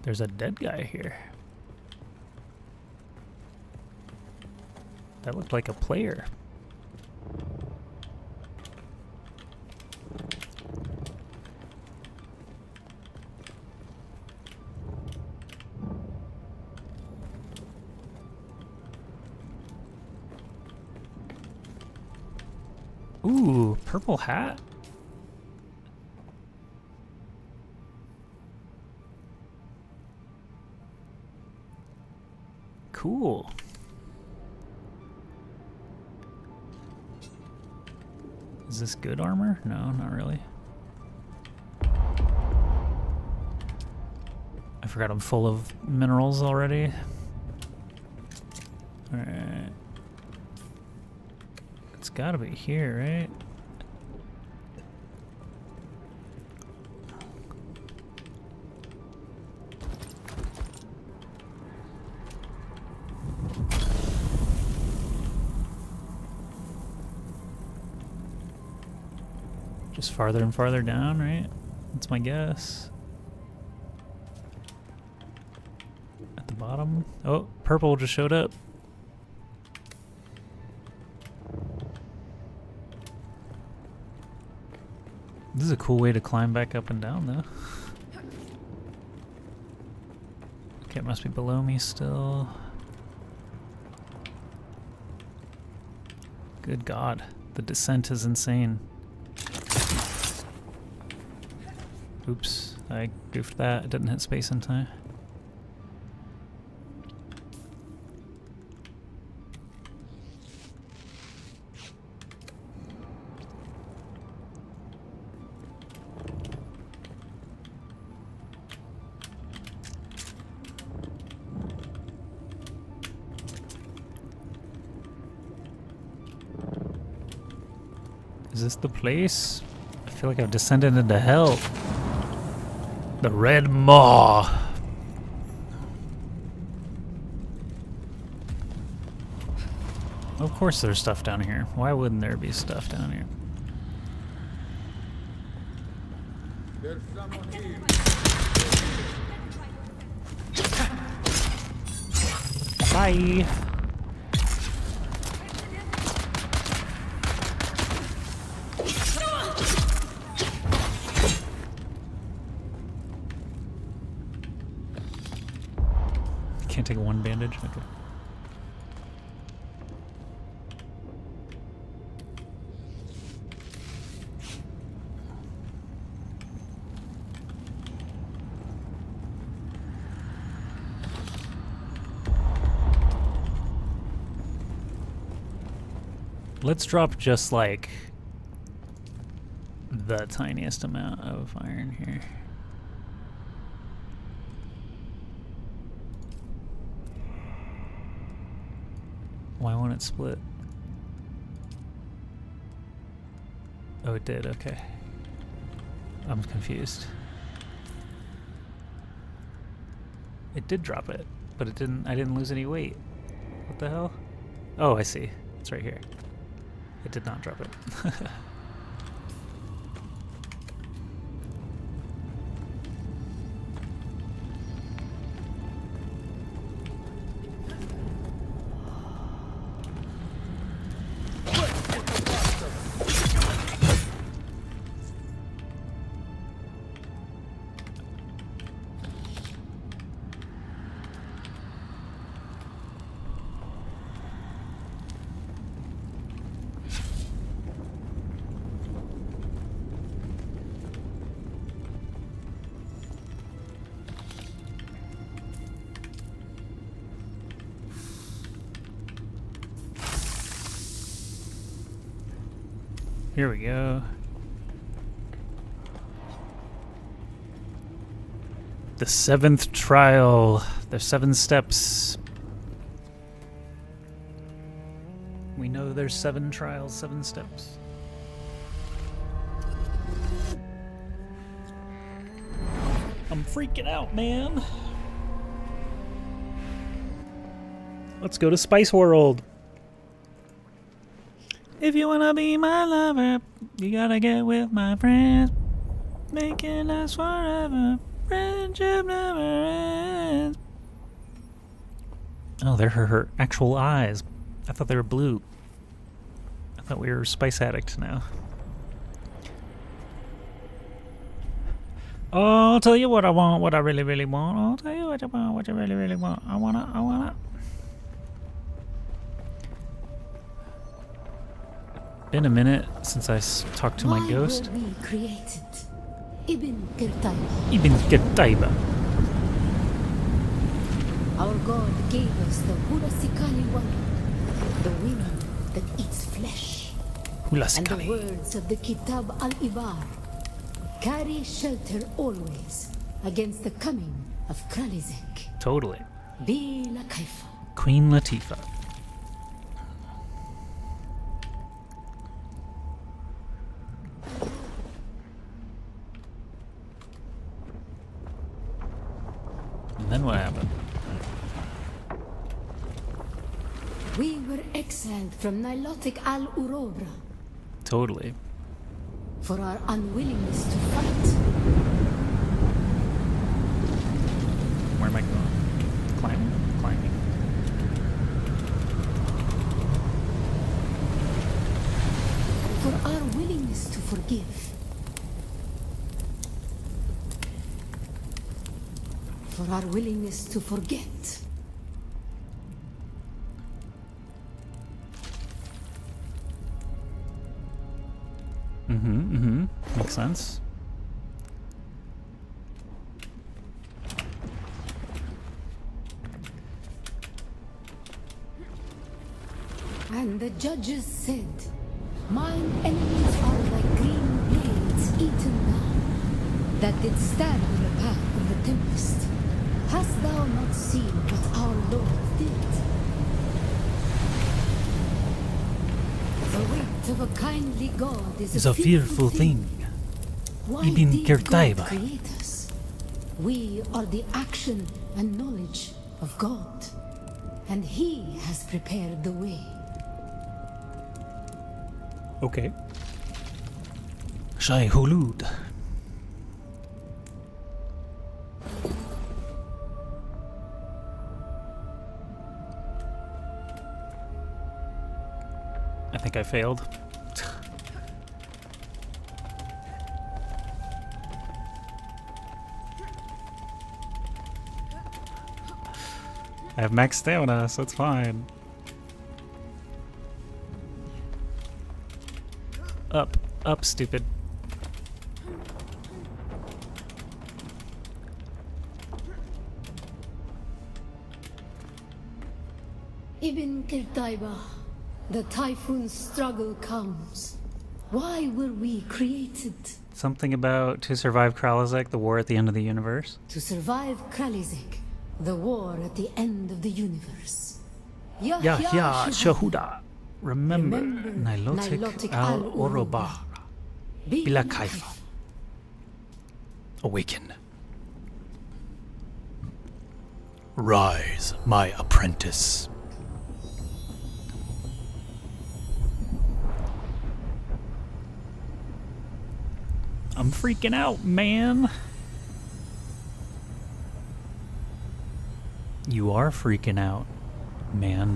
There's a dead guy here. That looked like a player. Ooh, purple hat? Cool. Is this good armor? No, not really. I forgot I'm full of minerals already. Alright. It's gotta be here, right? Just farther and farther down, right? That's my guess. At the bottom. Oh, purple just showed up. This is a cool way to climb back up and down, though. Okay, it must be below me still. Good God, the descent is insane. Oops, I goofed that. It didn't hit space in time. Is this the place? I feel like I've descended into hell. The Red Maw. Of course there's stuff down here. Why wouldn't there be stuff down here? There's someone here. Bye. Can't take one bandage? Okay. Let's drop just like the tiniest amount of iron here. Why won't it split? Oh, it did, okay. I'm confused. It did drop it, but it didn't, I didn't lose any weight. What the hell? Oh, I see. It's right here. It did not drop it. Here we go. The 7th trial. There's 7 steps. We know there's 7 trials, 7 steps. I'm freaking out, man. Let's go to Spice World. If you wanna be my lover, you gotta get with my friends. Make it last forever. Friendship never ends. Oh, they're her actual eyes. I thought they were blue. I thought we were spice addicts now. Oh, I'll tell you what I want, what I really, really want. I'll tell you what I want, what I really, really want. I wanna. Been a minute since I talked to my ghost. Why were we created? Ibn Qurtayba. Our God gave us the Hulasikali wonder, the women that eats flesh. And the words of the Kitab al-Ibar carry shelter always against the coming of Kralizek. Totally. Be la Kaifa. Queen Latifah. And then what happened? We were exiled from Nilotic al-Urobra. Totally. For our unwillingness to fight. Where am I going? Climbing? Climbing. For our willingness to forgive. For our willingness to forget. Makes sense. And the judges said, mine enemies are like green blades eaten down, that did stand in the path of the tempest. Hast thou not seen what our Lord did? The weight of a kindly god is a fearful thing. Why Ibn did Kirtaiba. God create us? We are the action and knowledge of God, and He has prepared the way. Okay. Shai Hulud. I think I failed. I have max stamina, so it's fine. Up, stupid. Ibn Kirtaiba, the typhoon struggle comes. Why were we created? Something about to survive Kralazek, the war at the end of the universe. To survive Kralizek, the war at the end of the universe. Yahya Shahuda. Remember, Nilotic al-Orobar. Bila Kaifa. Awaken. Rise, my apprentice. I'm freaking out, man. You are freaking out. Man.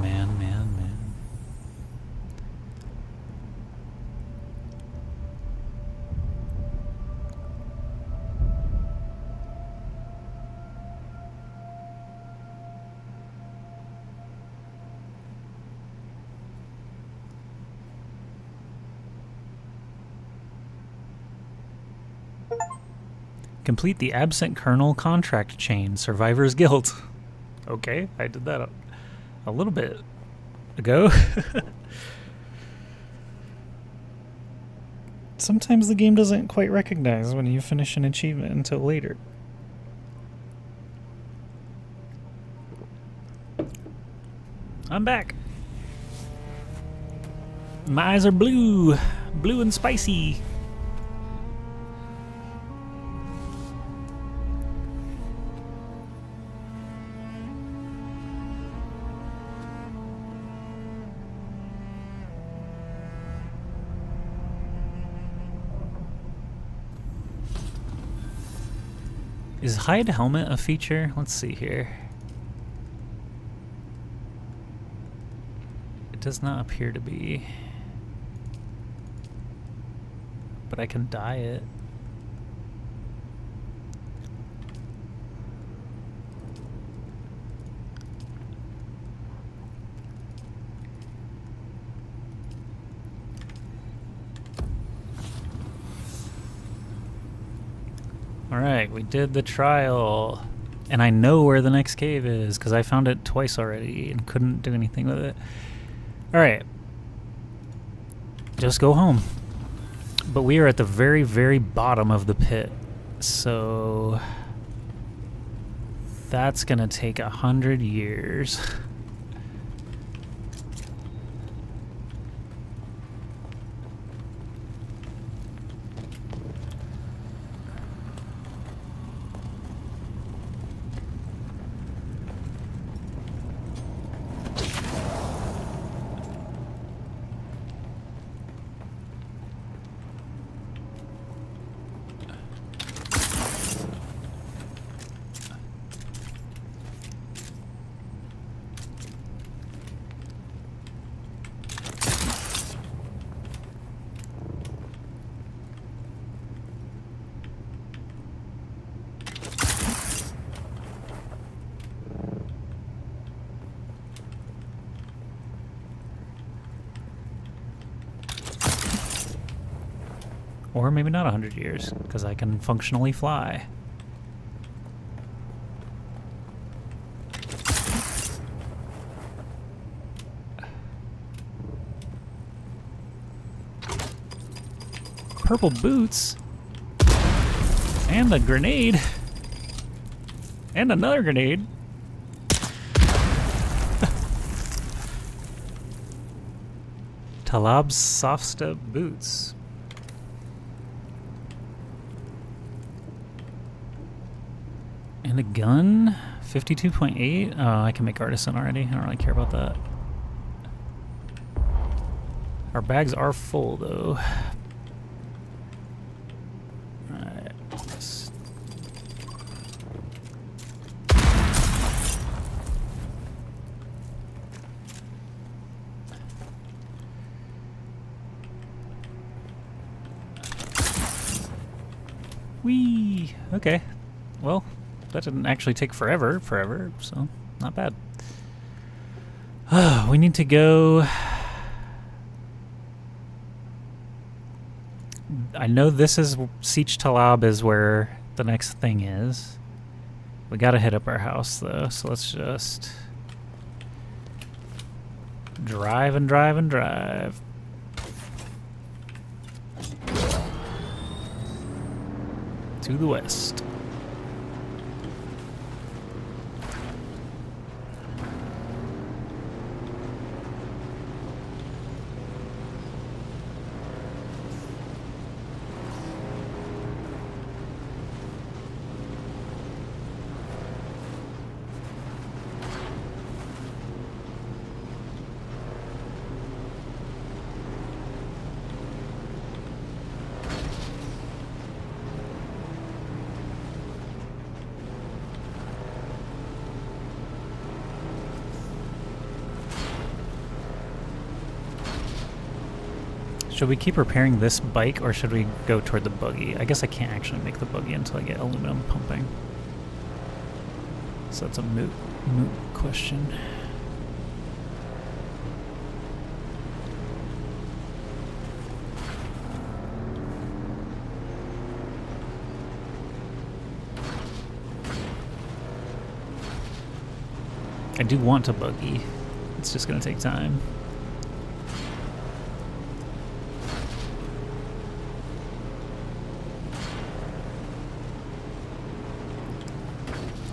Complete the absent colonel contract chain, Survivor's Guild. Okay, I did that a little bit ago. Sometimes the game doesn't quite recognize when you finish an achievement until later. I'm back. My eyes are blue and spicy. Is hide helmet a feature? Let's see here. It does not appear to be. But I can dye it. Alright, we did the trial. And I know where the next cave is, because I found it twice already and couldn't do anything with it. Alright. Just go home. But we are at the very, very bottom of the pit. So that's gonna take 100 years. Or maybe not 100 years, because I can functionally fly. Purple boots? And a grenade? And another grenade? Talab's soft step boots. And a gun? 52.8? Oh, I can make artisan already. I don't really care about that. Our bags are full, though. Alright. Whee! Okay. Well, that didn't actually take forever, so not bad. We need to go... I know this is Siege Talab is where the next thing is. We gotta hit up our house though, so let's just drive and drive and drive. To the west. Should we keep repairing this bike, or should we go toward the buggy? I guess I can't actually make the buggy until I get aluminum pumping. So that's a moot question. I do want a buggy. It's just gonna take time.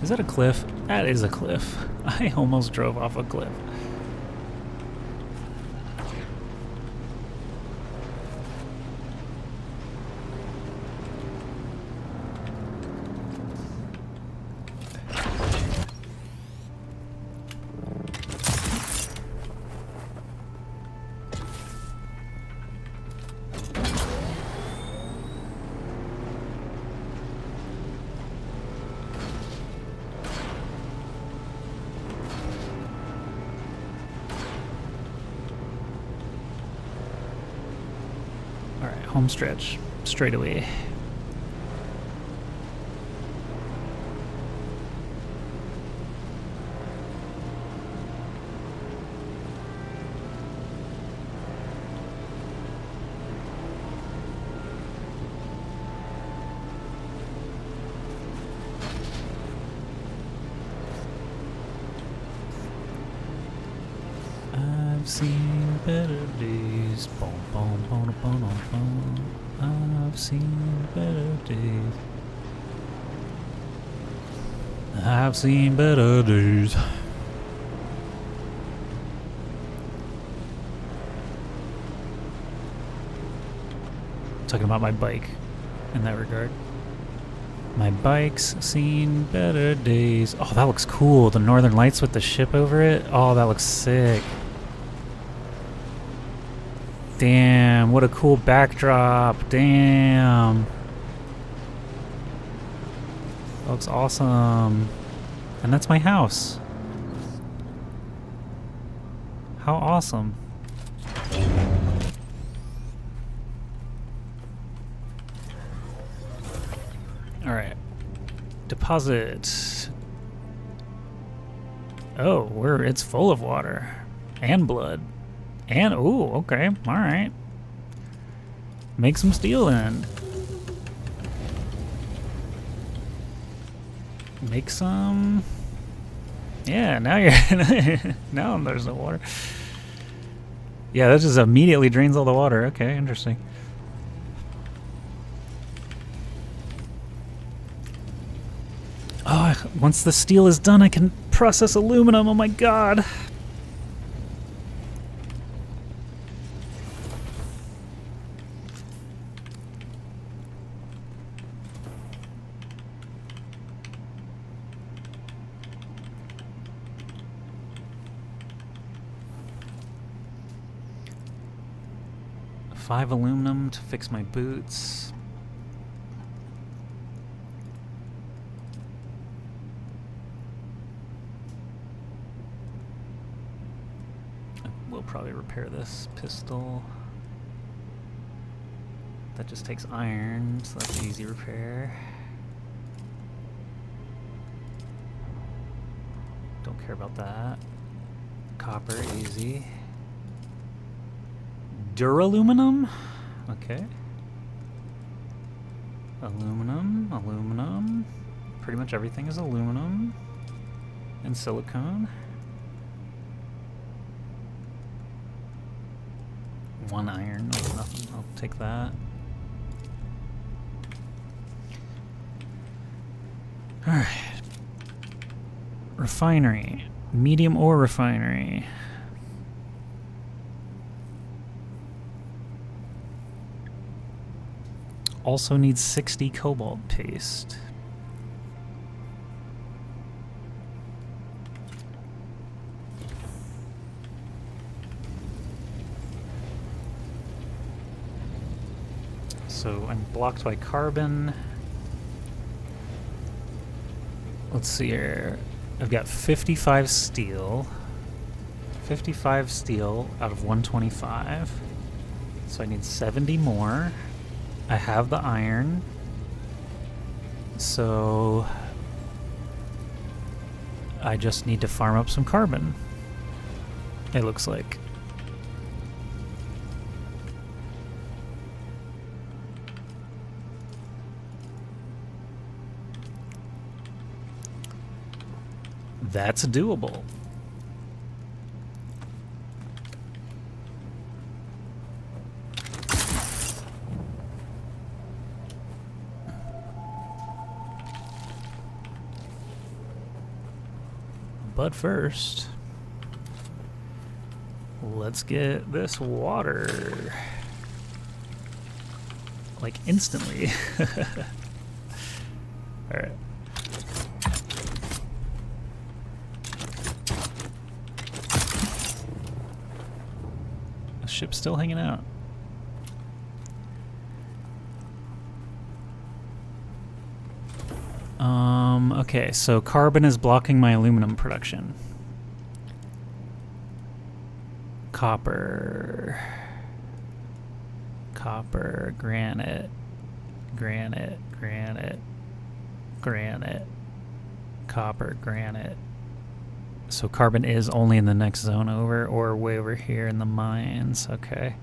Is that a cliff? That is a cliff. I almost drove off a cliff. Home stretch, straight away. I've seen better days. Boom, boom, boom, boom, boom, boom. I've seen better days. I've seen better days. Talking about my bike in that regard. My bike's seen better days. Oh, that looks cool. The Northern Lights with the ship over it. Oh, that looks sick. Damn, what a cool backdrop. Damn. That looks awesome. And that's my house. How awesome. Alright. Deposit. Oh, it's full of water. And blood. And, ooh, okay, alright. Make some steel then. Make some... Yeah, now you're... now there's no water. Yeah, that just immediately drains all the water. Okay, interesting. Oh, once the steel is done, I can process aluminum. Oh my god. 5 aluminum to fix my boots. We'll probably repair this pistol. That just takes iron, so that's an easy repair. Don't care about that. Copper, easy. Duraluminum? Okay. Aluminum, aluminum. Pretty much everything is aluminum. And silicone. 1 iron, no, nothing. I'll take that. Alright. Refinery. Medium ore refinery. Also needs 60 cobalt paste. So I'm blocked by carbon. Let's see here. I've got 55 steel. 55 steel out of 125. So I need 70 more. I have the iron. So I just need to farm up some carbon. It looks like. That's doable. But first, let's get this water. Like instantly. All right. Ship's still hanging out. Okay, so carbon is blocking my aluminum production. Copper. Copper, granite, granite, granite, granite, copper, granite. So carbon is only in the next zone over, or way over here in the mines. Okay.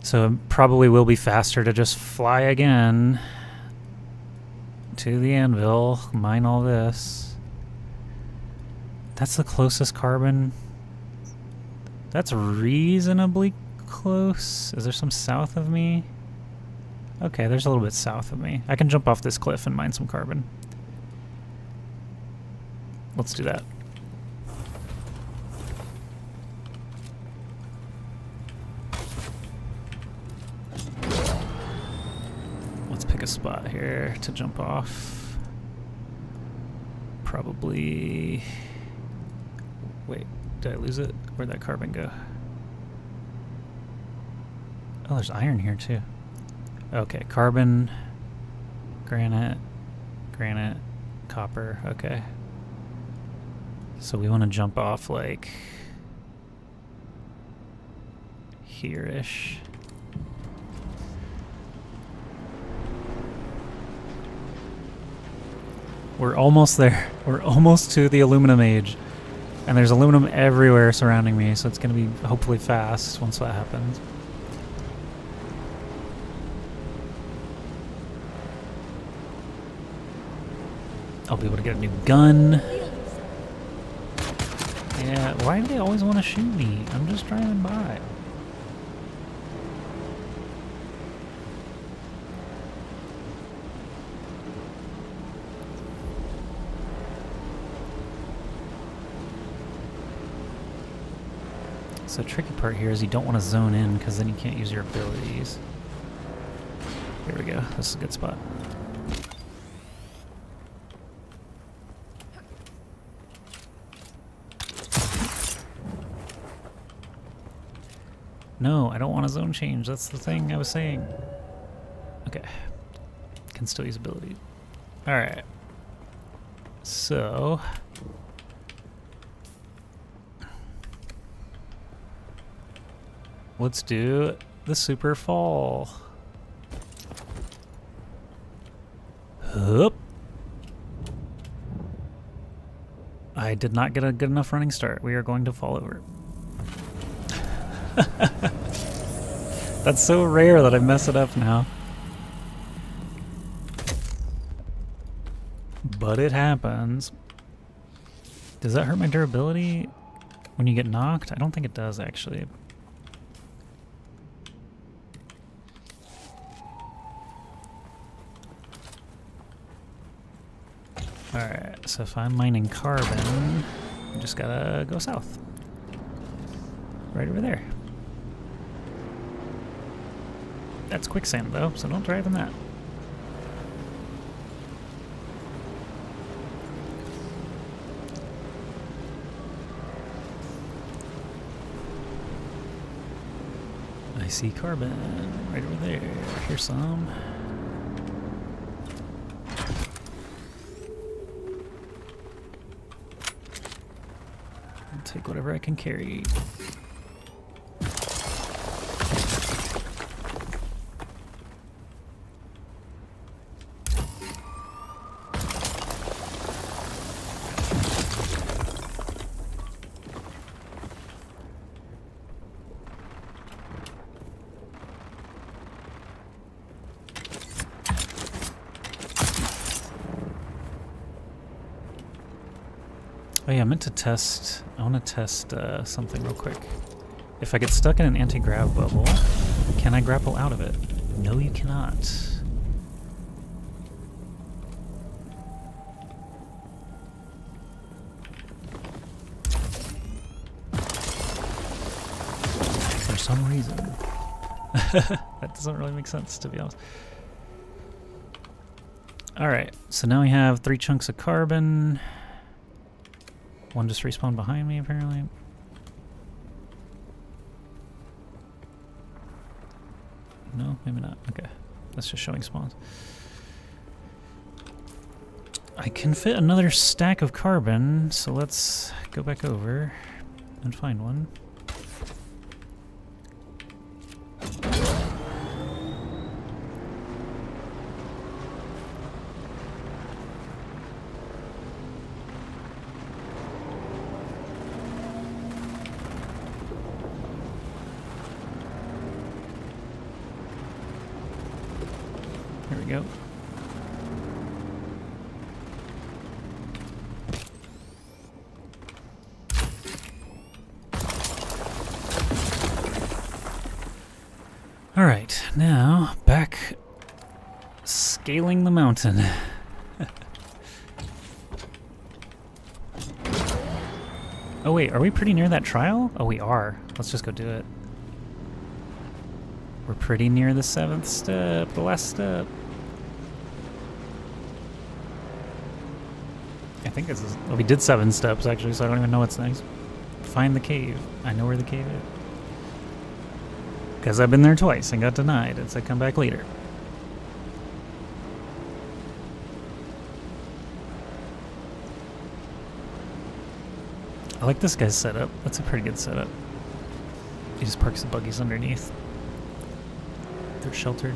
So it probably will be faster to just fly again to the anvil, mine all this. That's the closest carbon. That's reasonably close. Is there some south of me? Okay, there's a little bit south of me. I can jump off this cliff and mine some carbon. Let's do that. Let's pick a spot here to jump off. Probably... Wait, did I lose it? Where'd that carbon go? Oh, there's iron here too. Okay, carbon, granite, granite, copper, okay. So we want to jump off like here-ish. We're almost there. We're almost to the aluminum age. And there's aluminum everywhere surrounding me, so it's going to be hopefully fast once that happens. I'll be able to get a new gun. Yeah, why do they always want to shoot me? I'm just driving by. So the tricky part here is you don't want to zone in because then you can't use your abilities. Here we go. This is a good spot. No, I don't want a zone change. That's the thing I was saying. Okay. Can still use ability. Alright. So... let's do the super fall. Hup. I did not get a good enough running start. We are going to fall over. That's so rare that I mess it up now. But it happens. Does that hurt my durability when you get knocked? I don't think it does, actually. Alright, so if I'm mining carbon, I just gotta go south. Right over there. That's quicksand though, so don't drive in that. I see carbon right over there. Here's some. I'll take whatever I can carry. Oh yeah, I meant to test, I want to test something real quick. If I get stuck in an anti-grav bubble, can I grapple out of it? No, you cannot. For some reason. That doesn't really make sense, to be honest. Alright, so now we have 3 chunks of carbon. One just respawned behind me, apparently. No, maybe not. Okay. That's just showing spawns. I can fit another stack of carbon, so let's go back over and find one. There we go. All right, now back scaling the mountain. Oh wait, are we pretty near that trial? Oh, we are. Let's just go do it. We're pretty near the 7th step, the last step. I think this is... well, we did 7 steps, actually, so I don't even know what's next. Find the cave. I know where the cave is. Because I've been there twice and got denied. It said come back later. I like this guy's setup. That's a pretty good setup. He just parks the buggies underneath. They're sheltered.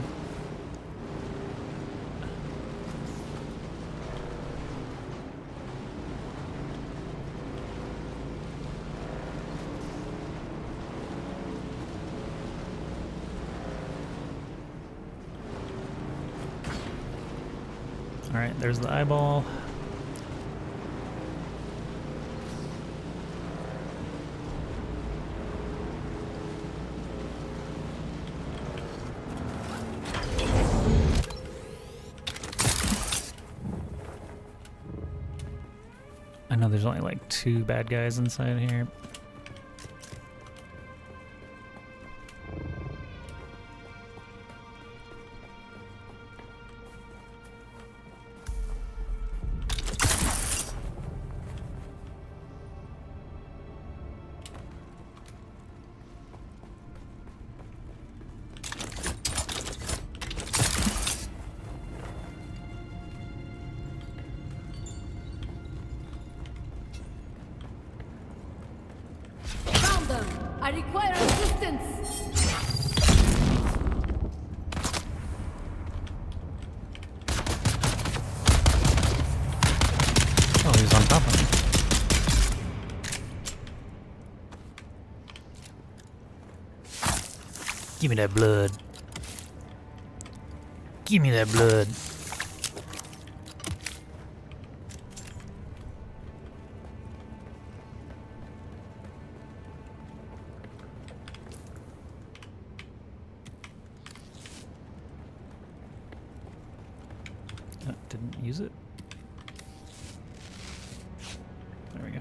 All right, there's the eyeball. I know there's only like 2 bad guys inside here. I require assistance! Oh, he was on top of me. Give me that blood. Give me that blood. Didn't use it. There we go.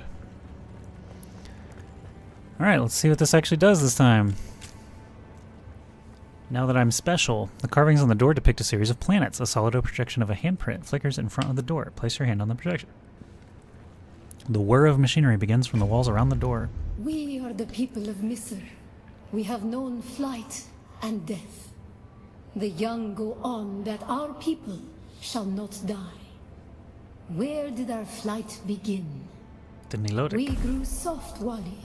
Alright, let's see what this actually does this time. Now that I'm special, the carvings on the door depict a series of planets. A solido projection of a handprint flickers in front of the door. Place your hand on the projection. The whir of machinery begins from the walls around the door. We are the people of Misr. We have known flight and death. The young go on that our people shall not die. Where did our flight begin? Didn't he load it? We grew soft, Wali.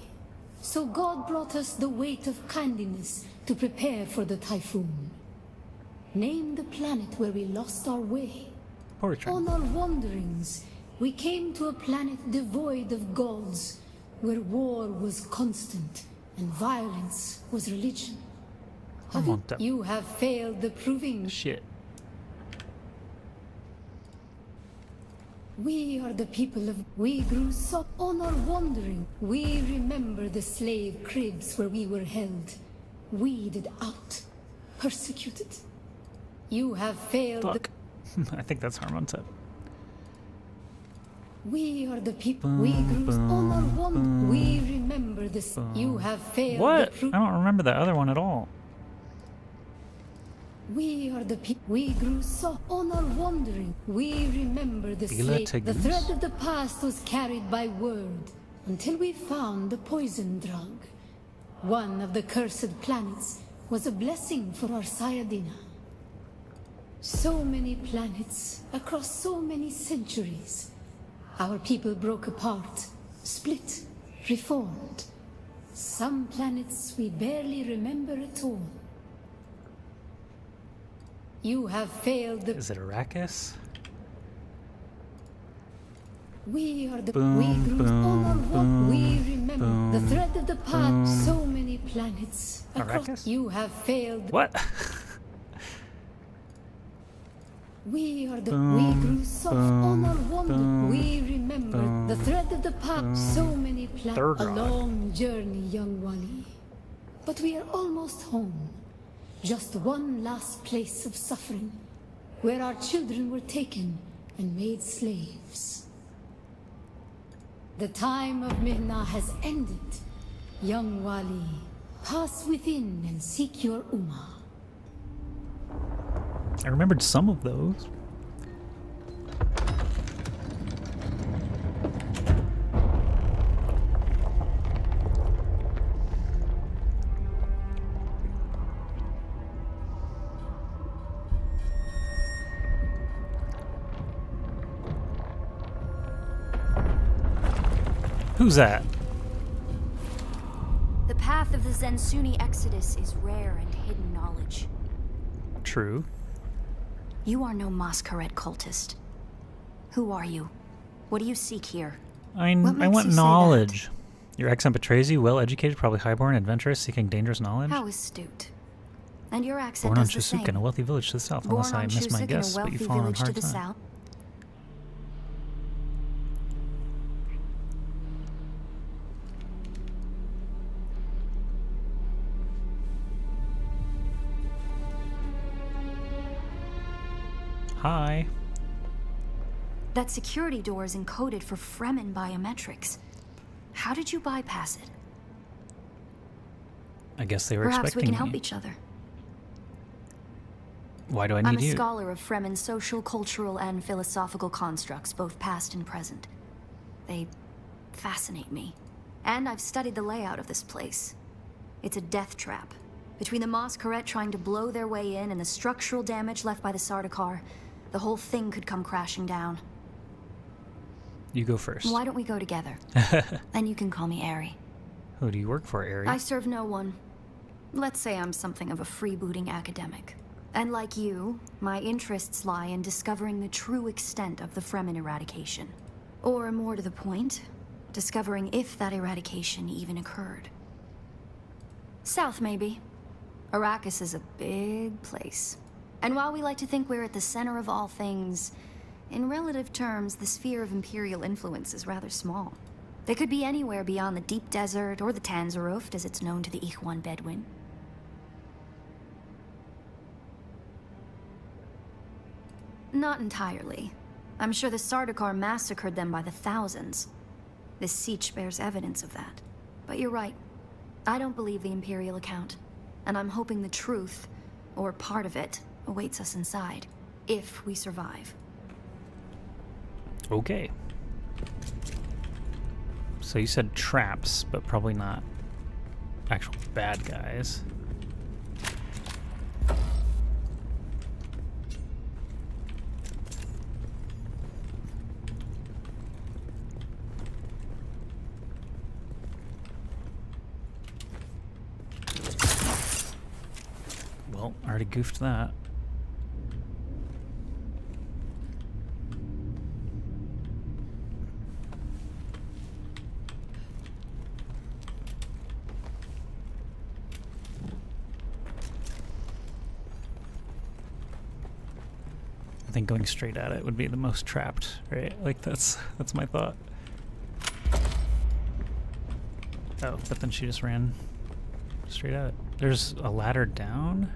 So God brought us the weight of kindness to prepare for the typhoon. Name the planet where we lost our way. Portrait. On our wanderings, we came to a planet devoid of gods, where war was constant and violence was religion. You have failed the proving. Shit. We are the people of... We grew so on our wandering. We remember the slave cribs where we were held, weeded out, persecuted. You have failed. Fuck. I think that's Harmontep. We are the people. We grew on our wandering. We remember this. You have failed. What? I don't remember that other one at all. We are the people. We grew so on our wandering. We remember the slave. The thread of the past was carried by word until we found the poison drug. One of the cursed planets was a blessing for our Sayadina. So many planets across so many centuries. Our people broke apart, split, reformed. Some planets we barely remember at all. You have failed the... Is it Arrakis? We are the... we grew on our walk. We remember the thread of the path. So many planets across... Arrakis? You have failed... What? We are the... we grew soft on our wonder. We remember the thread of the path. So many planets... A long journey, young Wali. But we are almost home. Just one last place of suffering, where our children were taken and made slaves. The time of Mihna has ended. Young Wali, pass within and seek your Ummah. I remembered some of those. Who's that? The path of the Zensuni Exodus is rare and hidden knowledge. True. You are no Masquerade cultist. Who are you? What do you seek here? I want knowledge. Your accent betrays you. Well-educated, probably highborn, adventurous, seeking dangerous knowledge. How astute. And your accent Born on is the Chusuk same. in a wealthy village to the south. Born Unless I on miss my Chusuk guess, in a but you wealthy fall on village to hard the time. south. Hi. That security door is encoded for Fremen biometrics. How did you bypass it? I guess they were Perhaps expecting we can me. help each other. Why do I I'm need a you? scholar of Fremen social, cultural, and philosophical constructs, both past and present. They fascinate me. And I've studied the layout of this place. It's a death trap. Between the Masquerade trying to blow their way in and the structural damage left by the Sardaukar, the whole thing could come crashing down. You go first. Why don't we go together? Then you can call me Ari. Who do you work for, Ari? I serve no one. Let's say I'm something of a freebooting academic. And like you, my interests lie in discovering the true extent of the Fremen eradication. Or more to the point, discovering if that eradication even occurred. South, maybe. Arrakis is a big place. And while we like to think we're at the center of all things, in relative terms, the sphere of Imperial influence is rather small. They could be anywhere beyond the deep desert or the Tanzaruft, as it's known to the Ikhwan Bedouin. Not entirely. I'm sure the Sardaukar massacred them by the thousands. This siege bears evidence of that. But you're right. I don't believe the Imperial account. And I'm hoping the truth, or part of it, awaits us inside. If we survive. Okay. So you said traps, but probably not actual bad guys. Well, already goofed that. I think going straight at it would be the most trapped, right? Like that's my thought. Oh, but then she just ran straight at it. There's a ladder down.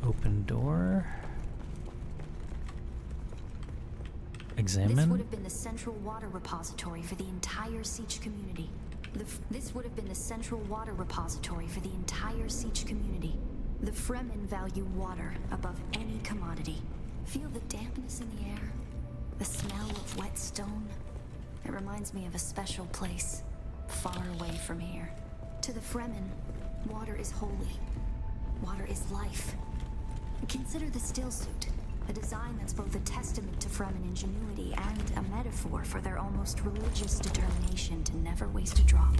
Open door. Examine. This would have been the central water repository for the entire Siege community. This would have been the central water repository for the entire Siege community. The Fremen value water above any commodity. Feel the dampness in the air? The smell of wet stone? It reminds me of a special place, far away from here. To the Fremen, water is holy. Water is life. Consider the still suit, a design that's both a testament to Fremen ingenuity and a metaphor for their almost religious determination to never waste a drop.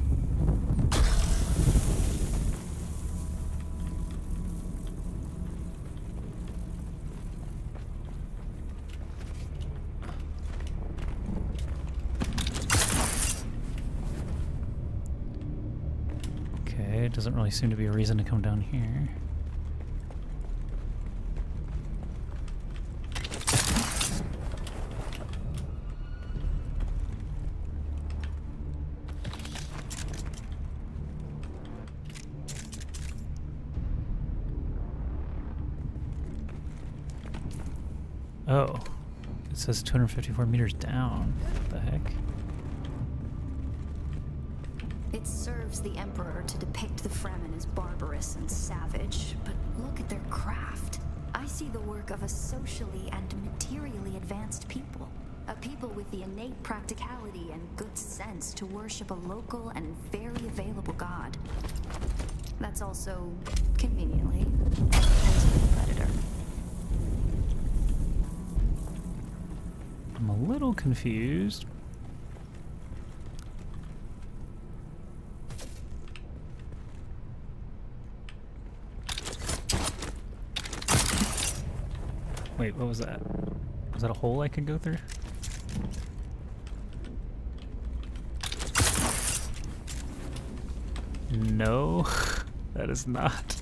Okay, it doesn't really seem to be a reason to come down here. Oh, it says 254 meters down. What the heck? It serves the Emperor to depict the Fremen as barbarous and savage, but look at their craft. I see the work of a socially and materially advanced people. A people with the innate practicality and good sense to worship a local and very available god. That's also, conveniently, a predator. I'm a little confused. Wait, what was that? Was that a hole I could go through? No, that is not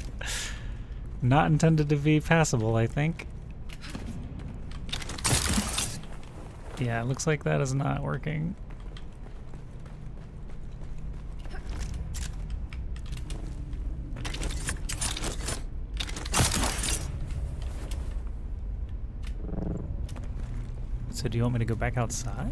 intended to be passable, I think. Yeah, it looks like that is not working. So do you want me to go back outside?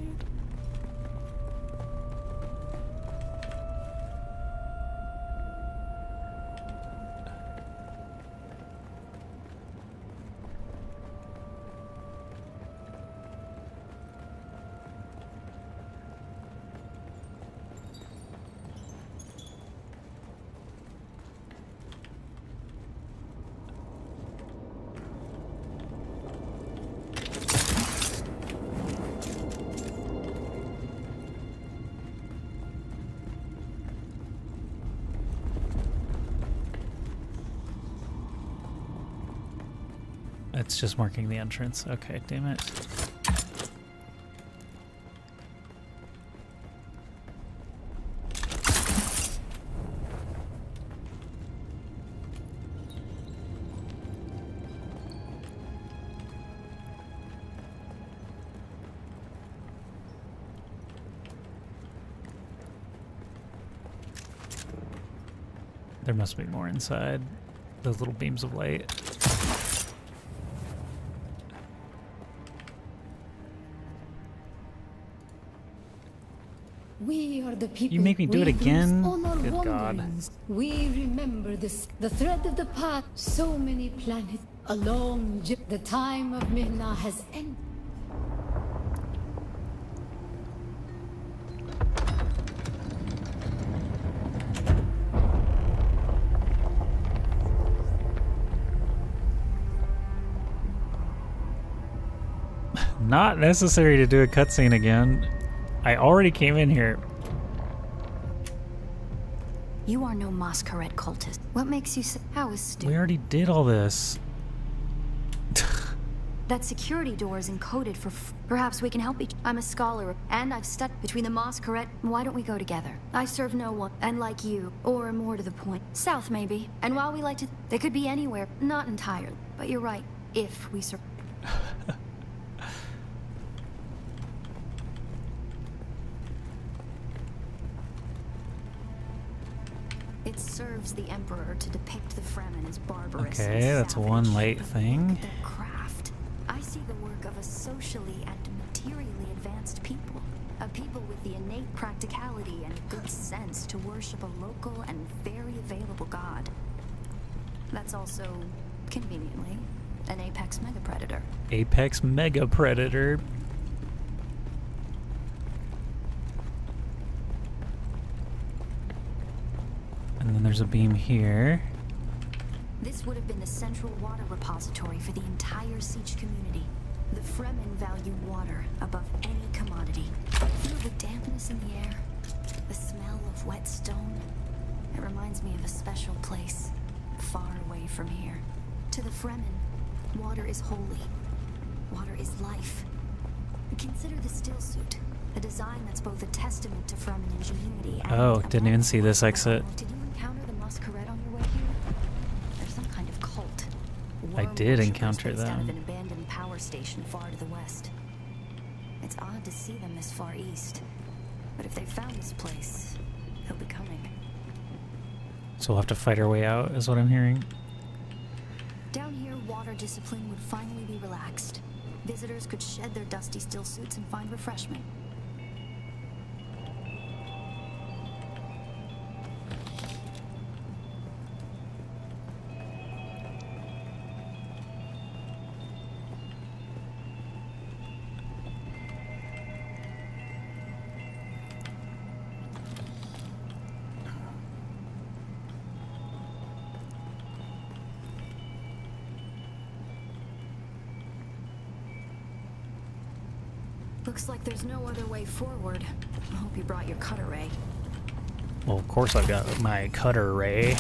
It's just marking the entrance. Okay, damn it. There must be more inside those little beams of light. We are the people. You make me do it again? Good God. Wanderings. We remember this, the thread of the path. So many planets. A long journey. The time of Midna has ended. Not necessary to do a cutscene again. I already came in here. You are no masquerade cultist. What makes you say how is stupid? We already did all this. That security door is encoded for perhaps we can help each. I'm a scholar, and I've studied between the masquerade. Why don't we go together? I serve no one, and like you, or more to the point, south maybe. And while we like to, they could be anywhere, not entirely. But you're right, if we serve. It serves the Emperor to depict the Fremen as barbarous. Okay, that's one light thing. Their craft. I see the work of a socially and materially advanced people. A people with the innate practicality and good sense to worship a local and very available god. That's also, conveniently, an apex megapredator. Apex megapredator. And then there's a beam here. This would have been the central water repository for the entire Siege community. The Fremen value water above any commodity. Feel the dampness in the air, the smell of wet stone. It reminds me of a special place, far away from here. To the Fremen, water is holy. Water is life. Consider the still suit, a design that's both a testament to Fremen ingenuity and... Oh, didn't even see this exit. Did you encounter the masquerade on your way here? There's some kind of cult. I did encounter Based out of them. an abandoned power station far to the west. It's odd to see them this far east, but if they found this place, they'll be coming. So we'll have to fight our way out, is what I'm hearing. Down here, water discipline would finally be relaxed. Visitors could shed their dusty still suits and find refreshment. Looks like there's no other way forward. I hope you brought your cutter ray. Well, of course I've got my cutter ray.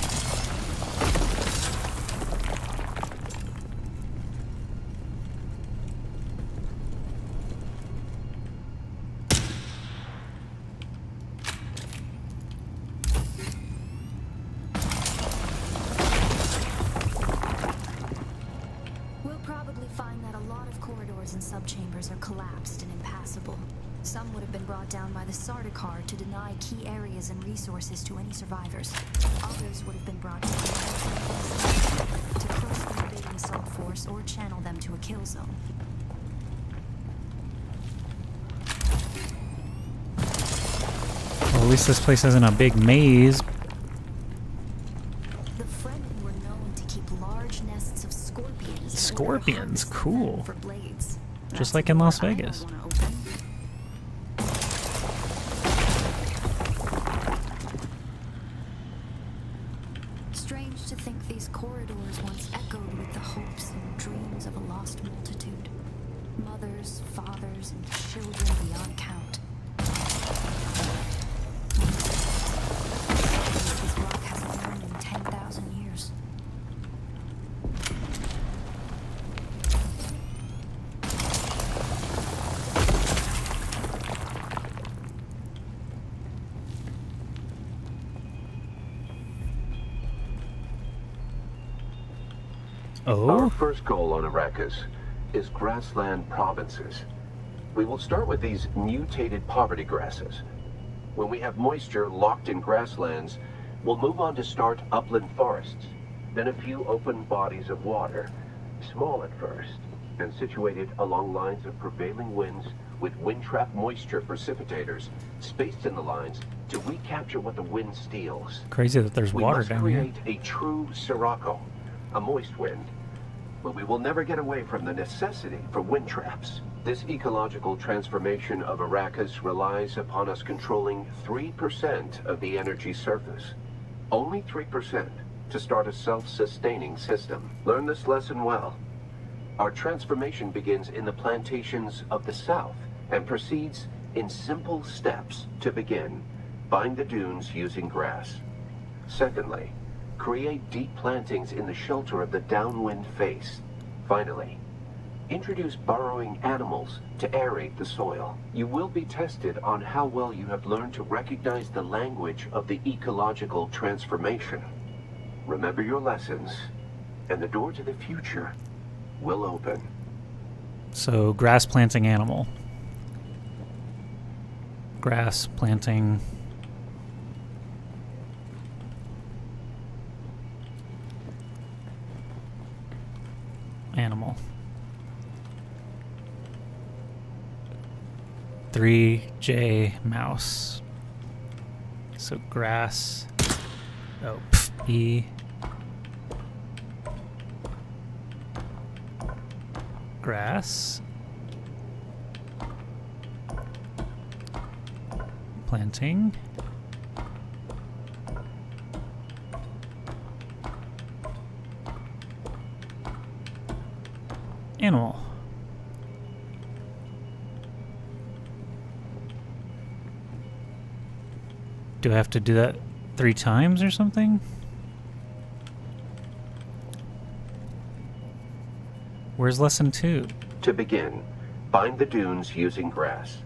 We'll probably find that a lot of corridors and subchambers are collapsed and impassable. Some would have been brought down by the Sardaukar to deny key areas and resources to any survivors. Others would have been brought down by to crush the invading assault force or channel them to a kill zone. Well, at least this place isn't a big maze. The Fremen were known to keep large nests of scorpions. Scorpions, cool. For blades. Just like in Las Vegas. Strange to think these corridors once echoed with the hopes and dreams of a lost multitude. Mothers, fathers, and children beyond count. This rock hasn't burned in 10,000 years. Oh? Our first goal on Arrakis is grassland provinces. We will start with these mutated poverty grasses. When we have moisture locked in grasslands, we'll move on to start upland forests, then a few open bodies of water, small at first, and situated along lines of prevailing winds with wind-trap moisture precipitators spaced in the lines to recapture what the wind steals. Crazy that there's water down here. We must create a true sirocco, a moist wind. But we will never get away from the necessity for wind traps. This ecological transformation of Arrakis relies upon us controlling 3% of the energy surface. Only 3% to start a self-sustaining system. Learn this lesson well. Our transformation begins in the plantations of the south and proceeds in simple steps. To begin, bind the dunes using grass. Secondly, create deep plantings in the shelter of the downwind face. Finally, introduce burrowing animals to aerate the soil. You will be tested on how well you have learned to recognize the language of the ecological transformation. Remember your lessons, and the door to the future will open. So, grass planting animal. Grass planting animal. 3J mouse. So grass. Oh, E. Grass. Planting. Animal. Do I have to do that 3 times or something? Where's lesson 2? To begin, bind the dunes using grass.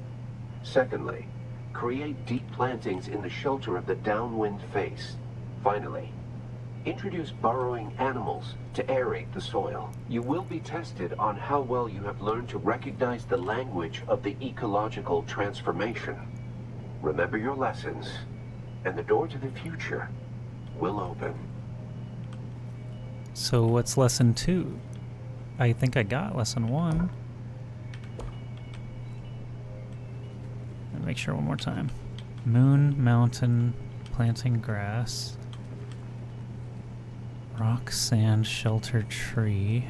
Secondly, create deep plantings in the shelter of the downwind face. Finally, introduce burrowing animals to aerate the soil. You will be tested on how well you have learned to recognize the language of the ecological transformation. Remember your lessons, and the door to the future will open. So what's lesson 2? I think I got lesson 1. Let me make sure one more time. Moon, mountain, planting grass. Rock, sand, shelter, tree.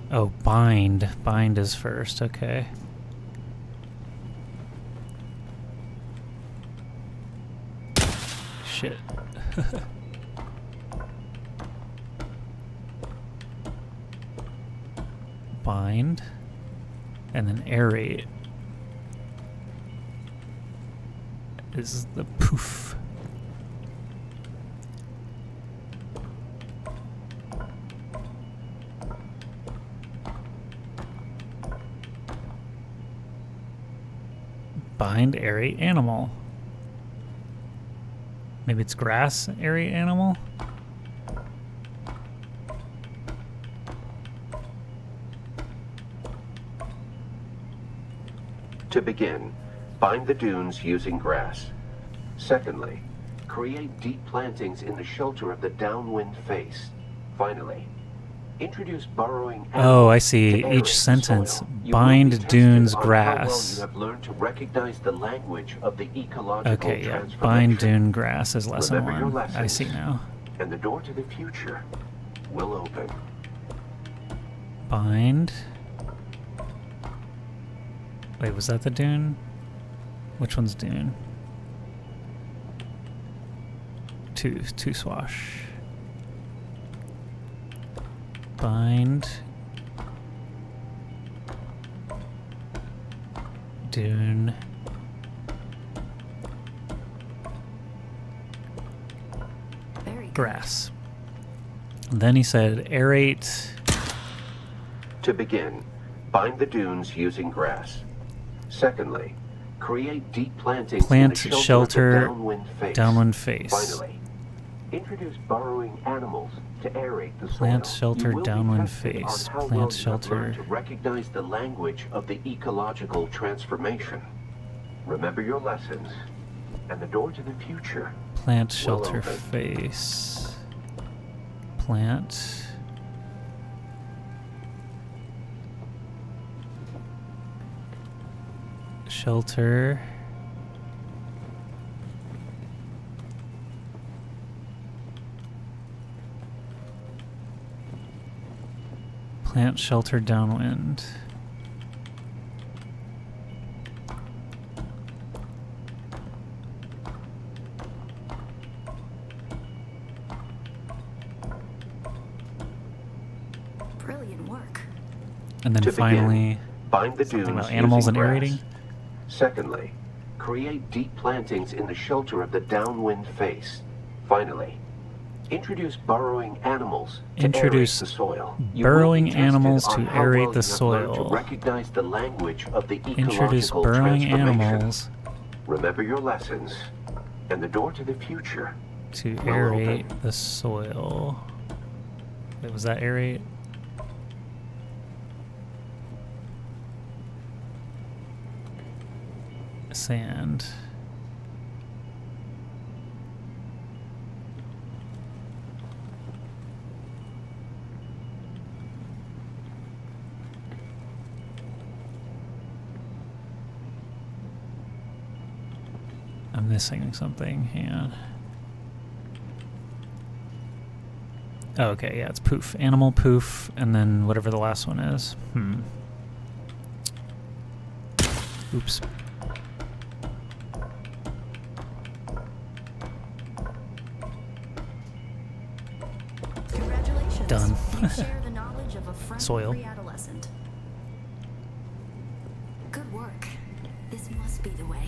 Oh, bind. Bind is first, okay. Shit. Bind. And then aerate is the poof. Bind, aerate, animal. Maybe it's grass, aerate, animal? To begin, bind the dunes using grass. Secondly, create deep plantings in the shelter of the downwind face. Finally, introduce burrowing animals. Oh, I see. Each sentence. Bind dunes grass. You have learned to recognize the language of the ecological Okay, yeah. transformation. Bind dune grass is lesson Remember your 1. lessons, I see now. and the door to the future will open. Bind. Wait, was that the dune? Which one's dune? Two swash. Bind. Dune. Grass. And then he said aerate. To begin, bind the dunes using grass. Secondly, create deep plantings Plant in the shelter of the downwind face. Downwind face. Finally, Introduce burrowing animals to aerate the soil. Plant shelter You will be downwind tested on face. how Plant well you have shelter. learned to recognize the language of the ecological transformation. Remember your lessons, and the door to the future. Plant will shelter open. face. Plant. Shelter. Plant shelter downwind. Brilliant work. And then To finally, begin, bind the something dunes about animals and using grass. aerating. Secondly, create deep plantings in the shelter of the downwind face. Finally, introduce burrowing animals to Introduce aerate the soil. burrowing You will be tested animals on to how aerate well the you have learned soil. To recognize the language of the Introduce ecological burrowing transformation. animals Remember your lessons, and the door to the future to will aerate open. the soil. Wait, was that aerate? Sand. I'm missing something. Hang on. Oh, okay, yeah, it's poof. Animal poof, and then whatever the last one is. Oops. Congratulations. Done. You share the knowledge of a friendly Soil. pre-adolescent. Good work. This must be the way.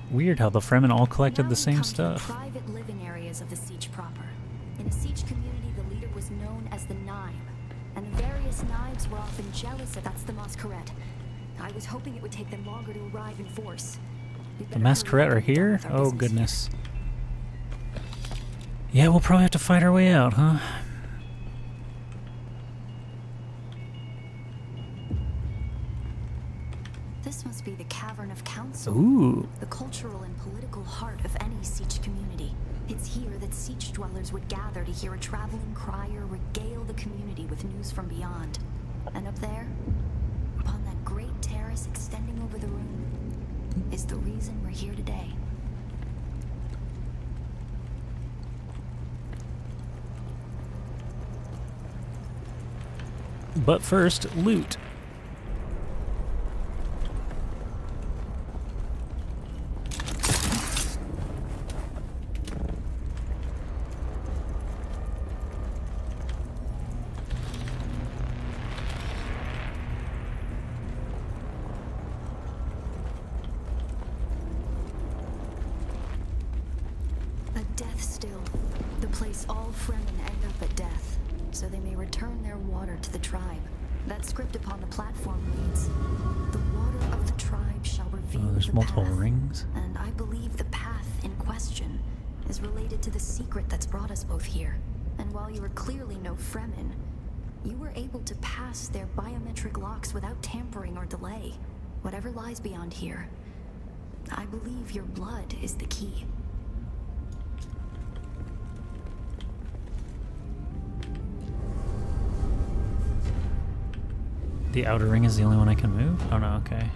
Weird how the Fremen all collected Now the we same come to stuff. the private living areas of the Siege proper. In a Siege community, the leader was known as the Nime, and the various Knives were often jealous of that's the Masquerade. I was hoping it would take them longer to arrive in force. We'd The better Masquerade hurry are up and get on here? with our Oh, business goodness. Yeah, we'll probably have to fight our way out, huh? This must be the Cavern of Council. Ooh. The cultural and political heart of any Siege community. It's here that Siege dwellers would gather to hear a traveling crier regale the community with news from beyond. And up there, upon that great terrace extending over the room, is the reason we're here today. But first, loot. A death still. The place all Fremen end up at death, so they may return their water to the tribe. That script upon the platform reads, "The water of the tribe shall reveal there's the multiple path." rings. And I believe the path in question is related to the secret that's brought us both here. And while you are clearly no Fremen, you were able to pass their biometric locks without tampering or delay. Whatever lies beyond here, I believe your blood is the key. The outer ring is the only one I can move? Oh no, okay.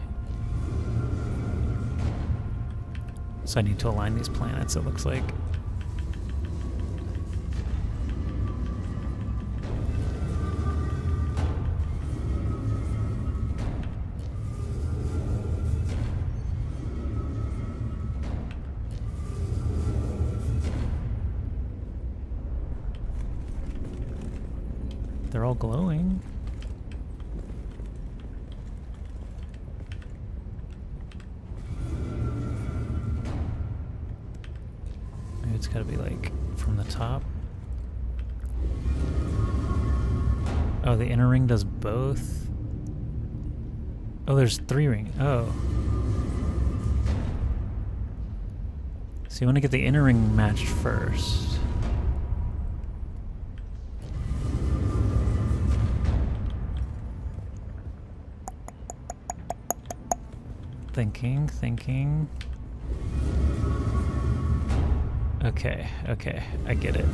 So I need to align these planets, it looks like. They're all glowing. gotta be like from the top. Oh, the inner ring does both. Oh, there's 3 rings. Oh. So you want to get the inner ring matched first. Thinking. Okay, I get it.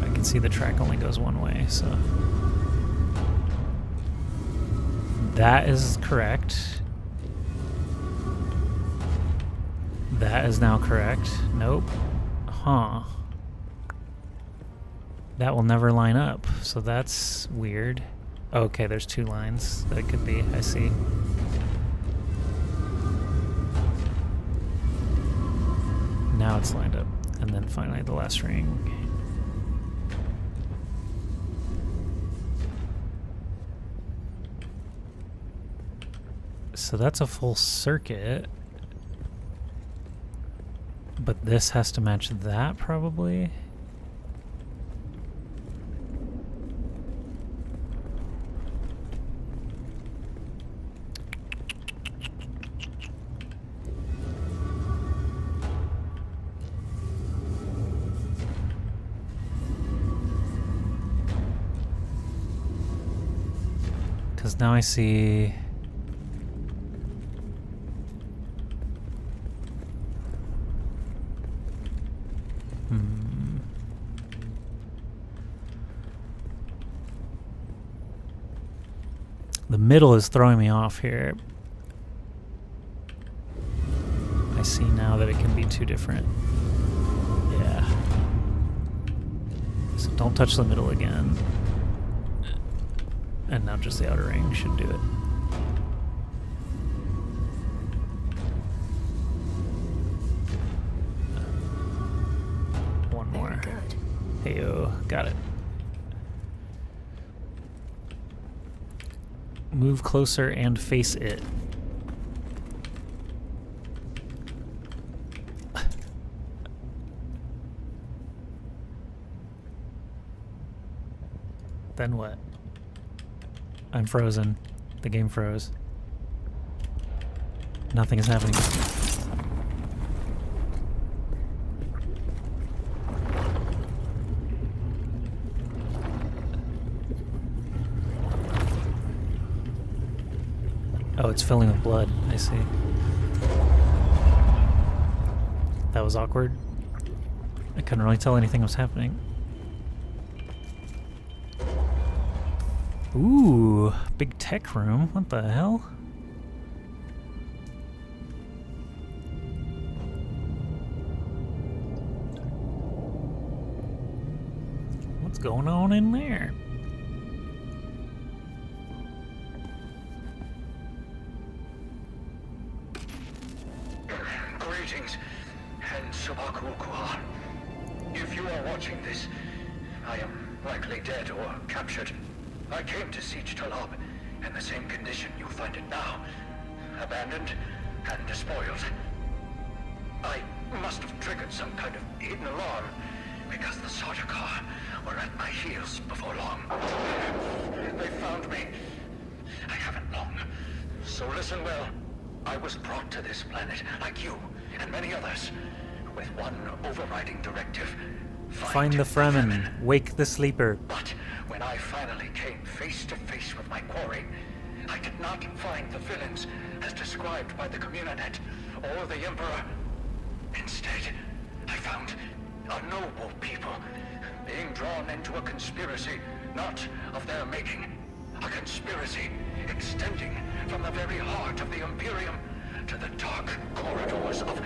I can see the track only goes one way, so. That is correct. That is now correct. Nope. Huh. That will never line up, so that's weird. Okay, there's 2 lines that it could be. I see. Now it's lined up. And then finally the last ring. So that's a full circuit. But this has to match that, probably? Because now I see... The middle is throwing me off here. I see now that it can be 2 different. Yeah. So don't touch the middle again. And now just the outer ring should do it. One more. Heyo, got it. Move closer and face it. Then what? I'm frozen. The game froze. Nothing is happening. Oh, it's filling with blood. I see. That was awkward. I couldn't really tell anything was happening. Ooh, big tech room. What the hell? What's going on in there? Greetings, and Sabakukua. If you are watching this, I am likely dead or captured. I came to Siege Talab in the same condition you find it now. Abandoned and despoiled. I must have triggered some kind of hidden alarm, because the Sardaukar were at my heels before long. They found me. I haven't long. So listen well. I was brought to this planet, like you and many others, with one overriding directive. Find the Fremen. Wake the sleeper. But when I finally came face to face with my quarry, I did not find the villains as described by the Communinet or the Emperor. Instead, I found a noble people being drawn into a conspiracy not of their making. A conspiracy extending from the very heart of the Imperium to the dark corridors of...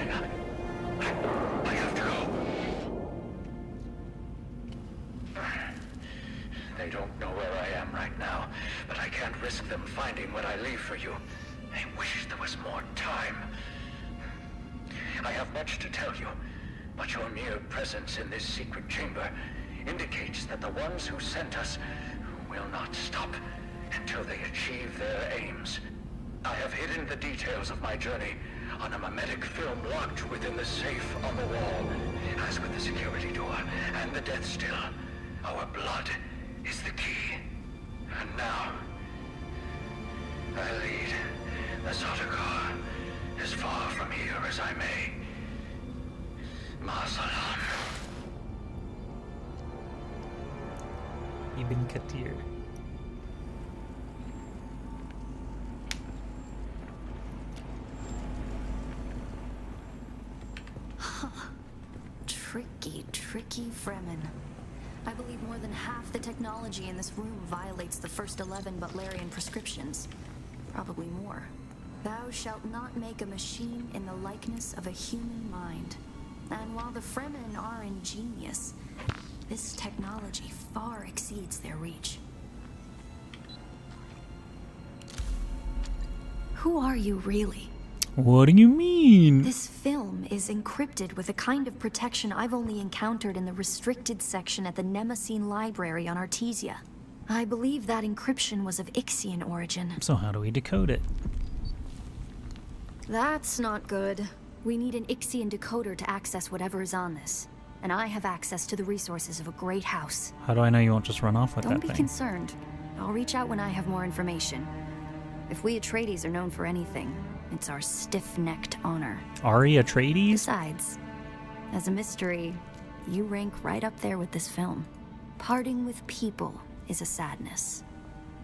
I have to go. They don't know where I am right now, but I can't risk them finding what I leave for you. I wish there was more time. I have much to tell you, but your mere presence in this secret chamber indicates that the ones who sent us will not stop until they achieve their aims. I have hidden the details of my journey on a mimetic film locked within the safe on the wall. As with the security door and the death still, our blood is the key. And now, I lead the Sardaukar as far from here as I may. Ma salam. Ibn Kathir. Tricky Fremen. I believe more than half the technology in this room violates the first 11 Butlerian prescriptions. Probably more. Thou shalt not make a machine in the likeness of a human mind. And while the Fremen are ingenious, this technology far exceeds their reach. Who are you really? What do you mean? This film is encrypted with a kind of protection I've only encountered in the restricted section at the Nemesine Library on Artesia. I believe that encryption was of Ixian origin. So how do we decode it? That's not good. We need an Ixian decoder to access whatever is on this. And I have access to the resources of a great house. How do I know you won't just run off with Don't that be thing? concerned. I'll reach out when I have more information. If we Atreides are known for anything, it's our stiff-necked honor. Ari Atreides? Besides, as a mystery, you rank right up there with this film. Parting with people is a sadness.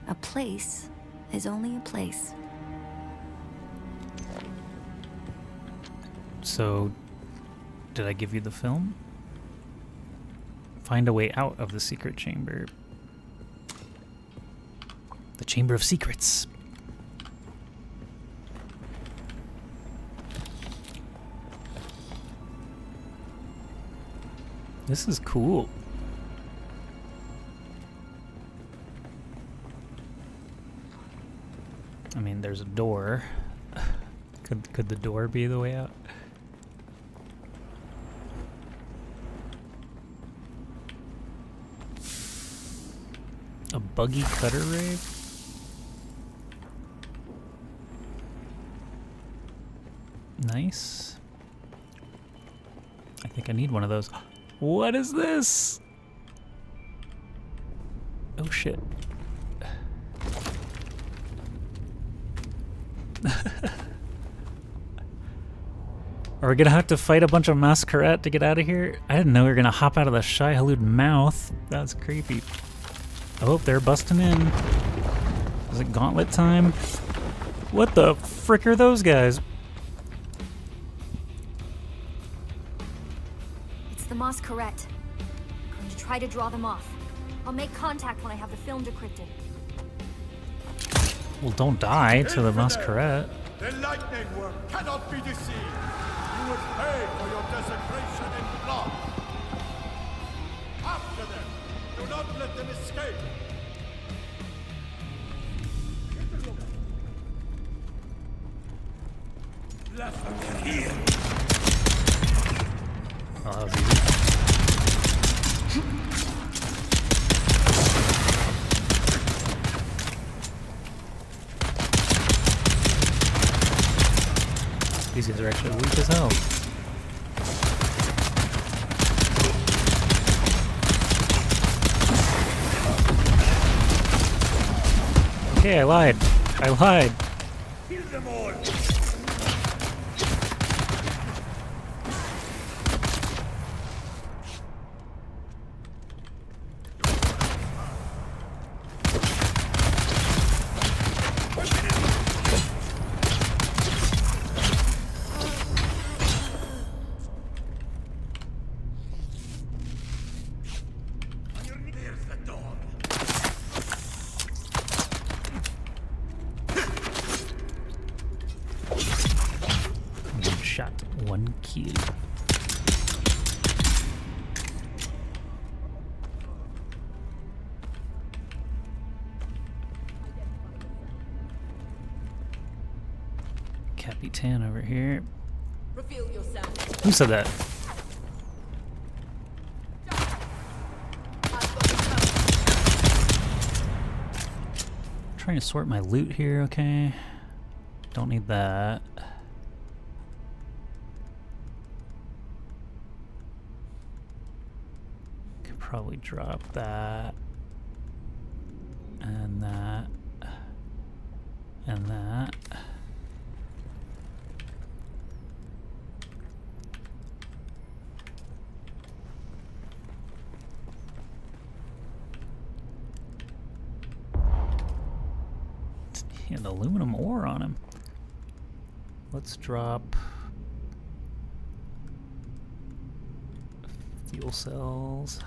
A place is only a place. So, did I give you the film? Find a way out of the secret chamber. The Chamber of Secrets. This is cool. I mean, there's a door. Could the door be the way out? A buggy cutter rig? Nice. I think I need one of those. What is this? Oh shit. Are we gonna have to fight a bunch of masquerade to get out of here? I didn't know we were gonna hop out of the Shai Halud mouth. That's creepy. Oh, they're busting in. Is it gauntlet time? What the frick are those guys? It's the Masquerade. I'm going to try to draw them off. I'll make contact when I have the film decrypted. Well, don't die to the masquerade. The lightning worm cannot be deceived. You will pay for your desecration in blood. After them. Do not let them escape. Here. Oh, that was easy. These guys are actually weak as hell. Okay, I lied. Kill them all. One shot, one kill. Capitan over here. Reveal yourself. Who said that? Trying to sort my loot here, okay? Don't need that. should probably drop that. And that. And that. He had aluminum ore on him. Let's drop fuel cells.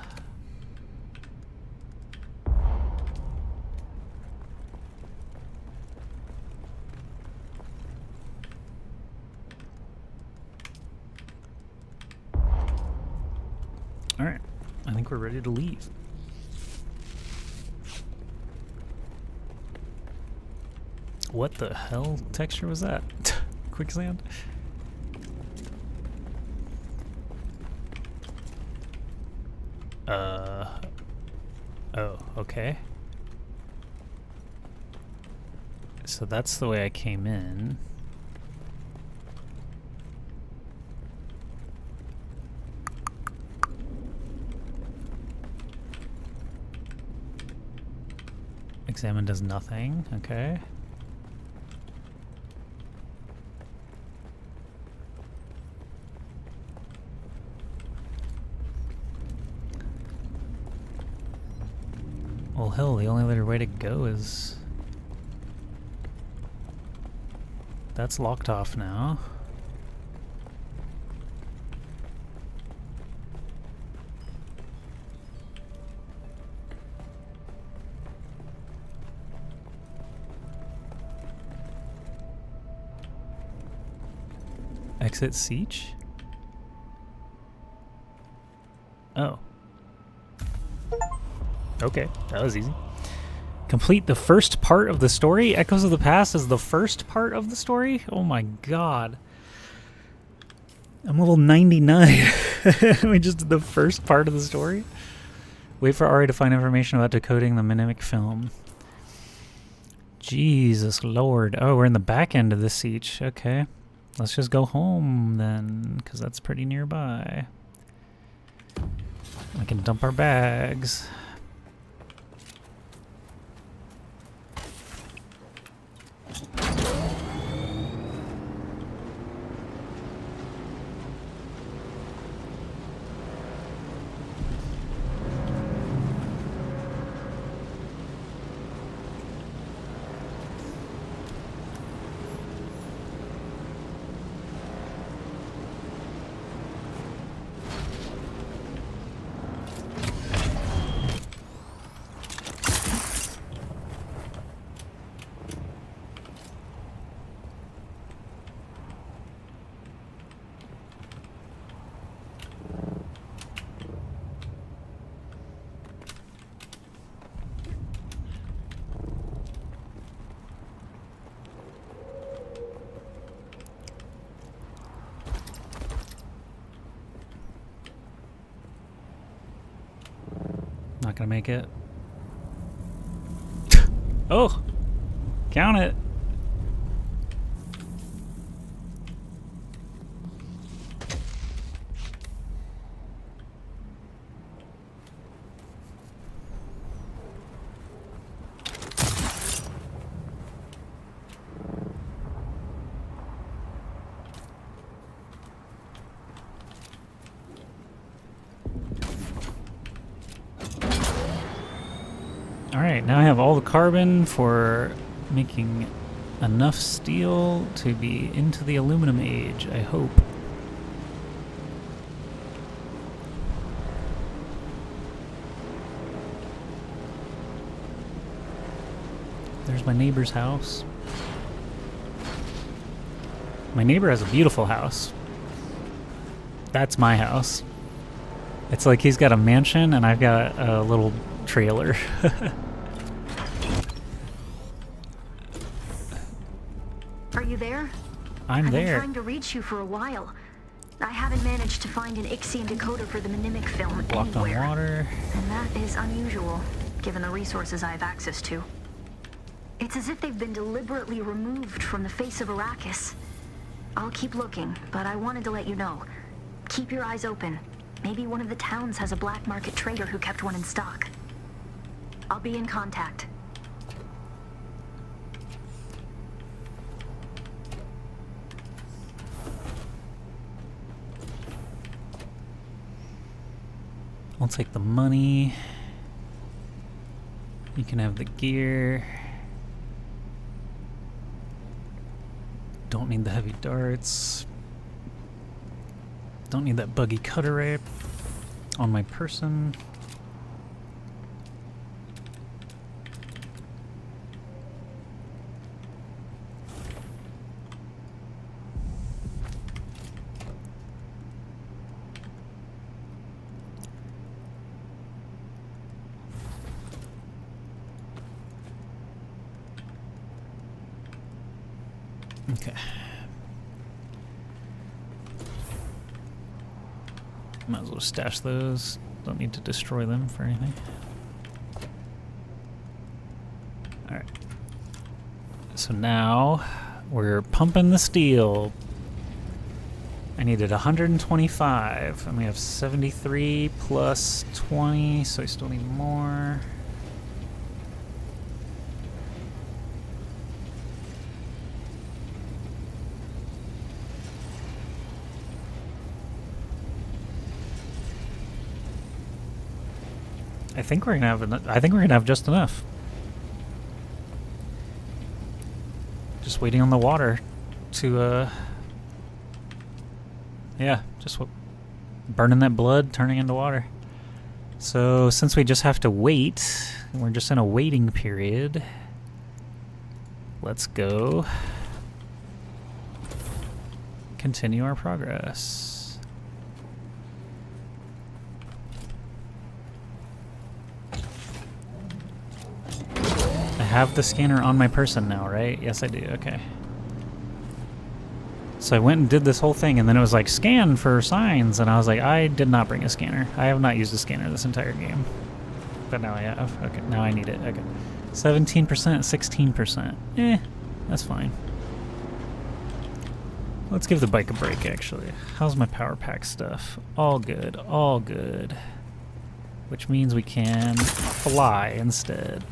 All right, I think we're ready to leave. What the hell texture was that? Quicksand? Oh, okay. So that's the way I came in. Examine does nothing, okay. Well, hell, the only other way to go is... That's locked off now. Exit Siege? Oh. Okay, that was easy. Complete the first part of the story? Echoes of the Past is the first part of the story? Oh my god. I'm level 99. We just did the first part of the story? Wait for Ari to find information about decoding the mimic film. Jesus Lord. Oh, we're in the back end of this siege. Okay. Let's just go home then, because that's pretty nearby. We can dump our bags. Not gonna make it. Oh! Count it! Alright, now I have all the carbon for making enough steel to be into the aluminum age, I hope. There's my neighbor's house. My neighbor has a beautiful house. That's my house. It's like he's got a mansion and I've got a little trailer. Are you there? I'm there. I've been trying to reach you for a while. I haven't managed to find an Ixian decoder for the mnemic film Blocked anywhere. on water. And that is unusual, given the resources I have access to. It's as if they've been deliberately removed from the face of Arrakis. I'll keep looking, but I wanted to let you know. Keep your eyes open. Maybe one of the towns has a black market trader who kept one in stock. I'll be in contact. I'll take the money. You can have the gear. Don't need the heavy darts. Don't need that buggy cutter rape on my person. Okay. Might as well stash those. Don't need to destroy them for anything. Alright. So now we're pumping the steel. I needed 125, and we have 73 plus 20, so I still need more. I think we're gonna have just enough. Just waiting on the water to yeah, just burning that blood, turning into water. So since we just have to wait, we're just in a waiting period. Let's go continue our progress. I have the scanner on my person now, right? Yes, I do. Okay. So I went and did this whole thing, and then it was like, scan for signs, and I was like, I did not bring a scanner. I have not used a scanner this entire game. But now I have. Okay, now I need it. Okay. 17%, 16%. That's fine. Let's give the bike a break, actually. How's my power pack stuff? All good, all good. Which means we can fly instead.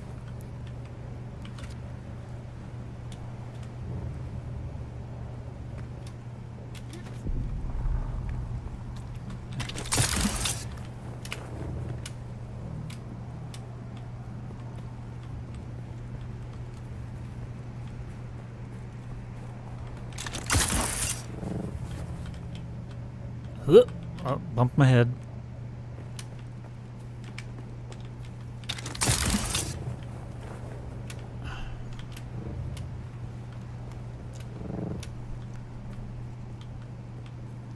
Oh, bumped my head.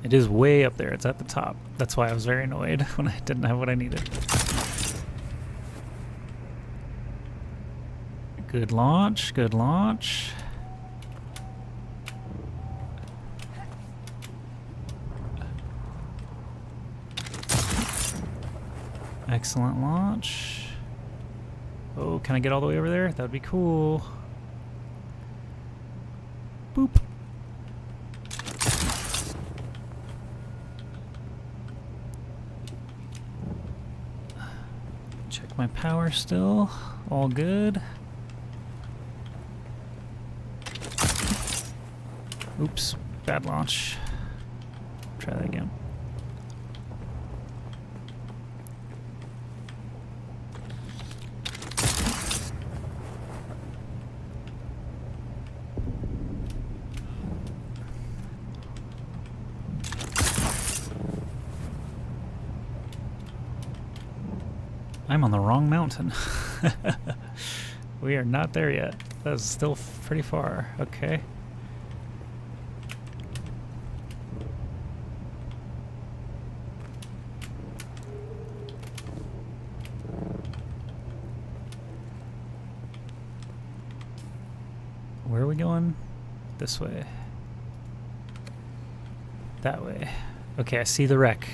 It is way up there. It's at the top. That's why I was very annoyed when I didn't have what I needed. Good launch. Good launch. Excellent launch. Oh, can I get all the way over there? That would be cool. Boop. Check my power still. All good. Oops, bad launch. Try that again. I'm on the wrong mountain. We are not there yet. That's still pretty far. Okay. Where are we going? This way. That way. Okay, I see the wreck.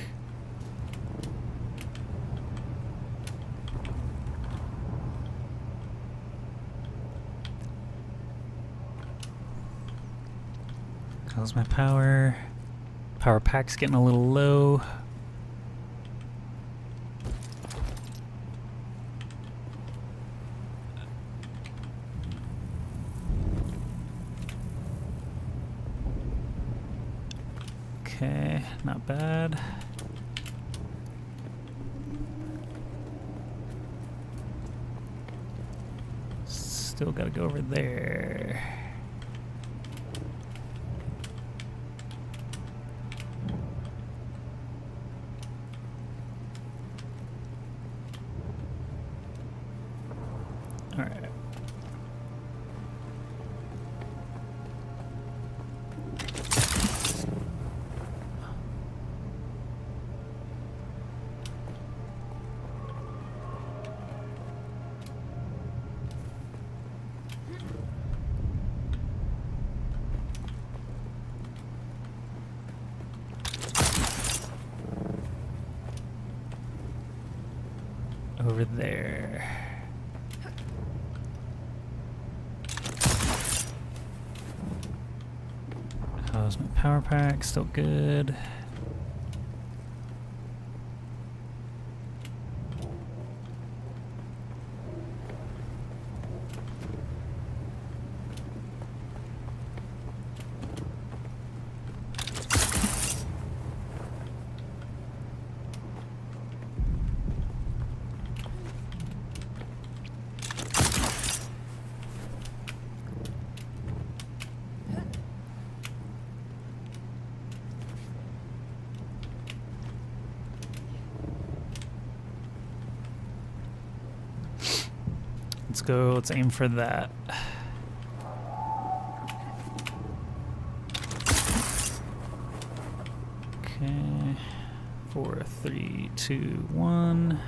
How's my power? Power pack's getting a little low. Okay, not bad. Still gotta go over there. All right. Over there. How's my power pack? Still good. Let's go, let's aim for that. Okay. 4, 3, 2, 1.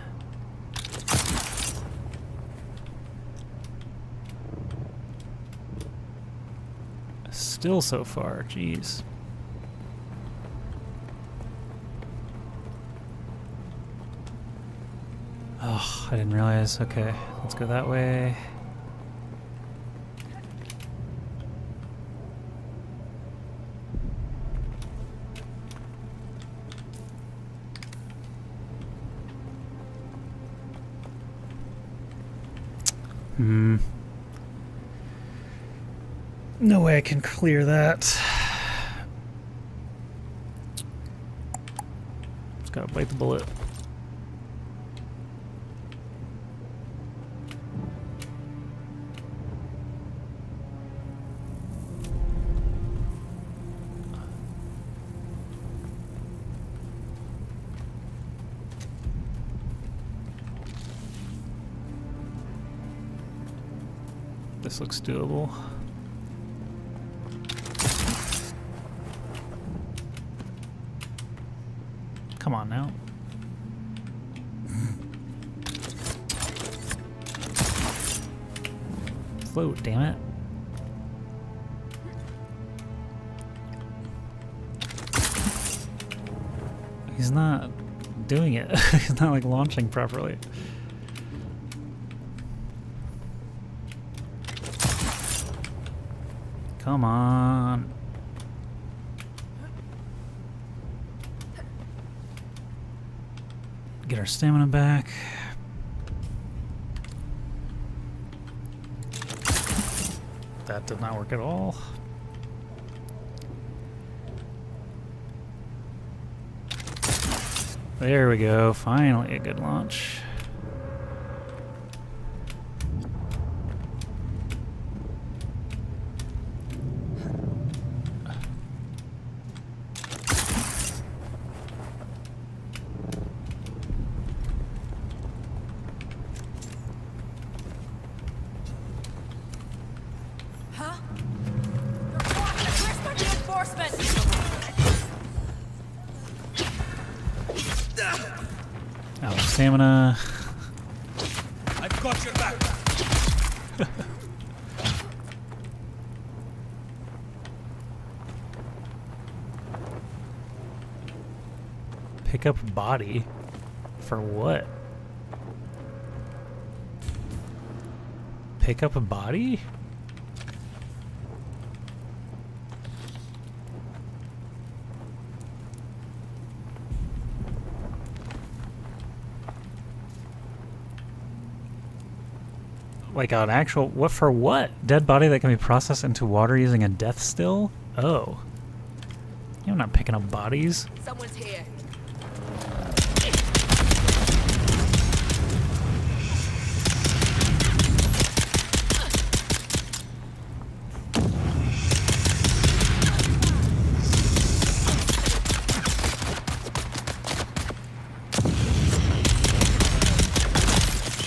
Still so far, jeez. Oh, I didn't realize. Okay, let's go that way. No way I can clear that. Just gotta bite the bullet. This looks doable. Come on now. Float, damn it. He's not doing it. He's not like launching properly. Come on. Get our stamina back. That did not work at all. There we go. Finally a good launch. Stamina. I've got your back. Pick up body? For what? Pick up a body? Like an actual, what for what? Dead body that can be processed into water using a death still? Oh. I'm not picking up bodies. Someone's here.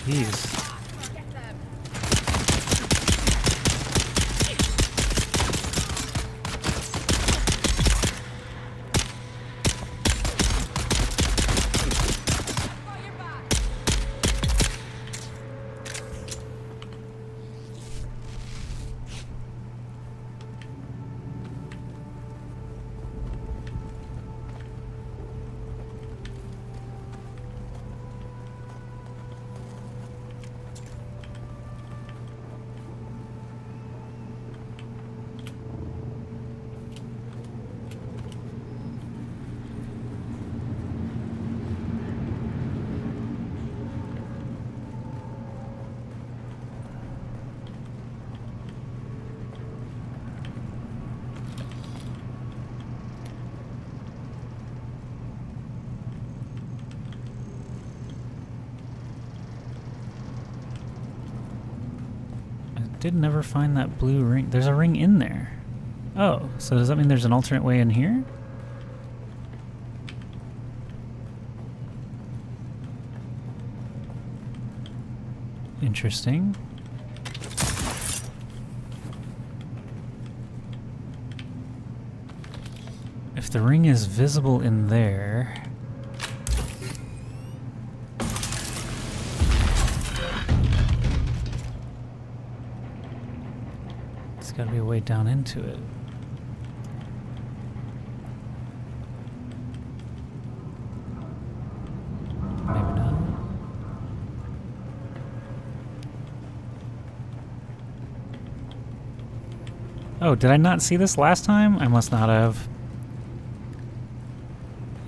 Jeez. Did never find that blue ring. There's a ring in there. Oh, so does that mean there's an alternate way in here? Interesting. If the ring is visible in there... There's gotta be a way down into it. Maybe not. Oh, did I not see this last time? I must not have.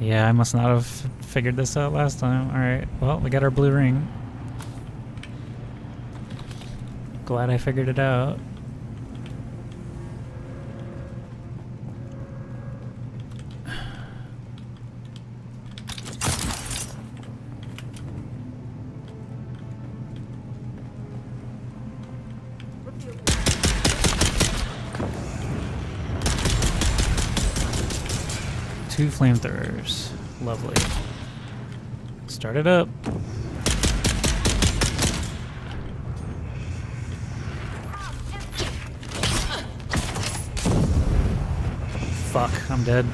Yeah, I must not have figured this out last time. Alright, well, we got our blue ring. Glad I figured it out. Two flamethrowers. Lovely. Start it up. Fuck, I'm dead.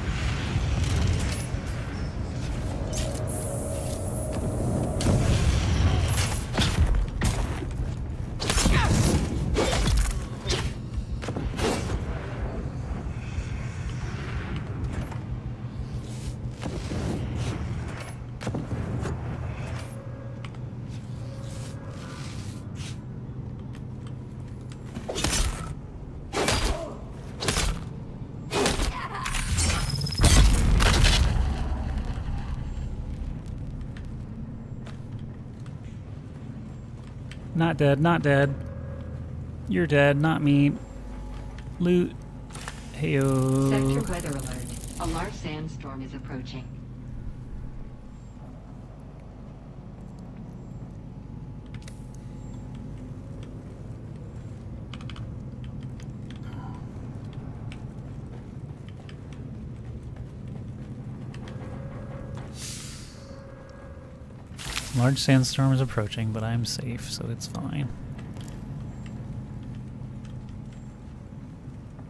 Not dead, not dead. You're dead, not me. Loot. Heyo. Sector weather alert. A large sandstorm is approaching. Large sandstorm is approaching, but I'm safe, so it's fine.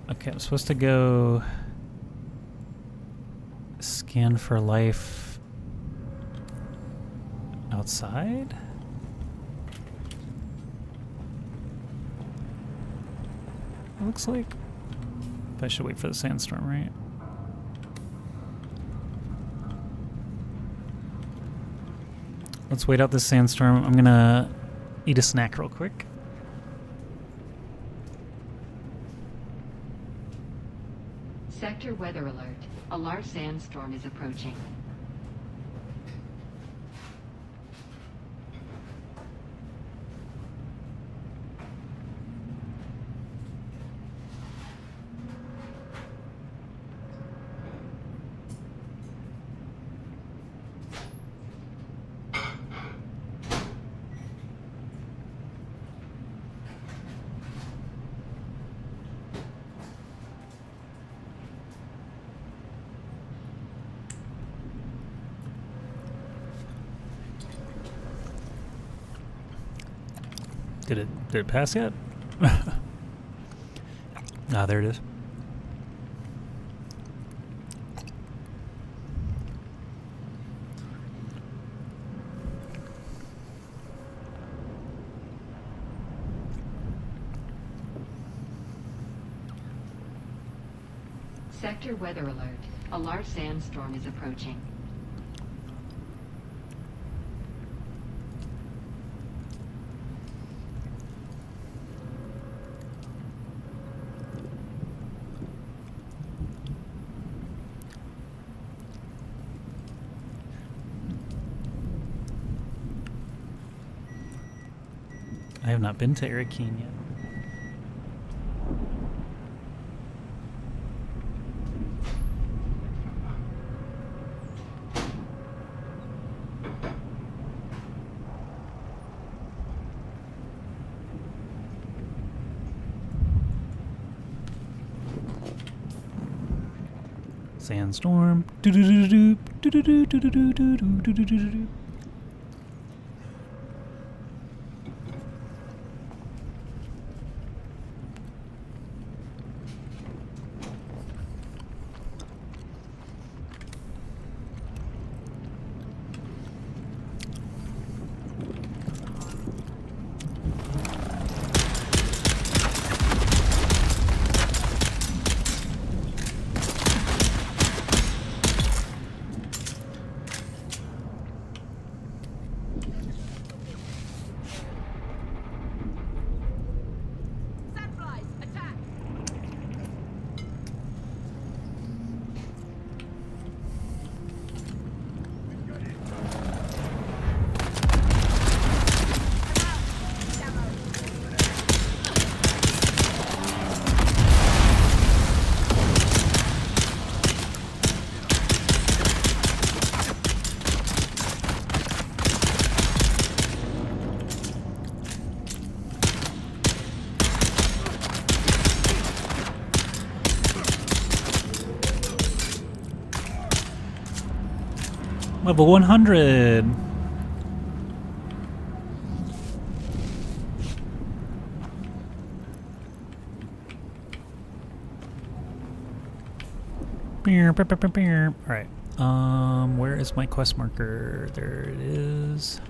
Okay, I'm supposed to go scan for life outside? It looks like I should wait for the sandstorm, right? Let's wait out this sandstorm. I'm gonna eat a snack real quick. Sector weather alert. A large sandstorm is approaching. Did it pass yet? Ah, there it is. Sector weather alert. A large sandstorm is approaching. I have not been to Arrakis yet. Sandstorm. Do-do-do-do-do. Do-do-do-do-do-do-do-do-do-do-do. Level 100. Alright. Where is my quest marker? There it is.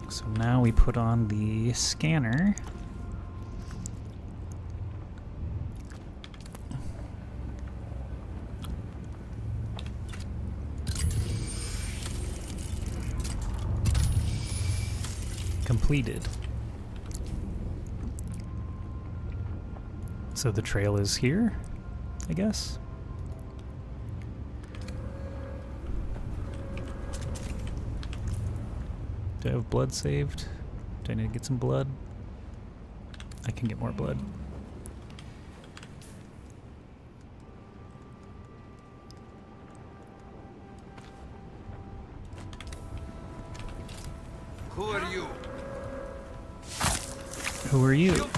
So now we put on the scanner. Completed. So the trail is here, I guess. Do I have blood saved? Do I need to get some blood? I can get more blood. Who are you? Who are you?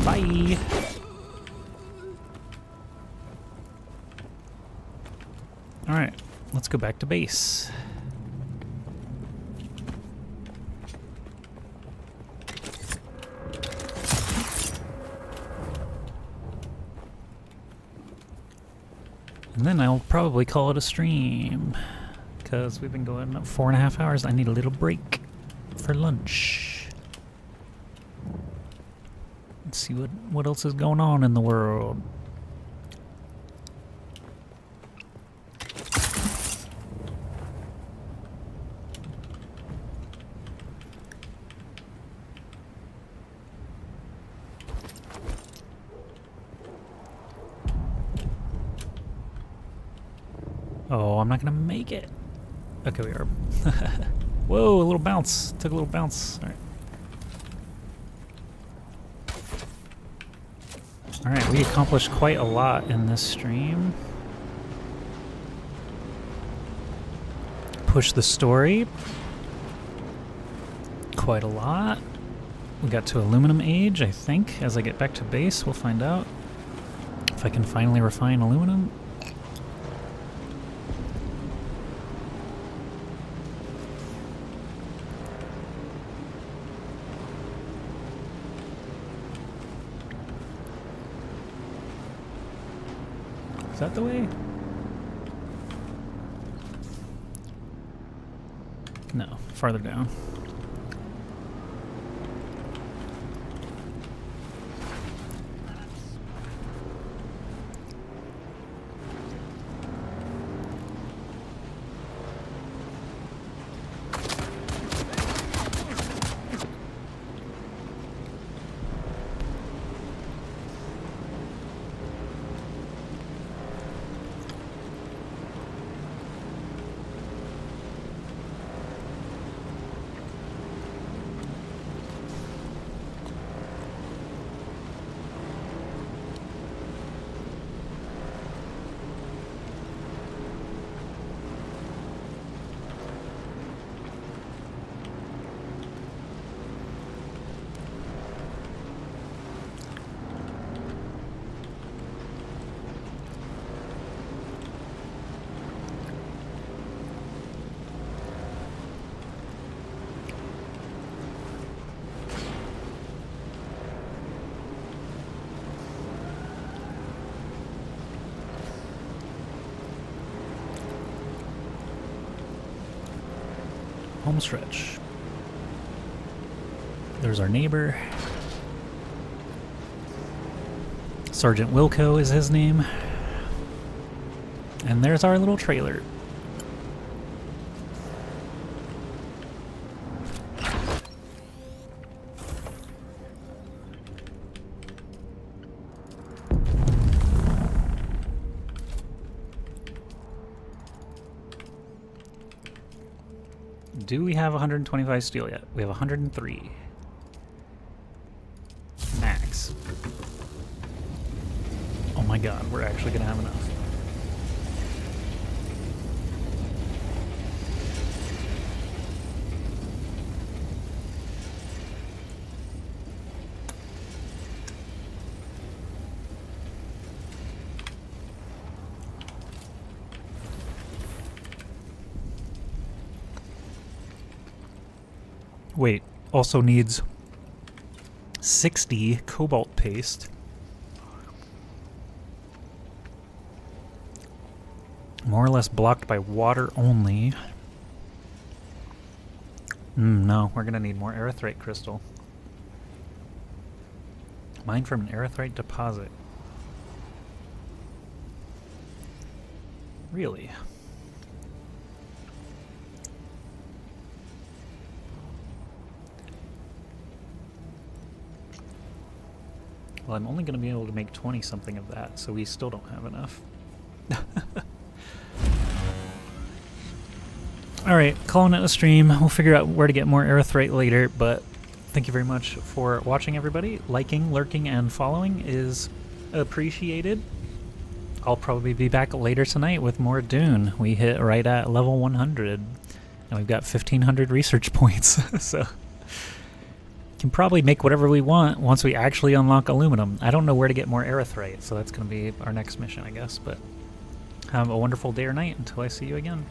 Bye. All right, let's go back to base. And then I'll probably call it a stream, because we've been going up 4.5 hours. I need a little break for lunch. Let's see what else is going on in the world. Oh, I'm not gonna make it. Okay, we are. Whoa, a little bounce. Took a little bounce. All right. Alright, we accomplished quite a lot in this stream. Push the story. quite a lot. We got to aluminum age, I think. As I get back to base, we'll find out if I can finally refine aluminum. Is that the way? No, farther down. Home stretch. There's our neighbor. Sergeant Wilco is his name. And there's our little trailer. Do we have 125 steel yet? We have 103. Max. Oh my god, we're actually gonna have enough. Wait, also needs 60 cobalt paste. More or less blocked by water only. No, we're gonna need more erythrite crystal. Mine from an erythrite deposit. Really? Well, I'm only going to be able to make 20 something of that, so we still don't have enough. Alright, calling it a stream. We'll figure out where to get more erythrite later, but thank you very much for watching, everybody. Liking, lurking, and following is appreciated. I'll probably be back later tonight with more Dune. We hit right at level 100, and we've got 1,500 research points, so... can probably make whatever we want once we actually unlock aluminum. I don't know where to get more erythrite, so that's going to be our next mission, I guess. But have a wonderful day or night until I see you again.